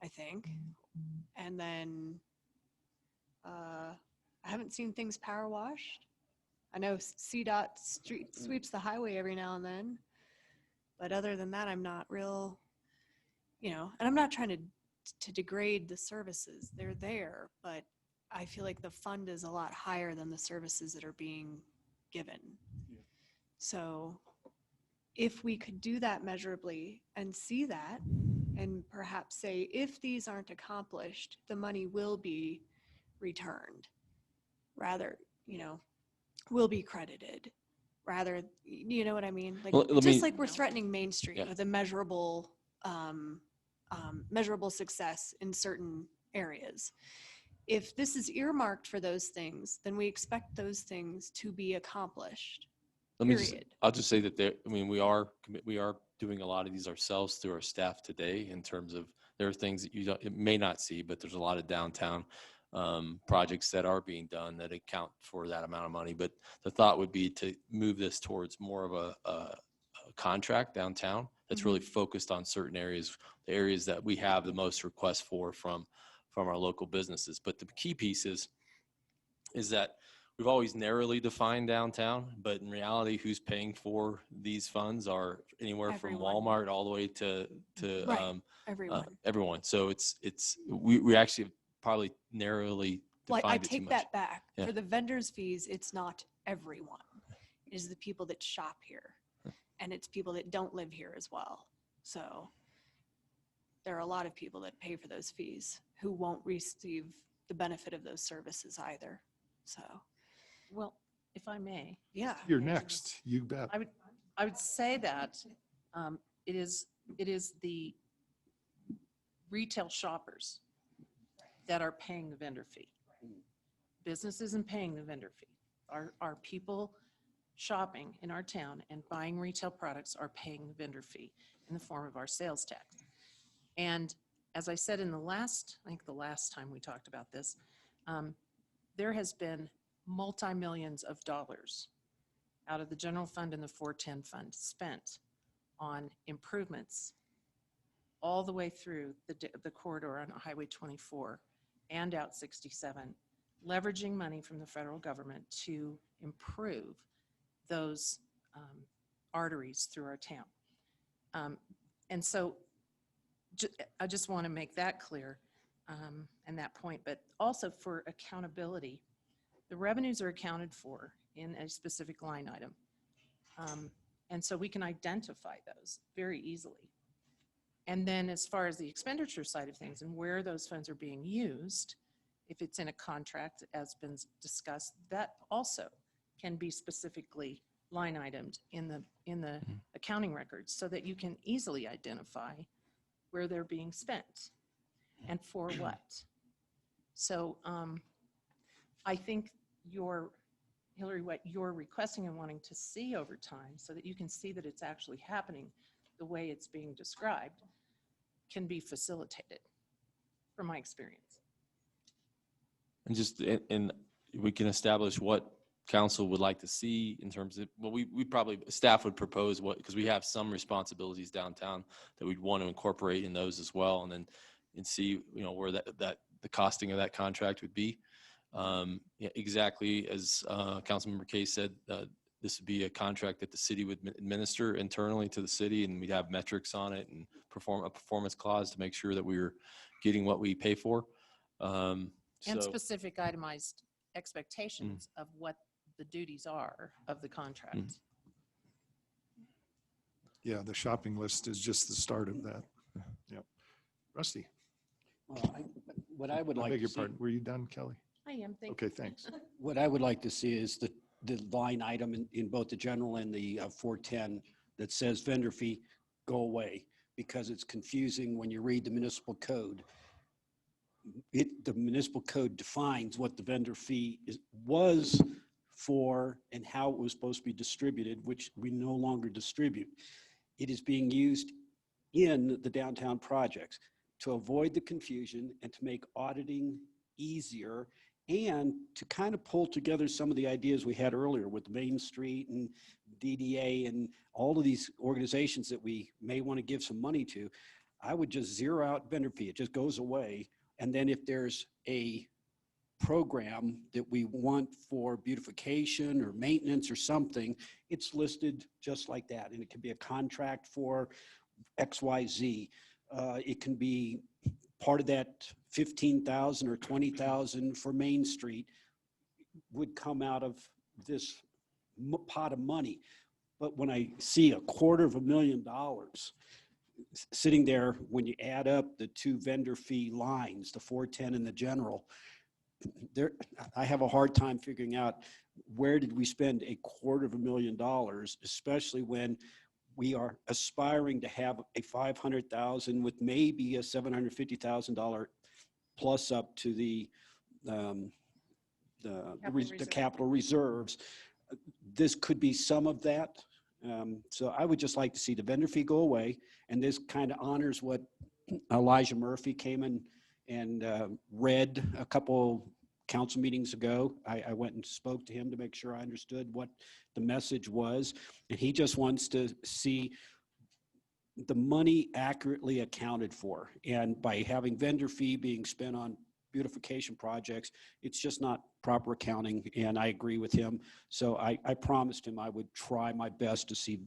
I think. And then I haven't seen things power washed. I know CDOT sweeps the highway every now and then, but other than that, I'm not real, and I'm not trying to degrade the services. They're there, but I feel like the fund is a lot higher than the services that are being given. So if we could do that measurably and see that, and perhaps say, if these aren't accomplished, the money will be returned, rather, will be credited, rather, you know what I mean? Like, Well, let just me- like we're threatening Main Street Yeah. with a measurable success in certain areas. If this is earmarked for those things, then we expect those things to be accomplished. Period. I'll just say that we are doing a lot of these ourselves through our staff today in terms of, there are things that it may not see, but there's a lot of downtown projects that are being done that account for that amount of money. But the thought would be to move this towards more of a contract downtown that's really focused on certain areas, the areas that we have the most requests from our local businesses. But the key piece is that we've always narrowly defined downtown, but in reality, who's paying for these funds are anywhere from Everyone. Walmart all the way to Right. Everyone. everyone. So we actually probably narrowly Well, defined I it too take much. that back. Yeah. For the vendors' fees, it's not everyone. It is the people that shop here. And it's people that don't live here as well. So there are a lot of people that pay for those fees who won't receive the benefit of those services either. So, Well, if I may, yeah. You're next, you bet. I would say that it is the retail shoppers that are paying the vendor fee. Business isn't paying the vendor fee. Our people shopping in our town and buying retail products are paying the vendor fee in the form of our sales tax. And as I said I think the last time we talked about this, there has been multi-millions of dollars out of the general fund and the 410 fund spent on improvements all the way through the corridor on Highway 24 and out 67, leveraging money from the federal government to improve those arteries through our town. And so I just want to make that clear and that point, but also for accountability, the revenues are accounted for in a specific line item. And so we can identify those very easily. And then as far as the expenditure side of things and where those funds are being used, if it's in a contract, as been discussed, that also can be specifically line itemed in the accounting records so that you can easily identify where they're being spent and for what. So I think Hillary, what you're requesting and wanting to see over time so that you can see that it's actually happening the way it's being described can be facilitated from my experience. And we can establish what council would like to see in terms of, well, we probably, staff would propose because we have some responsibilities downtown that we'd want to incorporate in those as well, and see, where that the costing of that contract would be. Yeah, exactly as Councilmember Kay said, this would be a contract that the city would administer internally to the city, and we'd have metrics on it and perform a performance clause to make sure that we were getting what we pay for. And So- specific itemized expectations of what the duties are of the contract. Yeah, the shopping list is just the start of that. Yep. Rusty, What I would I like beg to your see, pardon. Were you done, Kelly? I am thinking. Okay, thanks. what I would like to see is the line item in both the general and the 410 that says vendor fee go away, because it's confusing when you read the municipal code. The municipal code defines what the vendor fee was for and how it was supposed to be distributed, which we no longer distribute. It is being used in the downtown projects to avoid the confusion and to make auditing easier and to kind of pull together some of the ideas we had earlier with Main Street and DDA and all of these organizations that we may want to give some money to. I would just zero out vendor fee. It just goes away. And then if there's a program that we want for beautification or maintenance or something, it's listed just like that. And it can be a contract for XYZ. It can be part of that 15,000 or 20,000 for Main Street would come out of this pot of money. But when I see $250,000 sitting there, when you add up the two vendor fee lines, the 410 and the general, there, I have a hard time figuring out where did we spend $250,000, especially when we are aspiring to have a 500,000 with maybe a $750,000 plus up to the capital reserves. This could be some of that. So I would just like to see the vendor fee go away, and this kind of honors what Elijah Murphy came in and read a couple council meetings ago. I went and spoke to him to make sure I understood what the message was, and he just wants to see the money accurately accounted for. And by having vendor fee being spent on beautification projects, it's just not proper accounting, and I agree with him. So I promised him I would try my best to see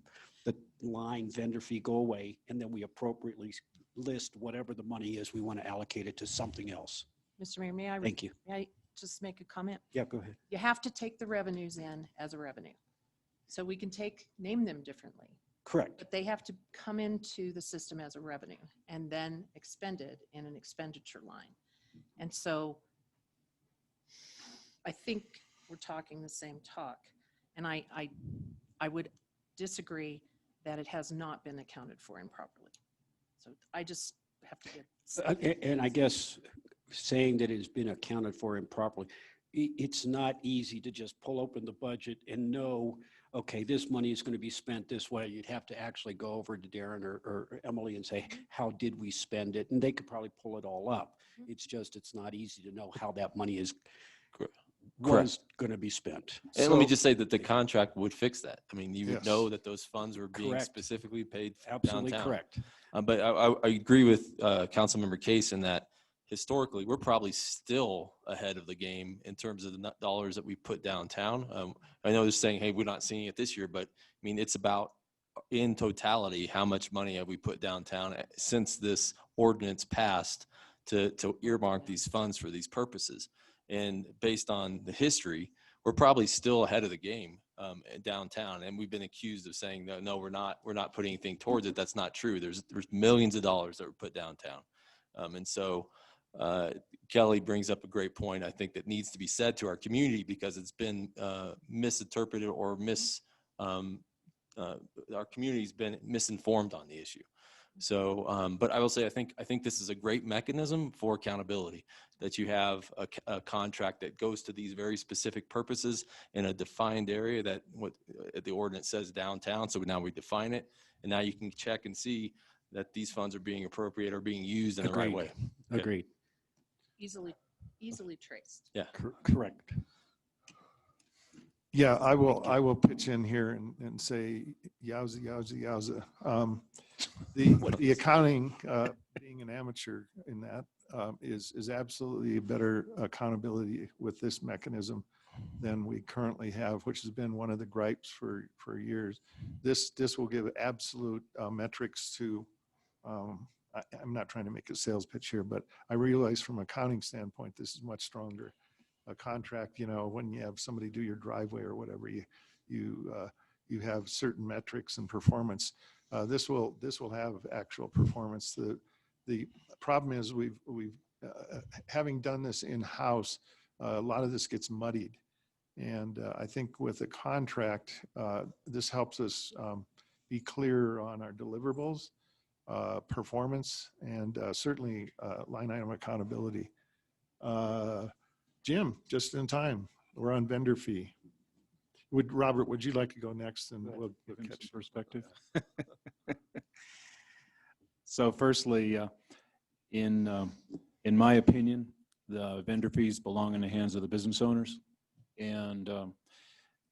the line vendor fee go away, and then we appropriately list whatever the money is we want to allocate it to something else. Mr. Mayor, may I? Thank you. May I just make a comment? Yeah, go ahead. You have to take the revenues in as a revenue. So we can name them differently, Correct. but they have to come into the system as a revenue and then expended in an expenditure line. And so I think we're talking the same talk. And I would disagree that it has not been accounted for improperly. So I just have to get. And I guess saying that it's been accounted for improperly, it's not easy to just pull open the budget and know, okay, this money is going to be spent this way. You'd have to actually go over to Darren or Emily and say, how did we spend it? And they could probably pull it all up. It's just, it's not easy to know how that money is was going to be spent. And let me just say that the contract would fix that. I mean, you would Yes. know that those funds were being Correct. specifically paid Absolutely downtown. correct. But I agree with Councilmember Case in that historically, we're probably still ahead of the game in terms of the dollars that we put downtown. I know they're saying, hey, we're not seeing it this year, but I mean, it's about in totality, how much money have we put downtown since this ordinance passed to earmark these funds for these purposes. And based on the history, we're probably still ahead of the game downtown. And we've been accused of saying, no, we're not putting anything towards it. That's not true. There's millions of dollars that were put downtown. And so Kelly brings up a great point, I think, that needs to be said to our community because it's been misinterpreted or our community's been misinformed on the issue. So, but I will say, I think this is a great mechanism for accountability, that you have a contract that goes to these very specific purposes in a defined area that what the ordinance says downtown. So now we define it, and now you can check and see that these funds are being appropriate or being used in the right way. Okay. Agreed. Easily traced. Yeah. Correct. Yeah, I will pitch in here and say, yowza, yowza, yowza. The accounting, being an amateur in that, is absolutely a better accountability with this mechanism than we currently have, which has been one of the gripes for years. This will give absolute metrics to, I'm not trying to make a sales pitch here, but I realize from an accounting standpoint, this is much stronger. A contract, when you have somebody do your driveway or whatever, you have certain metrics and performance. This will have actual performance. The problem is we've having done this in-house, a lot of this gets muddied. And I think with a contract, this helps us be clear on our deliverables, performance, and certainly line item accountability. Jim, just in time, we're on vendor fee. Robert, would you like to go next, and we'll catch perspective? So firstly, in my opinion, the vendor fees belong in the hands of the business owners. And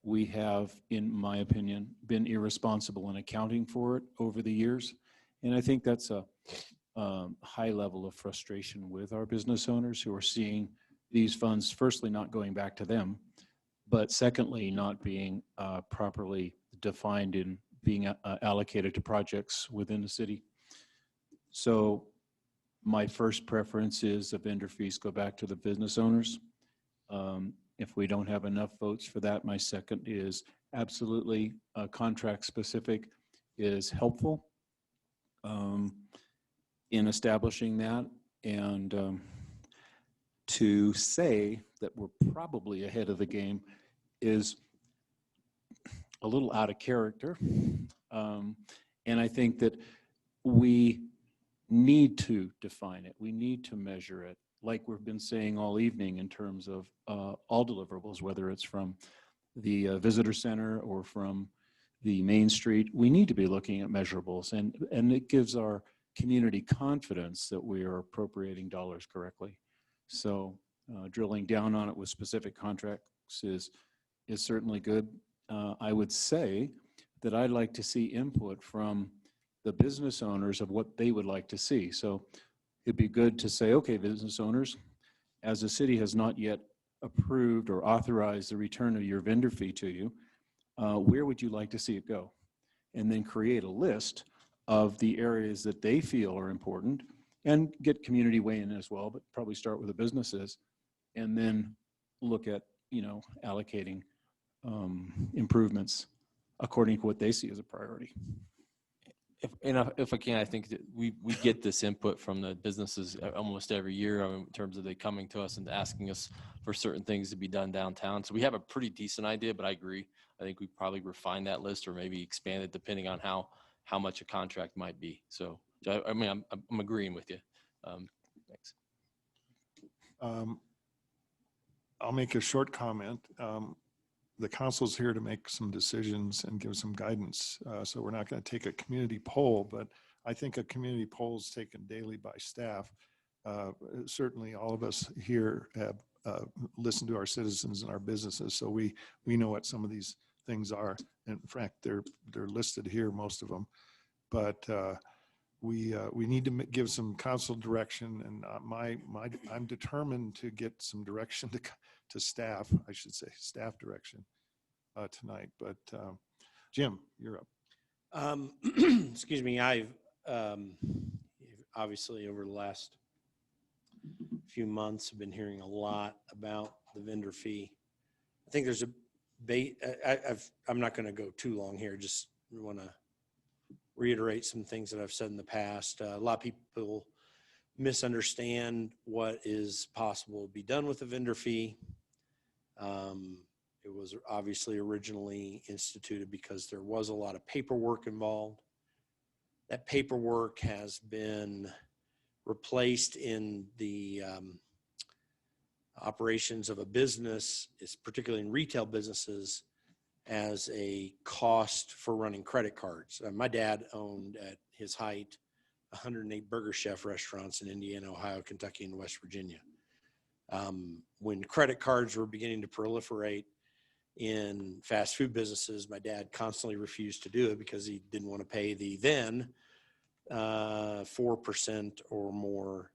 we have, in my opinion, been irresponsible in accounting for it over the years. And I think that's a high level of frustration with our business owners who are seeing these funds, firstly, not going back to them, but secondly, not being properly defined in being allocated to projects within the city. So my first preference is the vendor fees go back to the business owners. If we don't have enough votes for that, my second is absolutely contract specific is helpful in establishing that. And to say that we're probably ahead of the game is a little out of character. And I think that we need to define it. We need to measure it, like we've been saying all evening in terms of all deliverables, whether it's from the visitor center or from the Main Street. We need to be looking at measurables, and it gives our community confidence that we are appropriating dollars correctly. So drilling down on it with specific contracts is certainly good. I would say that I'd like to see input from the business owners of what they would like to see. So it'd be good to say, okay, business owners, as the city has not yet approved or authorized the return of your vendor fee to you, where would you like to see it go? And then create a list of the areas that they feel are important and get community weigh in as well, but probably start with the businesses and then look at, allocating improvements according to what they see as a priority. If I can, I think that we get this input from the businesses almost every year in terms of they coming to us and asking us for certain things to be done downtown. So we have a pretty decent idea, but I agree. I think we probably refine that list or maybe expand it depending on how much a contract might be. So I mean, I'm agreeing with you. Thanks. I'll make a short comment. The council's here to make some decisions and give some guidance. So we're not going to take a community poll, but I think a community poll is taken daily by staff. Certainly all of us here have listened to our citizens and our businesses. So we know what some of these things are. In fact, they're listed here, most of them. But we need to give some council direction, and I'm determined to get some direction to staff, I should say, staff direction tonight. But Jim, you're up. Excuse me, I've obviously over the last few months have been hearing a lot about the vendor fee. I think there's I'm not going to go too long here, just want to reiterate some things that I've said in the past. A lot of people misunderstand what is possible to be done with the vendor fee. It was obviously originally instituted because there was a lot of paperwork involved. That paperwork has been replaced in the operations of a business, particularly in retail businesses, as a cost for running credit cards. My dad owned at his height 108 Burger Chef restaurants in Indiana, Ohio, Kentucky, and West Virginia. When credit cards were beginning to proliferate in fast food businesses, my dad constantly refused to do it because he didn't want to pay the then 4% or more,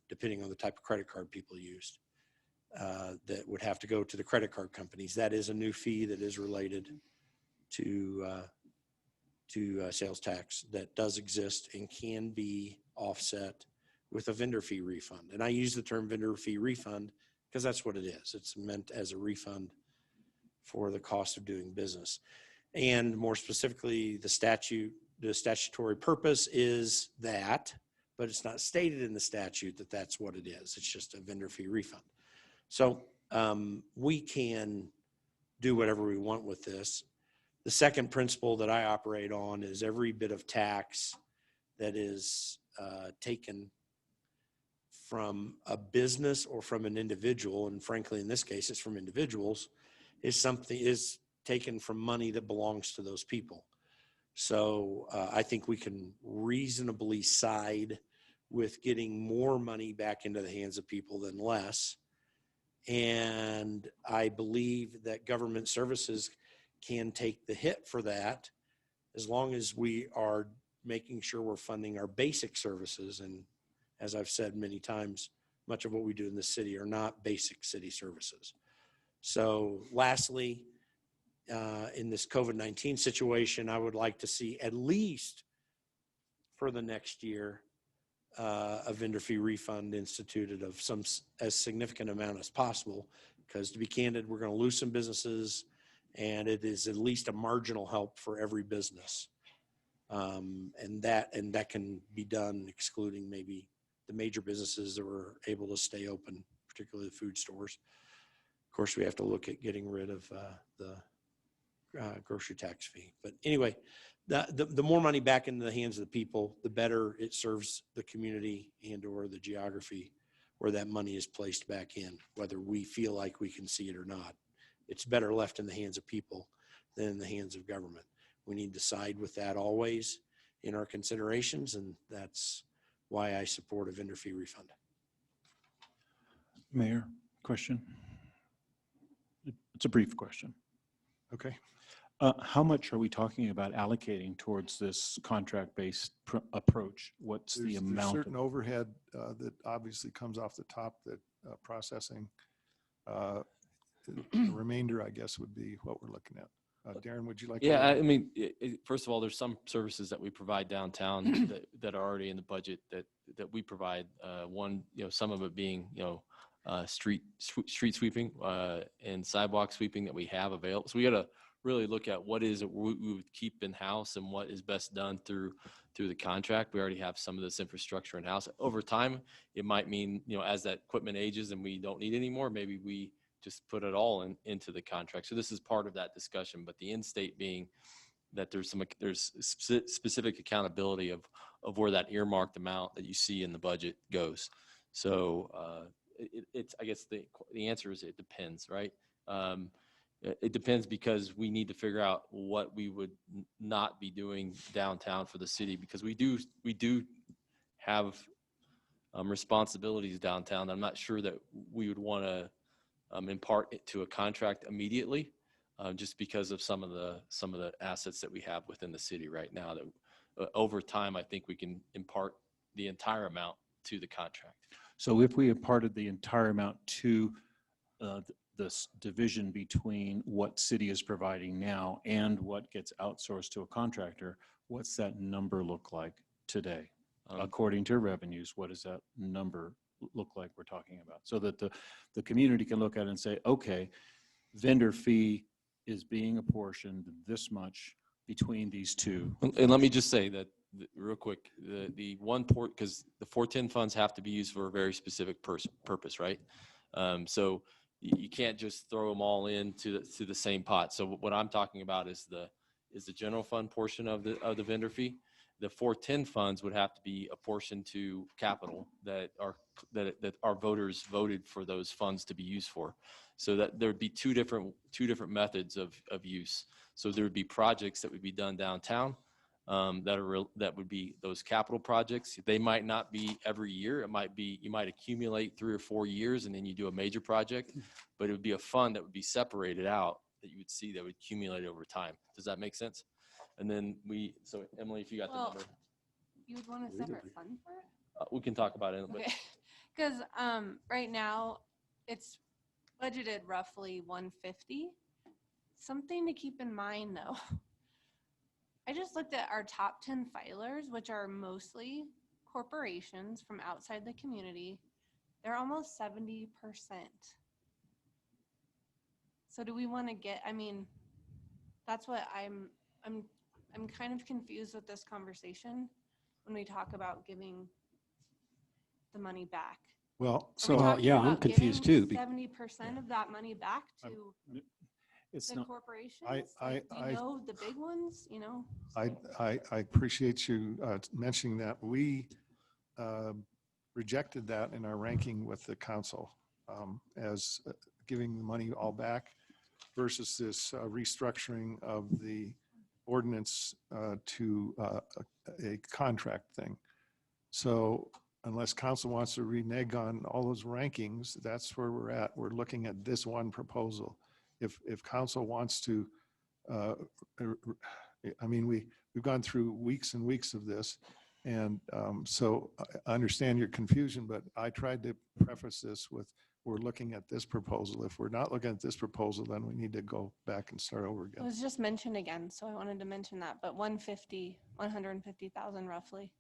depending on the type of credit card people used, that would have to go to the credit card companies. That is a new fee that is related to sales tax that does exist and can be offset with a vendor fee refund. And I use the term vendor fee refund because that's what it is. It's meant as a refund for the cost of doing business. And more specifically, the statutory purpose is that, but it's not stated in the statute that that's what it is. It's just a vendor fee refund. So we can do whatever we want with this. The second principle that I operate on is every bit of tax that is taken from a business or from an individual, and frankly, in this case, it's from individuals, is taken from money that belongs to those people. So I think we can reasonably side with getting more money back into the hands of people than less. And I believe that government services can take the hit for that as long as we are making sure we're funding our basic services. And as I've said many times, much of what we do in the city are not basic city services. So lastly, in this COVID-19 situation, I would like to see at least for the next year, a vendor fee refund instituted of as significant amount as possible. Because to be candid, we're going to lose some businesses, and it is at least a marginal help for every business. And that can be done excluding maybe the major businesses that were able to stay open, particularly the food stores. Of course, we have to look at getting rid of the grocery tax fee. But anyway, the more money back into the hands of the people, the better it serves the community and or the geography where that money is placed back in, whether we feel like we can see it or not. It's better left in the hands of people than in the hands of government. We need to side with that always in our considerations, and that's why I support a vendor fee refund. Mayor, question? It's a brief question. Okay. How much are we talking about allocating towards this contract-based approach? What's the There's amount? certain overhead that obviously comes off the top, that processing. The remainder, I guess, would be what we're looking at. Darren, would you like? Yeah, I mean, first of all, there's some services that we provide downtown that are already in the budget that we provide. One, some of it being, street sweeping and sidewalk sweeping that we have available. So we got to really look at what is it we would keep in house and what is best done through the contract. We already have some of this infrastructure in house. Over time, it might mean, as that equipment ages and we don't need any more, maybe we just put it all into the contract. So this is part of that discussion, but the end state being that there's specific accountability of where that earmarked amount that you see in the budget goes. So I guess the answer is it depends, right? It depends because we need to figure out what we would not be doing downtown for the city, because we do have responsibilities downtown. I'm not sure that we would want to impart it to a contract immediately, just because of some of the assets that we have within the city right now. That over time, I think we can impart the entire amount to the contract. So if we imparted the entire amount to this division between what city is providing now and what gets outsourced to a contractor, what's that number look like today? According to revenues, what does that number look like we're talking about? So that the community can look at it and say, okay, vendor fee is being apportioned this much between these two. And let me just say that real quick, the one port, because the 410 funds have to be used for a very specific purpose, right? So you can't just throw them all into the same pot. So what I'm talking about is the general fund portion of the vendor fee. The 410 funds would have to be apportioned to capital that our voters voted for those funds to be used for. So that there would be two different methods of use. So there would be projects that would be done downtown that would be those capital projects. They might not be every year. It might be, you might accumulate 3 or 4 years and then you do a major project, but it would be a fund that would be separated out that you would see that would accumulate over time. Does that make sense? And then so Emily, if you got the number. You would want a separate fund for it? We can talk about it in a bit. Because right now it's budgeted roughly 150. Something to keep in mind though. I just looked at our top 10 filers, which are mostly corporations from outside the community. They're almost 70%. So do we want to get, I mean, that's what I'm kind of confused with this conversation when we talk about giving the money back. Well, so yeah, I'm confused too. 70% of that money back to the corporations? The big ones, I appreciate you mentioning that. We rejected that in our ranking with the council as giving the money all back versus this restructuring of the ordinance to a contract thing. So unless council wants to renege on all those rankings, that's where we're at. We're looking at this one proposal. If council wants to, I mean, we've gone through weeks and weeks of this. And so I understand your confusion, but I tried to preface this with, we're looking at this proposal. If we're not looking at this proposal, then we need to go back and start over It again. was just mentioned again, so I wanted to mention that, but 150,000 roughly.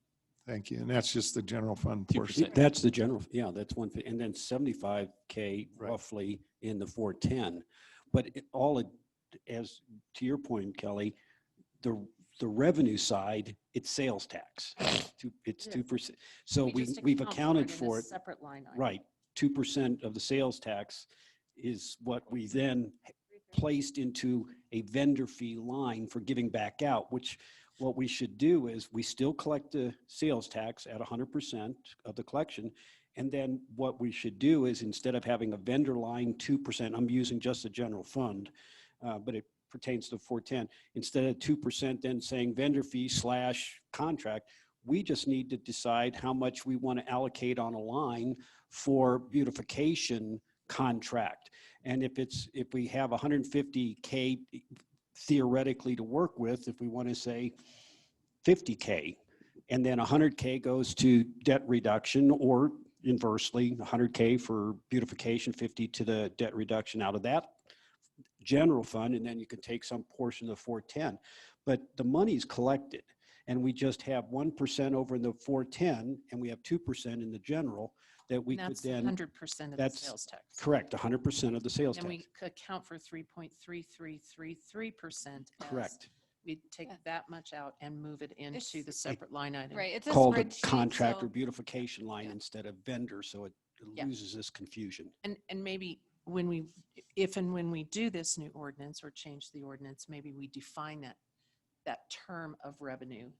Thank you. And that's just the general fund portion. That's the general, yeah, that's one, and then 75K Right. roughly in the 410. But all it, as to your point, Kelly, the revenue side, it's sales tax. It's 2%. So just we've account accounted in a for it. Separate line item. Right. 2% of the sales tax is what we then placed into a vendor fee line for giving back out, which what we should do is we still collect the sales tax at 100% of the collection. And then what we should do is, instead of having a vendor line 2%, I'm using just the general fund, but it pertains to 410. Instead of 2% then saying vendor fee / contract, we just need to decide how much we want to allocate on a line for beautification contract. And if we have 150K theoretically to work with, if we want to say 50K, and then 100K goes to debt reduction, or inversely, 100K for beautification, 50 to the debt reduction out of that general fund, and then you can take some portion of the 410. But the money's collected, and we just have 1% over in the 410, and we have 2% in the general that we And could that's then. 100% of the That's sales tax. correct, 100% of the sales And tax. we could account for 3.3333%. Correct. We'd take that much out and move it into It's- the separate line item. Right, it's a Called a spreadsheet, contractor so- beautification line Yeah. instead of vendor, so it Yeah. loses this confusion. And maybe when we, if and when we do this new ordinance or change the ordinance, maybe we define that term of revenue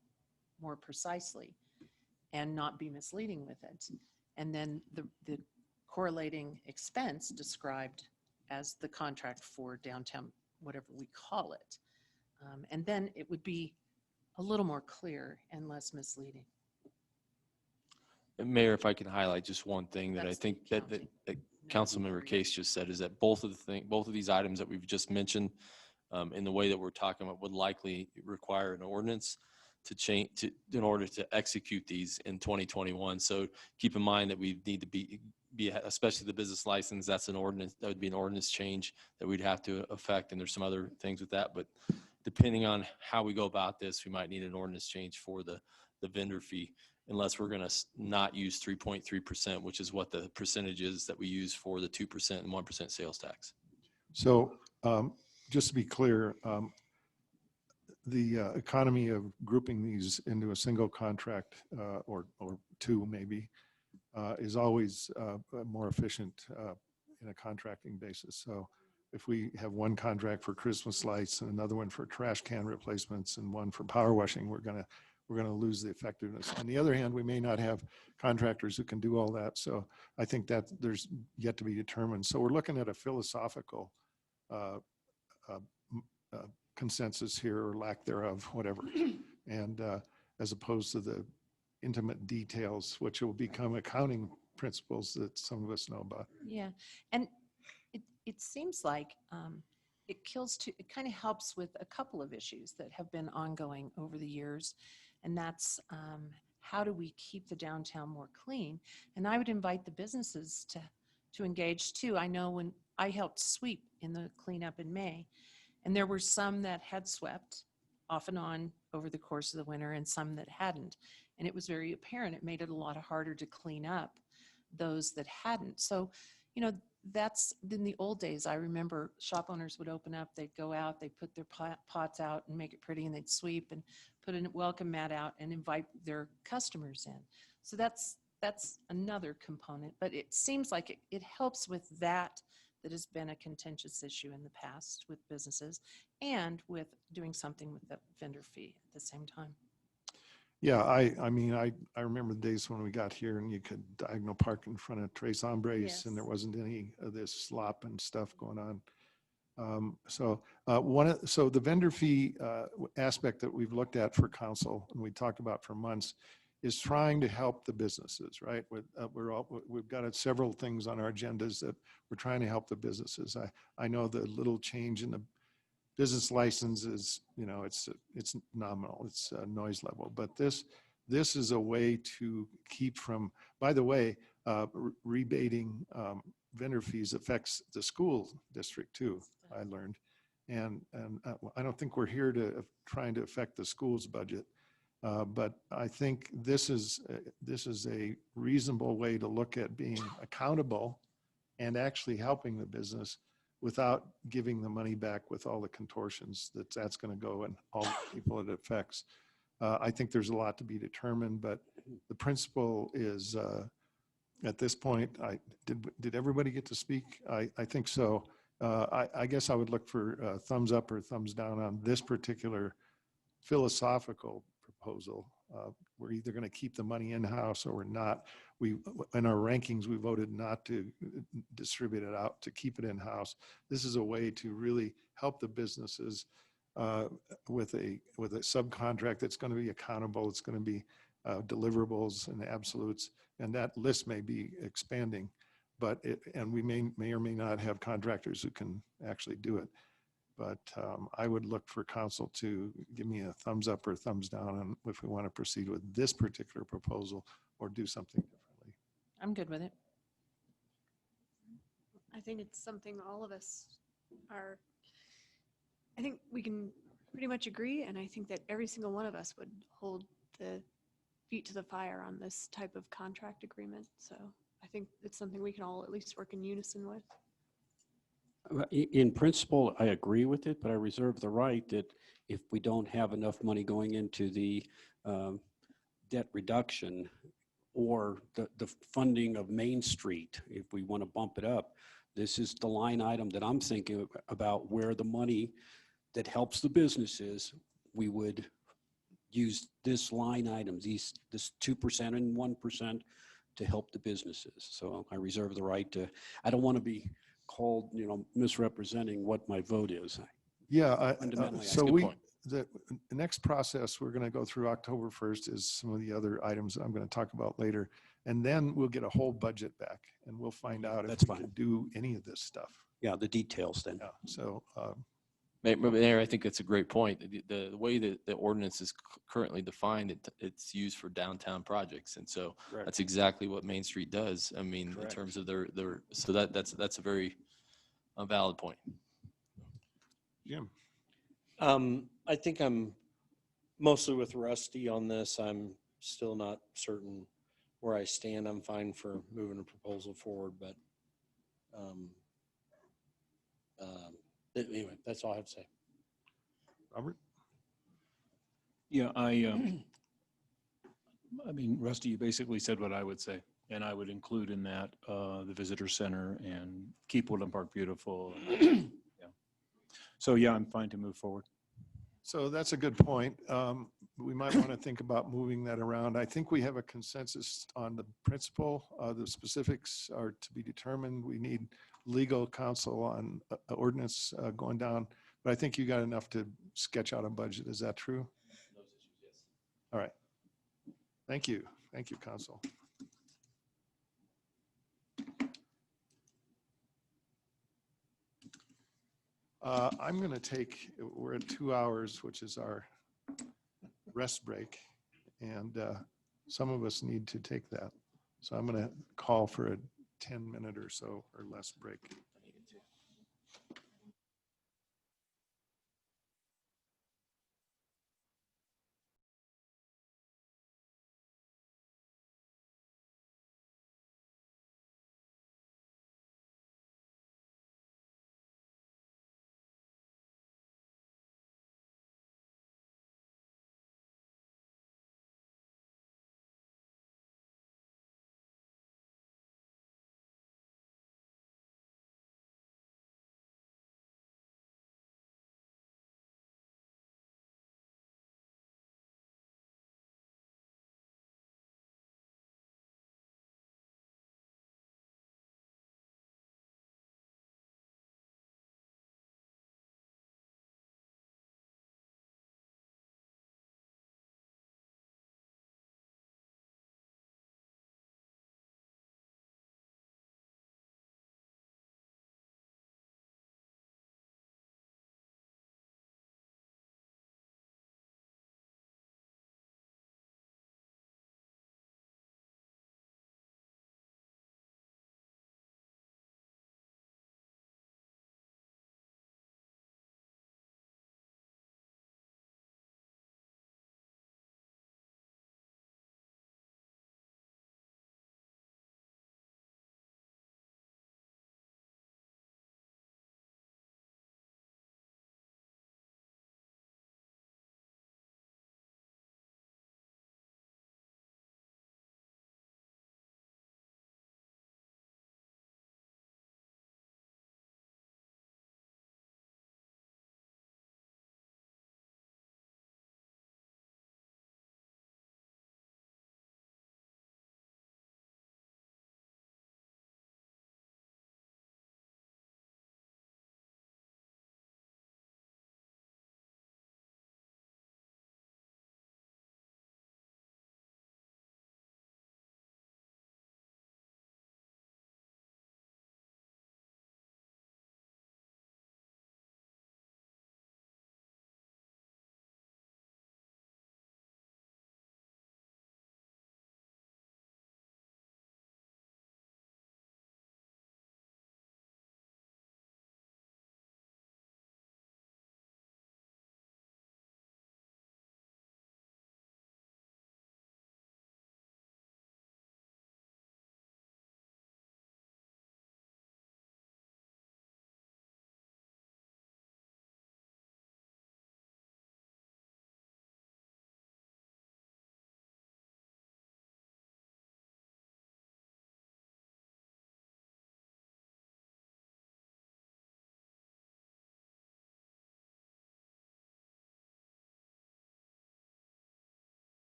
more precisely and not be misleading with it. And then the correlating expense described as the contract for downtown, whatever we call it. And then it would be a little more clear and less misleading. And Mayor, if I can highlight just one thing that I That's the think that accounting. Councilmember Case just said, is that both of these items that we've just mentioned, in the way that we're talking about, would likely require an ordinance to change in order to execute these in 2021. So keep in mind that we need to be especially the business license. That's an ordinance. That would be an ordinance change that we'd have to affect. And there's some other things with that, but depending on how we go about this, we might need an ordinance change for the vendor fee, unless we're going to not use 3.3%, which is what the percentage is that we use for the 2% and 1% sales tax. So just to be clear, the economy of grouping these into a single contract or two maybe is always more efficient in a contracting basis. So if we have one contract for Christmas lights and another one for trash can replacements and one for power washing, we're going to lose the effectiveness. On the other hand, we may not have contractors who can do all that. So I think that there's yet to be determined. So we're looking at a philosophical consensus here, or lack thereof, whatever. And as opposed to the intimate details, which will become accounting principles that some of us know about. Yeah, and it seems like it kind of helps with a couple of issues that have been ongoing over the years, and that's how do we keep the downtown more clean? And I would invite the businesses to engage too. I know when I helped sweep in the cleanup in May, and there were some that had swept off and on over the course of the winter and some that hadn't. And it was very apparent. It made it a lot harder to clean up those that hadn't. So, that's in the old days. I remember shop owners would open up, they'd go out, they'd put their pots out and make it pretty, and they'd sweep and put a welcome mat out and invite their customers in. So that's another component, but it seems like it helps with that has been a contentious issue in the past with businesses, and with doing something with the vendor fee at the same time. Yeah, I mean, I remember the days when we got here and you could diagonal park in front of Tres Hombres and there wasn't any of this slop and stuff going on. So the vendor fee aspect that we've looked at for council and we talked about for months is trying to help the businesses, right? We've got several things on our agendas that we're trying to help the businesses. I know the little change in the business license is, it's nominal, it's noise level, but this is a way to keep from, by the way, rebating vendor fees affects the school district too, I learned. And I don't think we're here to trying to affect the school's budget. But I think this is a reasonable way to look at being accountable and actually helping the business without giving the money back with all the contortions that's going to go and all the people it affects. I think there's a lot to be determined, but the principle is at this point, did everybody get to speak? I think so. I guess I would look for thumbs up or thumbs down on this particular philosophical proposal. We're either going to keep the money in-house or we're not. In our rankings, we voted not to distribute it out, to keep it in-house. This is a way to really help the businesses with a subcontract that's going to be accountable. It's going to be deliverables and absolutes, and that list may be expanding, and we may or may not have contractors who can actually do it. But I would look for council to give me a thumbs up or thumbs down on if we want to proceed with this particular proposal or do something differently. I'm good with it. I think it's something all of us are, I think we can pretty much agree, and I think that every single one of us would hold the feet to the fire on this type of contract agreement. So I think it's something we can all at least work in unison with. In principle, I agree with it, but I reserve the right that if we don't have enough money going into the debt reduction or the funding of Main Street, if we want to bump it up, this is the line item that I'm thinking about where the money that helps the businesses, we would use this line item, this 2% and 1% to help the businesses. So I reserve the right to, I don't want to be called, misrepresenting what my vote is. Yeah, Fundamentally, so good point. the next process we're going to go through October 1st is some of the other items I'm going to talk about later. And then we'll get a whole budget back and we'll find out if That's we fine. can do any of this stuff. Yeah, the details then. Yeah, so Mayor, I think that's a great point. The way that the ordinance is currently defined, it's used for downtown projects. And so Correct. that's exactly what Main Street does. I mean, Correct. in terms of so that's a very valid point. Jim. I think I'm mostly with Rusty on this. I'm still not certain where I stand. I'm fine for moving a proposal forward, but anyway, that's all I have to say. Robert? Yeah, I mean, Rusty, you basically said what I would say, and I would include in that the visitor center and keep Woodland Park beautiful. Yeah. So yeah, I'm fine to move forward. So that's a good point. We might want to think about moving that around. I think we have a consensus on the principle. The specifics are to be determined. We need legal counsel on ordinance going down, but I think you got enough to sketch out a budget. Is that true? Those issues, yes. All right. Thank you. Thank you, counsel. I'm going to we're at 2 hours, which is our rest break, and some of us need to take that. So I'm going to call for a 10-minute or so or less break.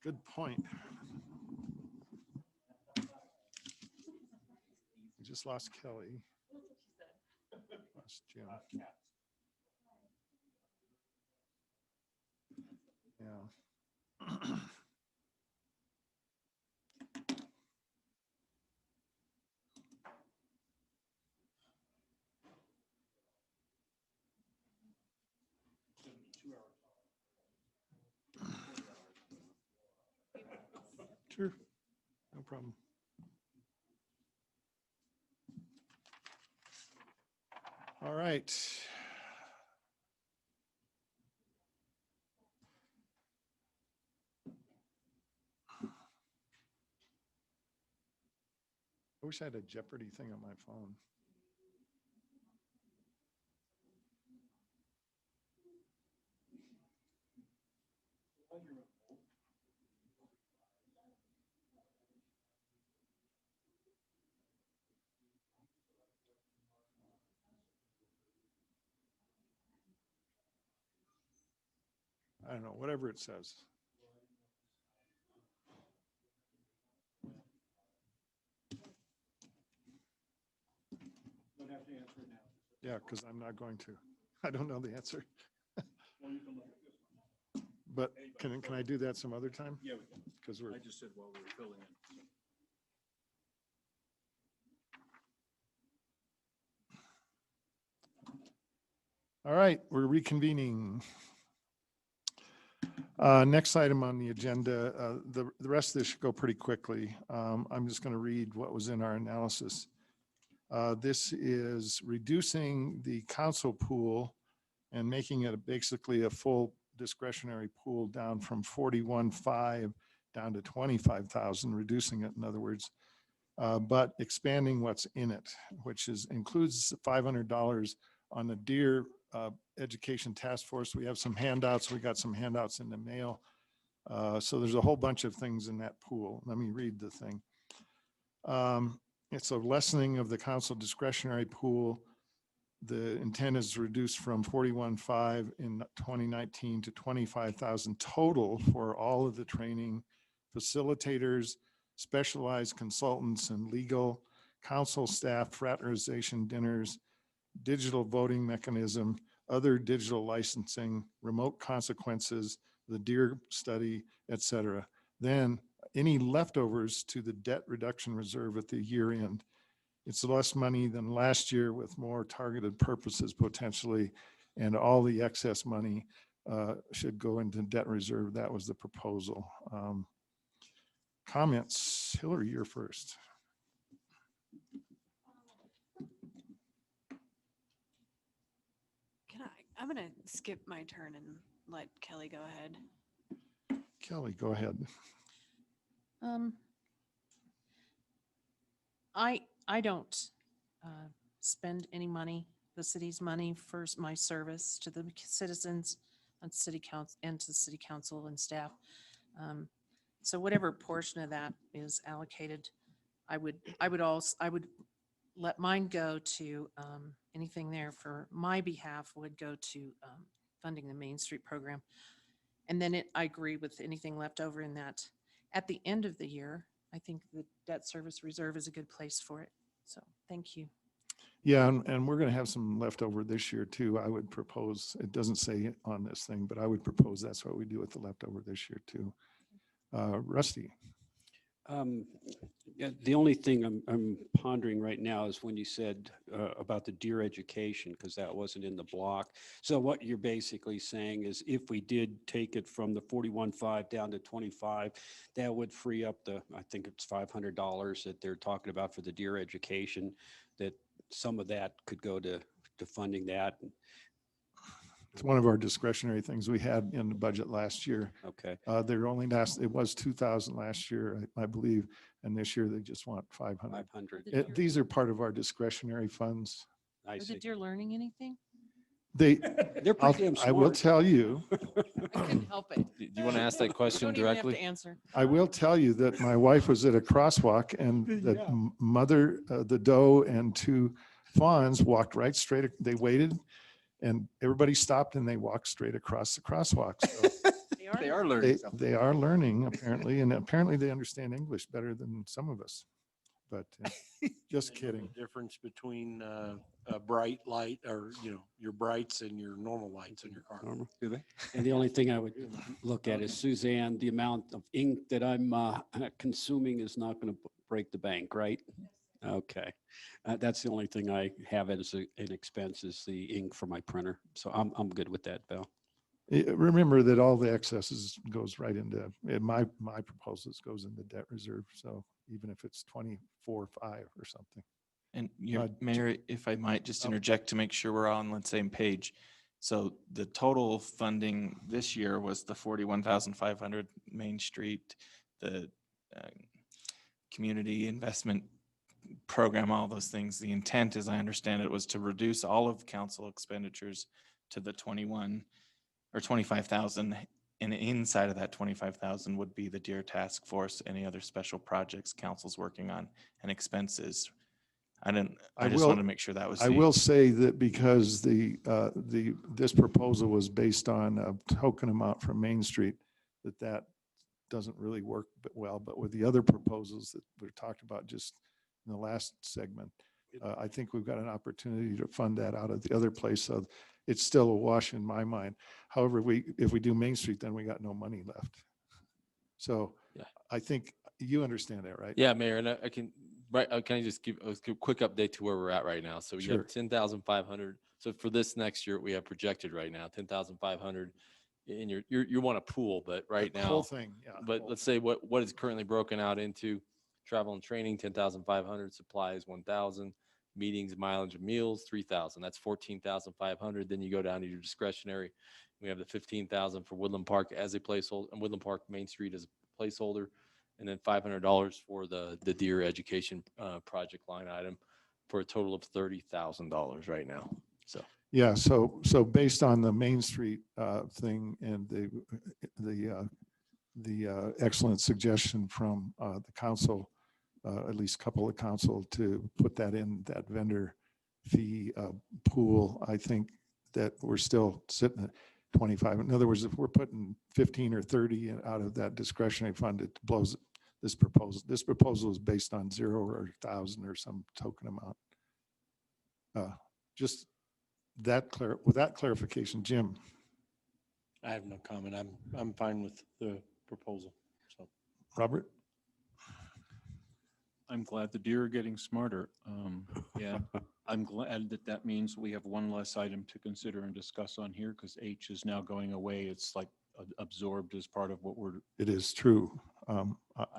Good point. We just lost Kelly. Lost Jim. Yeah. Sure, no problem. All right. I wish I had a Jeopardy thing on my phone. I don't know, whatever it says. Don't have to answer it now. Yeah, because I'm not going to. I don't know the answer. But can I do that some other time? Yeah, we can. Because we're, I just said while we were filling in. all right, we're reconvening. Next item on the agenda, the rest of this should go pretty quickly. I'm just going to read what was in our analysis. This is reducing the council pool and making it basically a full discretionary pool down from 41.5 down to 25,000, reducing it in other words, but expanding what's in it, which includes $500 on the Deer Education Task Force. We have some handouts. We got some handouts in the mail. So there's a whole bunch of things in that pool. Let me read the thing. It's a lessening of the council discretionary pool. The intent is reduced from 41.5 in 2019 to 25,000 total for all of the training, facilitators, specialized consultants and legal, council staff, fraternization dinners, digital voting mechanism, other digital licensing, remote consequences, the DEER study, et cetera. Then any leftovers to the debt reduction reserve at the year end. It's less money than last year with more targeted purposes potentially, and all the excess money should go into debt reserve. That was the proposal. Comments? Hillary, you're first. I'm going to skip my turn and let Kelly go ahead. Kelly, go ahead. I don't spend any money, the city's money, for my service to the citizens on city council and to city council and staff. So whatever portion of that is allocated, I would let mine go to anything there for my behalf would go to funding the Main Street program. And then I agree with anything left over in that. At the end of the year, I think the debt service reserve is a good place for it. So thank you. Yeah, and we're going to have some leftover this year too. I would propose, it doesn't say it on this thing, but I would propose that's what we do with the leftover this year too. Rusty. Yeah, the only thing I'm pondering right now is when you said about the Deer education, because that wasn't in the block. So what you're basically saying is if we did take it from the 41.5 down to 25, that would free up I think it's $500 that they're talking about for the Deer education, that some of that could go to funding that. It's one of our discretionary things we had in the budget last year. Okay. It was 2,000 last year, I believe, and this year they just want 500. 500. These are part of our discretionary funds. I Are the see. deer learning anything? They're pretty damn I will smart. tell you, I couldn't help it. Do you want to ask that question Don't even have directly? to answer. I will tell you that my wife was at a crosswalk and the Yeah. mother, the doe and two fawns walked right straight. They waited and everybody stopped and they walked straight across the crosswalk. So They They are learning something. They are learning apparently, and apparently they understand English better than some of us. But just They know kidding. the difference between a bright light or, your brights and your normal lights in your car. Normal. Do they? And the only thing I would look at is, Suzanne, the amount of ink that I'm consuming is not going to break the bank, right? Okay. That's the only thing I have as an expense is the ink for my printer. So I'm good with that, Bill. Remember that all the excesses goes right into, in my proposals goes into debt reserve. So even if it's 24.5 or something. And your Uh, Mayor, if I might just oh. interject to make sure we're all on the same page. So the total funding this year was the 41,500 Main Street, the community investment program, all those things. The intent, as I understand it, was to reduce all of council expenditures to the 21 or 25,000. And inside of that 25,000 would be the Deer Task Force, any other special projects council's working on, and expenses. I just wanted to make sure that was. I will say that because this proposal was based on a token amount from Main Street, that doesn't really work well. But with the other proposals that we talked about just in the last segment, I think we've got an opportunity to fund that out of the other place. So it's still a wash in my mind. However, if we do Main Street, then we got no money left. So Yeah. I think you understand that, right? Yeah, Mayor, and I can, can I just give a quick update to where we're at right now? So we Sure. have 10,500. So for this next year, we have projected right now 10,500 in you want a pool, but right The now, whole thing, yeah. but let's say what is currently broken out into travel and training, 10,500, supplies, 1,000, meetings, mileage, and meals, 3,000. That's 14,500. Then you go down to your discretionary. We have the 15,000 for Woodland Park as a placeholder, and Woodland Park Main Street as a placeholder, and then $500 for the Deer Education project line item, for a total of $30,000 right now. So. Yeah, so based on the Main Street thing and the excellent suggestion from the council, at least a couple of council, to put that in that vendor fee pool, I think that we're still sitting at 25. In other words, if we're putting 15 or 30 out of that discretionary fund, it blows this proposal. This proposal is based on 0 or 1,000 or some token amount. Just with that clarification, Jim. I have no comment. I'm fine with the proposal. So, Robert? I'm glad the deer are getting smarter. Yeah, I'm glad that means we have one less item to consider and discuss on here, because H is now going away. It's like absorbed as part of what we're. It is true. I'm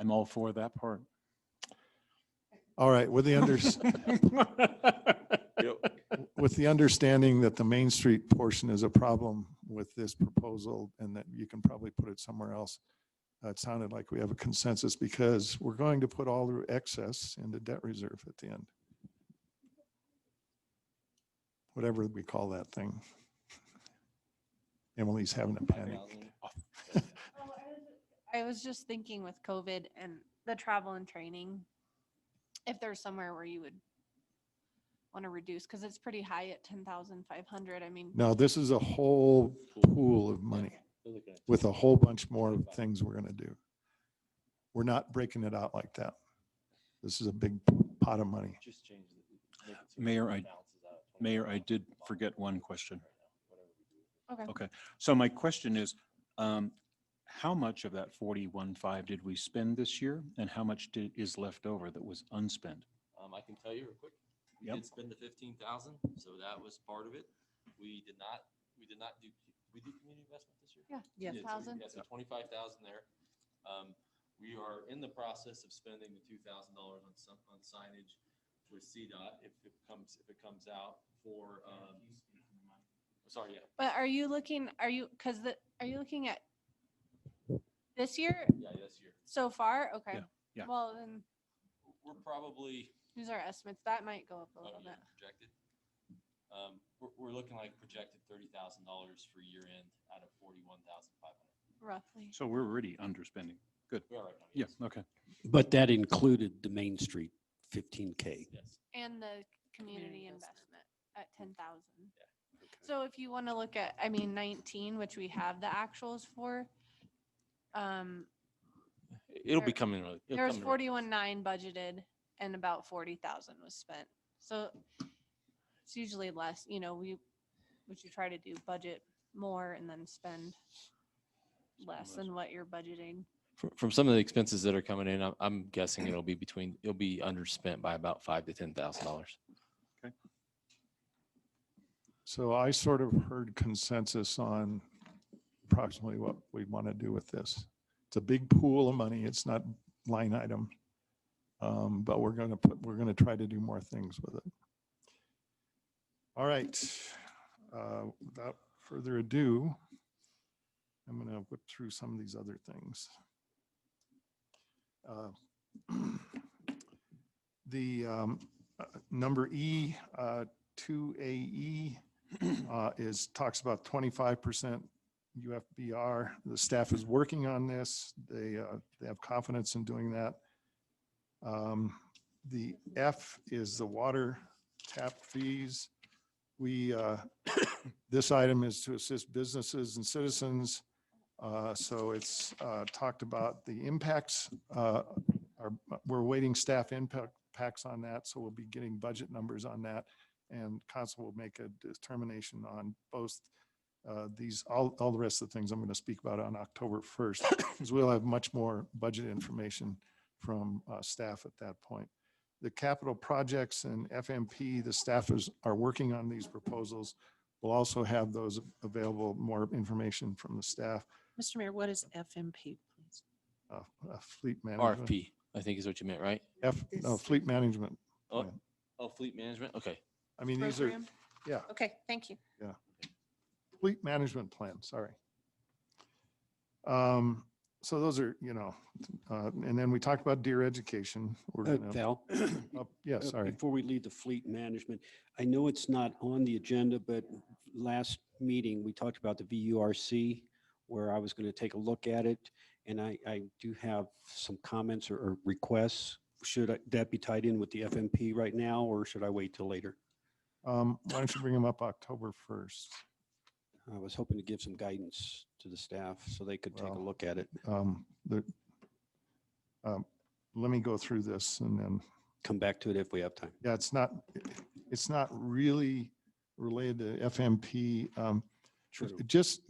all for that part. All right, with the with the understanding that the Main Street portion is a problem with this proposal and that you can probably put it somewhere else, it sounded like we have a consensus, because we're going to put all the excess into debt reserve at the end. Whatever we call that thing. Emily's having a panic. I was just thinking with COVID and the travel and training, if there's somewhere where you would want to reduce, because it's pretty high at 10,500. I mean. No, this is a whole pool of money with a whole bunch more things we're going to do. We're not breaking it out like that. This is a big pot of money. Mayor, I did forget one question. Okay. Okay, so my question is, how much of that 41.5 did we spend this year, and how much is left over that was unspent? I can tell you real quick. We did spend the 15,000, so that was part of it. We did not do. We do community investment this year. Yeah. 1,000. Yeah, so 25,000 there. We are in the process of spending the $2,000 on signage with CDOT if it comes out for. Sorry, yeah. But are you looking at this year? Yeah, this year. So far? Okay. Yeah. Well, then We're probably. these are estimates. That might go up a little bit. Projected. We're looking like projected $30,000 for year end out of 41,500. Roughly. So we're already underspending. Good. We are right now. Yeah, Yes. okay. But that included the Main Street 15K. Yes. And the community investment at 10,000. Yeah. So if you want to look at, 19, which we have the actuals for, It'll be There- coming. It'll There was come around. 41.9 budgeted and about 40,000 was spent. So it's usually less, we should try to do budget more and then spend less than what you're budgeting. From some of the expenses that are coming in, I'm guessing it'll be underspent by about $5,000 to $10,000. So I sort of heard consensus on approximately what we want to do with this. It's a big pool of money. It's not line item. But we're going to try to do more things with it. All right. Without further ado, I'm going to whip through some of these other things. The number E, 2AE talks about 25% UFBR. The staff is working on this. They have confidence in doing that. The F is the water tap fees. This item is to assist businesses and citizens. So it's talked about the impacts. We're waiting staff impacts on that, so we'll be getting budget numbers on that. And council will make a determination on both all the rest of the things I'm going to speak about on October 1st, because we'll have much more budget information from staff at that point. The capital projects and FMP, the staff are working on these proposals. We'll also have those available, more information from the staff. Mr. Mayor, what is FMP, please? Fleet management. RFP, I think is what you meant, right? Fleet management. Oh, plan. fleet management. Okay. I mean, these are, Program? yeah, Okay, thank you. fleet management plan, sorry. So those are, and then we talked about deer education. We're gonna- Val? Yeah, sorry. Before we leave the fleet management, I know it's not on the agenda, but last meeting, we talked about the VURC, where I was going to take a look at it. And I do have some comments or requests. Should that be tied in with the FMP right now, or should I wait till later? Why don't you bring them up October 1st? I was hoping to give some guidance to the staff so they could take a Well, look at it. Let me go through this and then, Come back to it if we have time. yeah, it's not really related to FMP. True. Just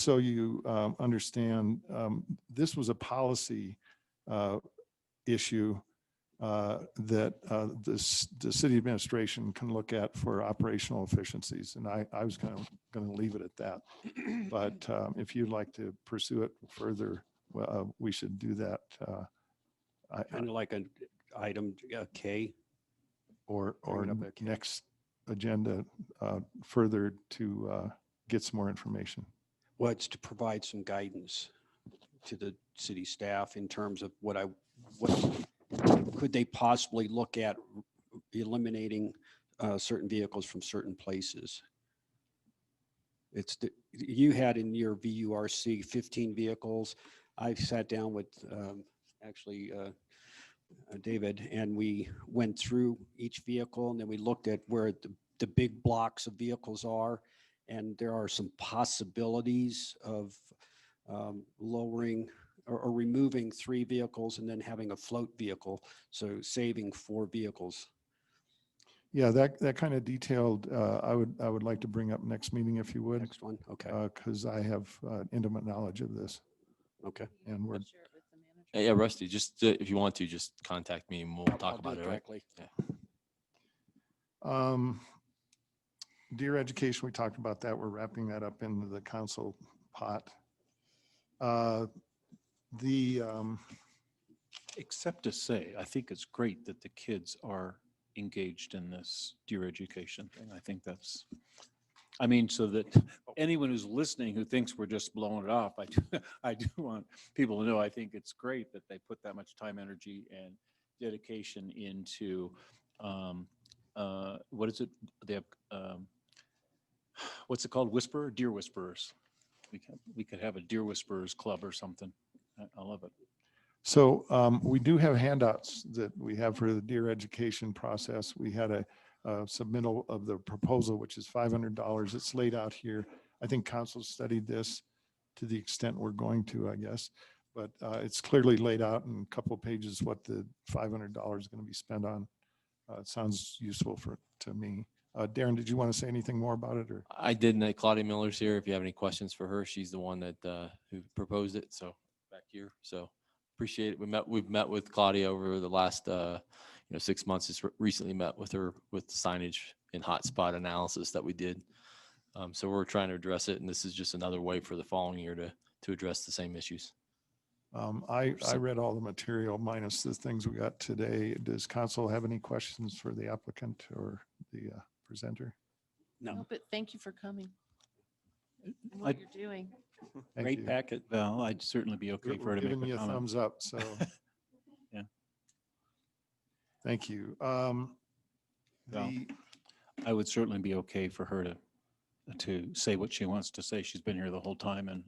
so you understand, this was a policy issue that the city administration can look at for operational efficiencies. And I was going to leave it at that. But if you'd like to pursue it further, we should do that. Kind of like an item K. Or Bring it up at K. next agenda further to get some more information. Well, it's to provide some guidance to the city staff in terms of what could they possibly look at eliminating certain vehicles from certain places. You had in your VURC 15 vehicles. I sat down with David, and we went through each vehicle, and then we looked at where the big blocks of vehicles are. And there are some possibilities of lowering or removing 3 vehicles and then having a float vehicle, so saving 4 vehicles. Yeah, that kind of detailed, I would like to bring up next meeting if you would. Next one, okay, Because I have intimate knowledge of this. okay. And we're, Yeah, Rusty, just if you want to, just contact me and we'll talk I'll do about it. Right? directly. Yeah. deer education, we talked about that. We're wrapping that up into the council pot. Except to say, I think it's great that the kids are engaged in this deer education thing. I think that's, so that anyone who's listening who thinks we're just blowing it off, I do want people to know, I think it's great that they put that much time, energy, and dedication into, what is it? They have, what's it called? Whisperer? Deer whisperers. We could have a deer whisperers club or something. I love it. So we do have handouts that we have for the deer education process. We had a submittal of the proposal, which is $500. It's laid out here. I think council studied this to the extent we're going to, I guess. But it's clearly laid out in a couple of pages what the $500 is going to be spent on. It sounds useful to me. Darren, did you want to say anything more about it, or? I didn't. Claudia Miller's here. If you have any questions for her, she's the one that who proposed it. So back here. So appreciate it. We've met with Claudia over the last 6 months. Just recently met with her with signage and hotspot analysis that we did. So we're trying to address it, and this is just another way for the following year to address the same issues. I read all the material minus the things we got today. Does council have any questions for the applicant or the presenter? No. But thank you for coming. And I- what you're doing. Thank Great you. packet. Well, I'd certainly be okay We're for her to make giving you a a comment. thumbs up, so. Yeah. Thank you. Well, I would certainly be okay for her to say what she wants to say. She's been here the whole time, and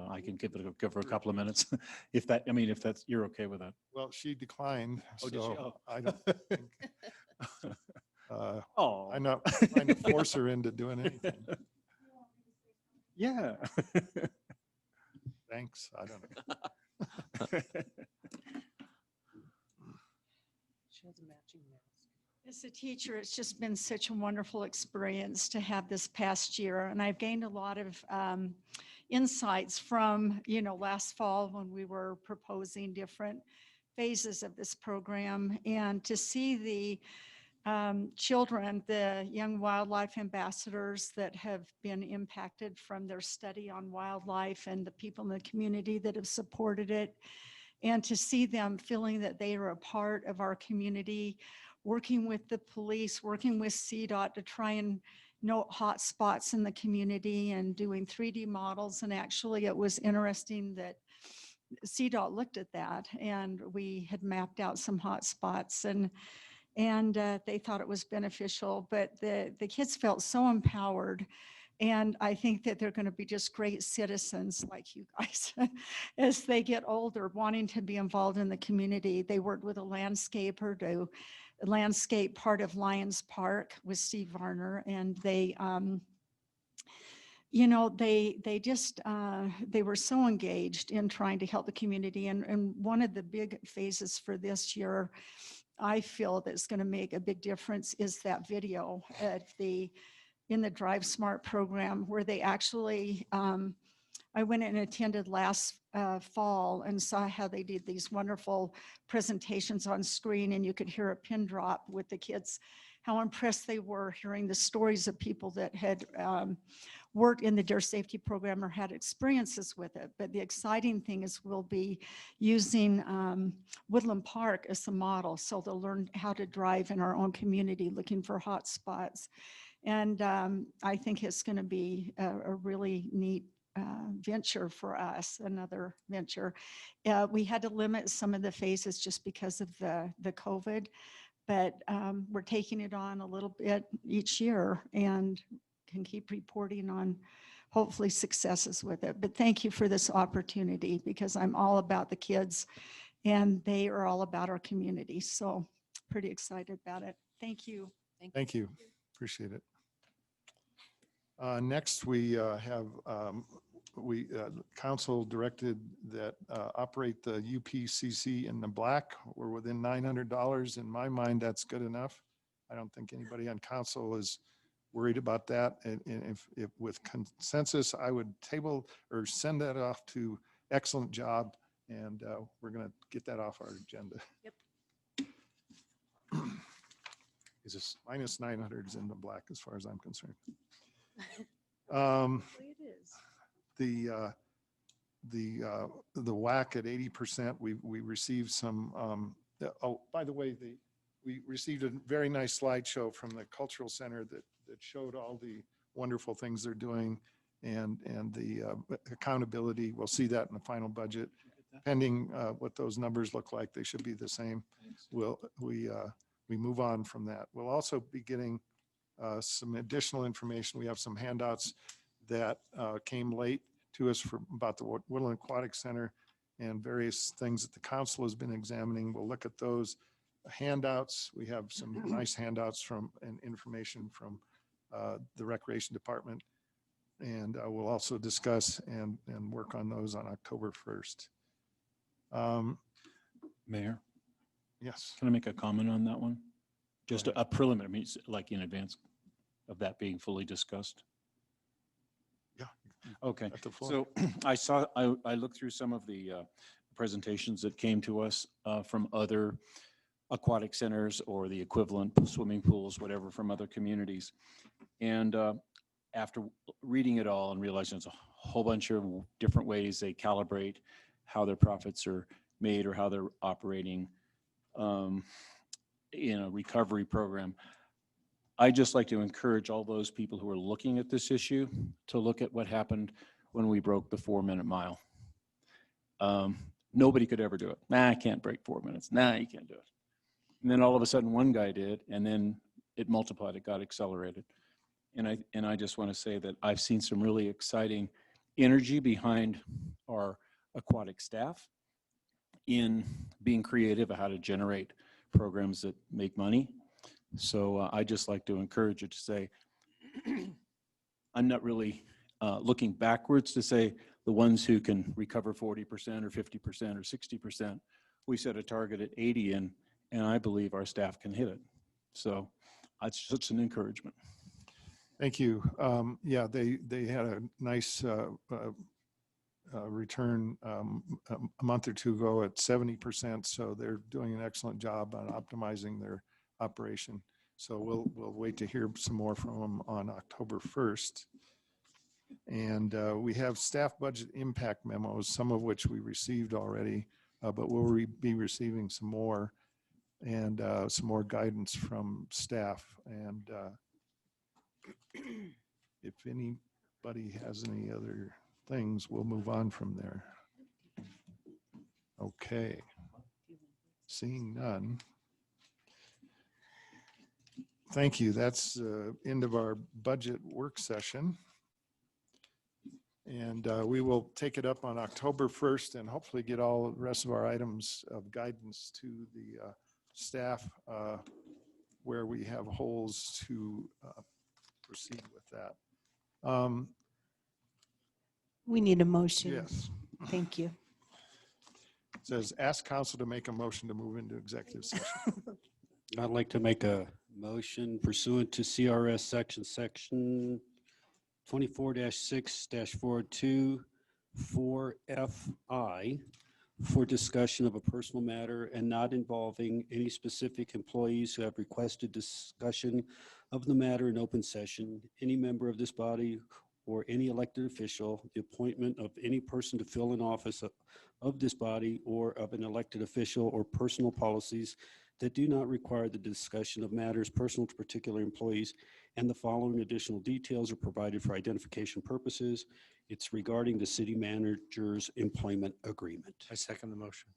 I can give her a couple of minutes. If that's, you're okay with that. Well, she declined, Oh, did she? so Oh. I don't think, Oh. I'm not trying to force her into doing anything. Yeah. Thanks, I don't know. She has a matching mask. As a teacher, it's just been such a wonderful experience to have this past year. And I've gained a lot of insights from, last fall when we were proposing different phases of this program, and to see the children, the young wildlife ambassadors that have been impacted from their study on wildlife, and the people in the community that have supported it, and to see them feeling that they are a part of our community, working with the police, working with CDOT to try and note hot spots in the community and doing 3D models. And actually it was interesting that CDOT looked at that, and we had mapped out some hot spots, and they thought it was beneficial. But the kids felt so empowered. And I think that they're going to be just great citizens like you guys as they get older, wanting to be involved in the community. They worked with a landscaper to landscape part of Lions Park with Steve Varner, and they they were so engaged in trying to help the community. And one of the big phases for this year, I feel that's going to make a big difference, is that video in the Drive Smart program, where they actually, I went and attended last fall and saw how they did these wonderful presentations on screen, and you could hear a pin drop with the kids, how impressed they were hearing the stories of people that had worked in the Deer Safety Program or had experiences with it. But the exciting thing is we'll be using Woodland Park as a model, so they'll learn how to drive in our own community looking for hot spots. And I think it's going to be a really neat venture for us, another venture. We had to limit some of the phases just because of the COVID, but we're taking it on a little bit each year and can keep reporting on hopefully successes with it. But thank you for this opportunity, because I'm all about the kids and they are all about our community. So pretty excited about it. Thank you. Thank you. Appreciate it. Next, we have, council directed that operate the UPCC in the black. We're within $900. In my mind, that's good enough. I don't think anybody on council is worried about that. And if with consensus, I would table or send that off to excellent job, and we're going to get that off our agenda. Yep. Is this minus 900 is in the black as far as I'm concerned. It is. The WAC at 80%, we received some, oh, by the way, we received a very nice slideshow from the Cultural Center that showed all the wonderful things they're doing, and the accountability. We'll see that in the final budget. Pending what those numbers look like, they should be the same. We move on from that. We'll also be getting some additional information. We have some handouts that came late to us about the Woodland Aquatic Center and various things that the council has been examining. We'll look at those handouts. We have some nice handouts and information from the Recreation Department, and we'll also discuss and work on those on October 1st. Um, Mayor, Yes. can I make a comment on that one? Just ahead. a preliminary, I mean, like in advance of that being fully discussed? Yeah. Okay, At the floor. so I looked through some of the presentations that came to us from other aquatic centers or the equivalent swimming pools, whatever, from other communities. And after reading it all and realizing there's a whole bunch of different ways they calibrate how their profits are made or how they're operating in a recovery program, I just like to encourage all those people who are looking at this issue to look at what happened when we broke the 4-minute mile. Nobody could ever do it. Nah, I can't break 4 minutes. Nah, you can't do it. And then all of a sudden one guy did, and then it multiplied, it got accelerated. And I just want to say that I've seen some really exciting energy behind our aquatic staff in being creative of how to generate programs that make money. So I just like to encourage you to say, I'm not really looking backwards to say the ones who can recover 40% or 50% or 60%, we set a target at 80 and I believe our staff can hit it. So it's such an encouragement. Thank you. Yeah, they had a nice return a month or two ago at 70%. So they're doing an excellent job on optimizing their operation. So we'll wait to hear some more from them on October 1st. And we have staff budget impact memos, some of which we received already, but we'll be receiving some more and some more guidance from staff. And if anybody has any other things, we'll move on from there. Okay. Seeing none. Thank you. That's the end of our budget work session. And we will take it up on October 1st and hopefully get all the rest of our items of guidance to the staff where we have holes to proceed with that. We need a motion. Yes. Thank you. It says, ask council to make a motion to move into executive session. I'd like to make a motion pursuant to CRS section 24-6-402 4FI for discussion of a personal matter and not involving any specific employees who have requested discussion of the matter in open session, any member of this body or any elected official, the appointment of any person to fill an office of this body or of an elected official, or personal policies that do not require the discussion of matters personal to particular employees, and the following additional details are provided for identification purposes. It's regarding the city manager's employment agreement. I second the motion.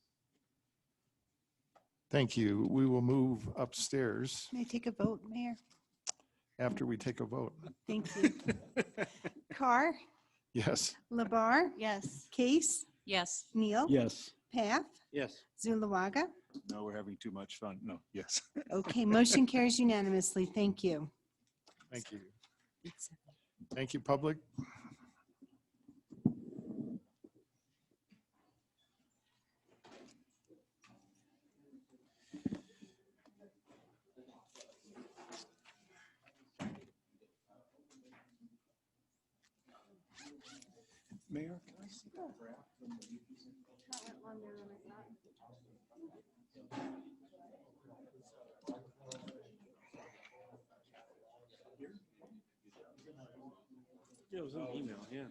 Thank you. We will move upstairs May I take a vote, Mayor? after we take a vote. Thank you. Carr, Yes. Labar, Yes. Case, Yes. Neal, Yes. Path, Yes. Zulawaga. No, we're having too much fun. No, yes. Okay, motion carries unanimously. Thank you. Thank you. Thank you, public. Mayor, can I see that graph? Yeah, it was an email, yeah.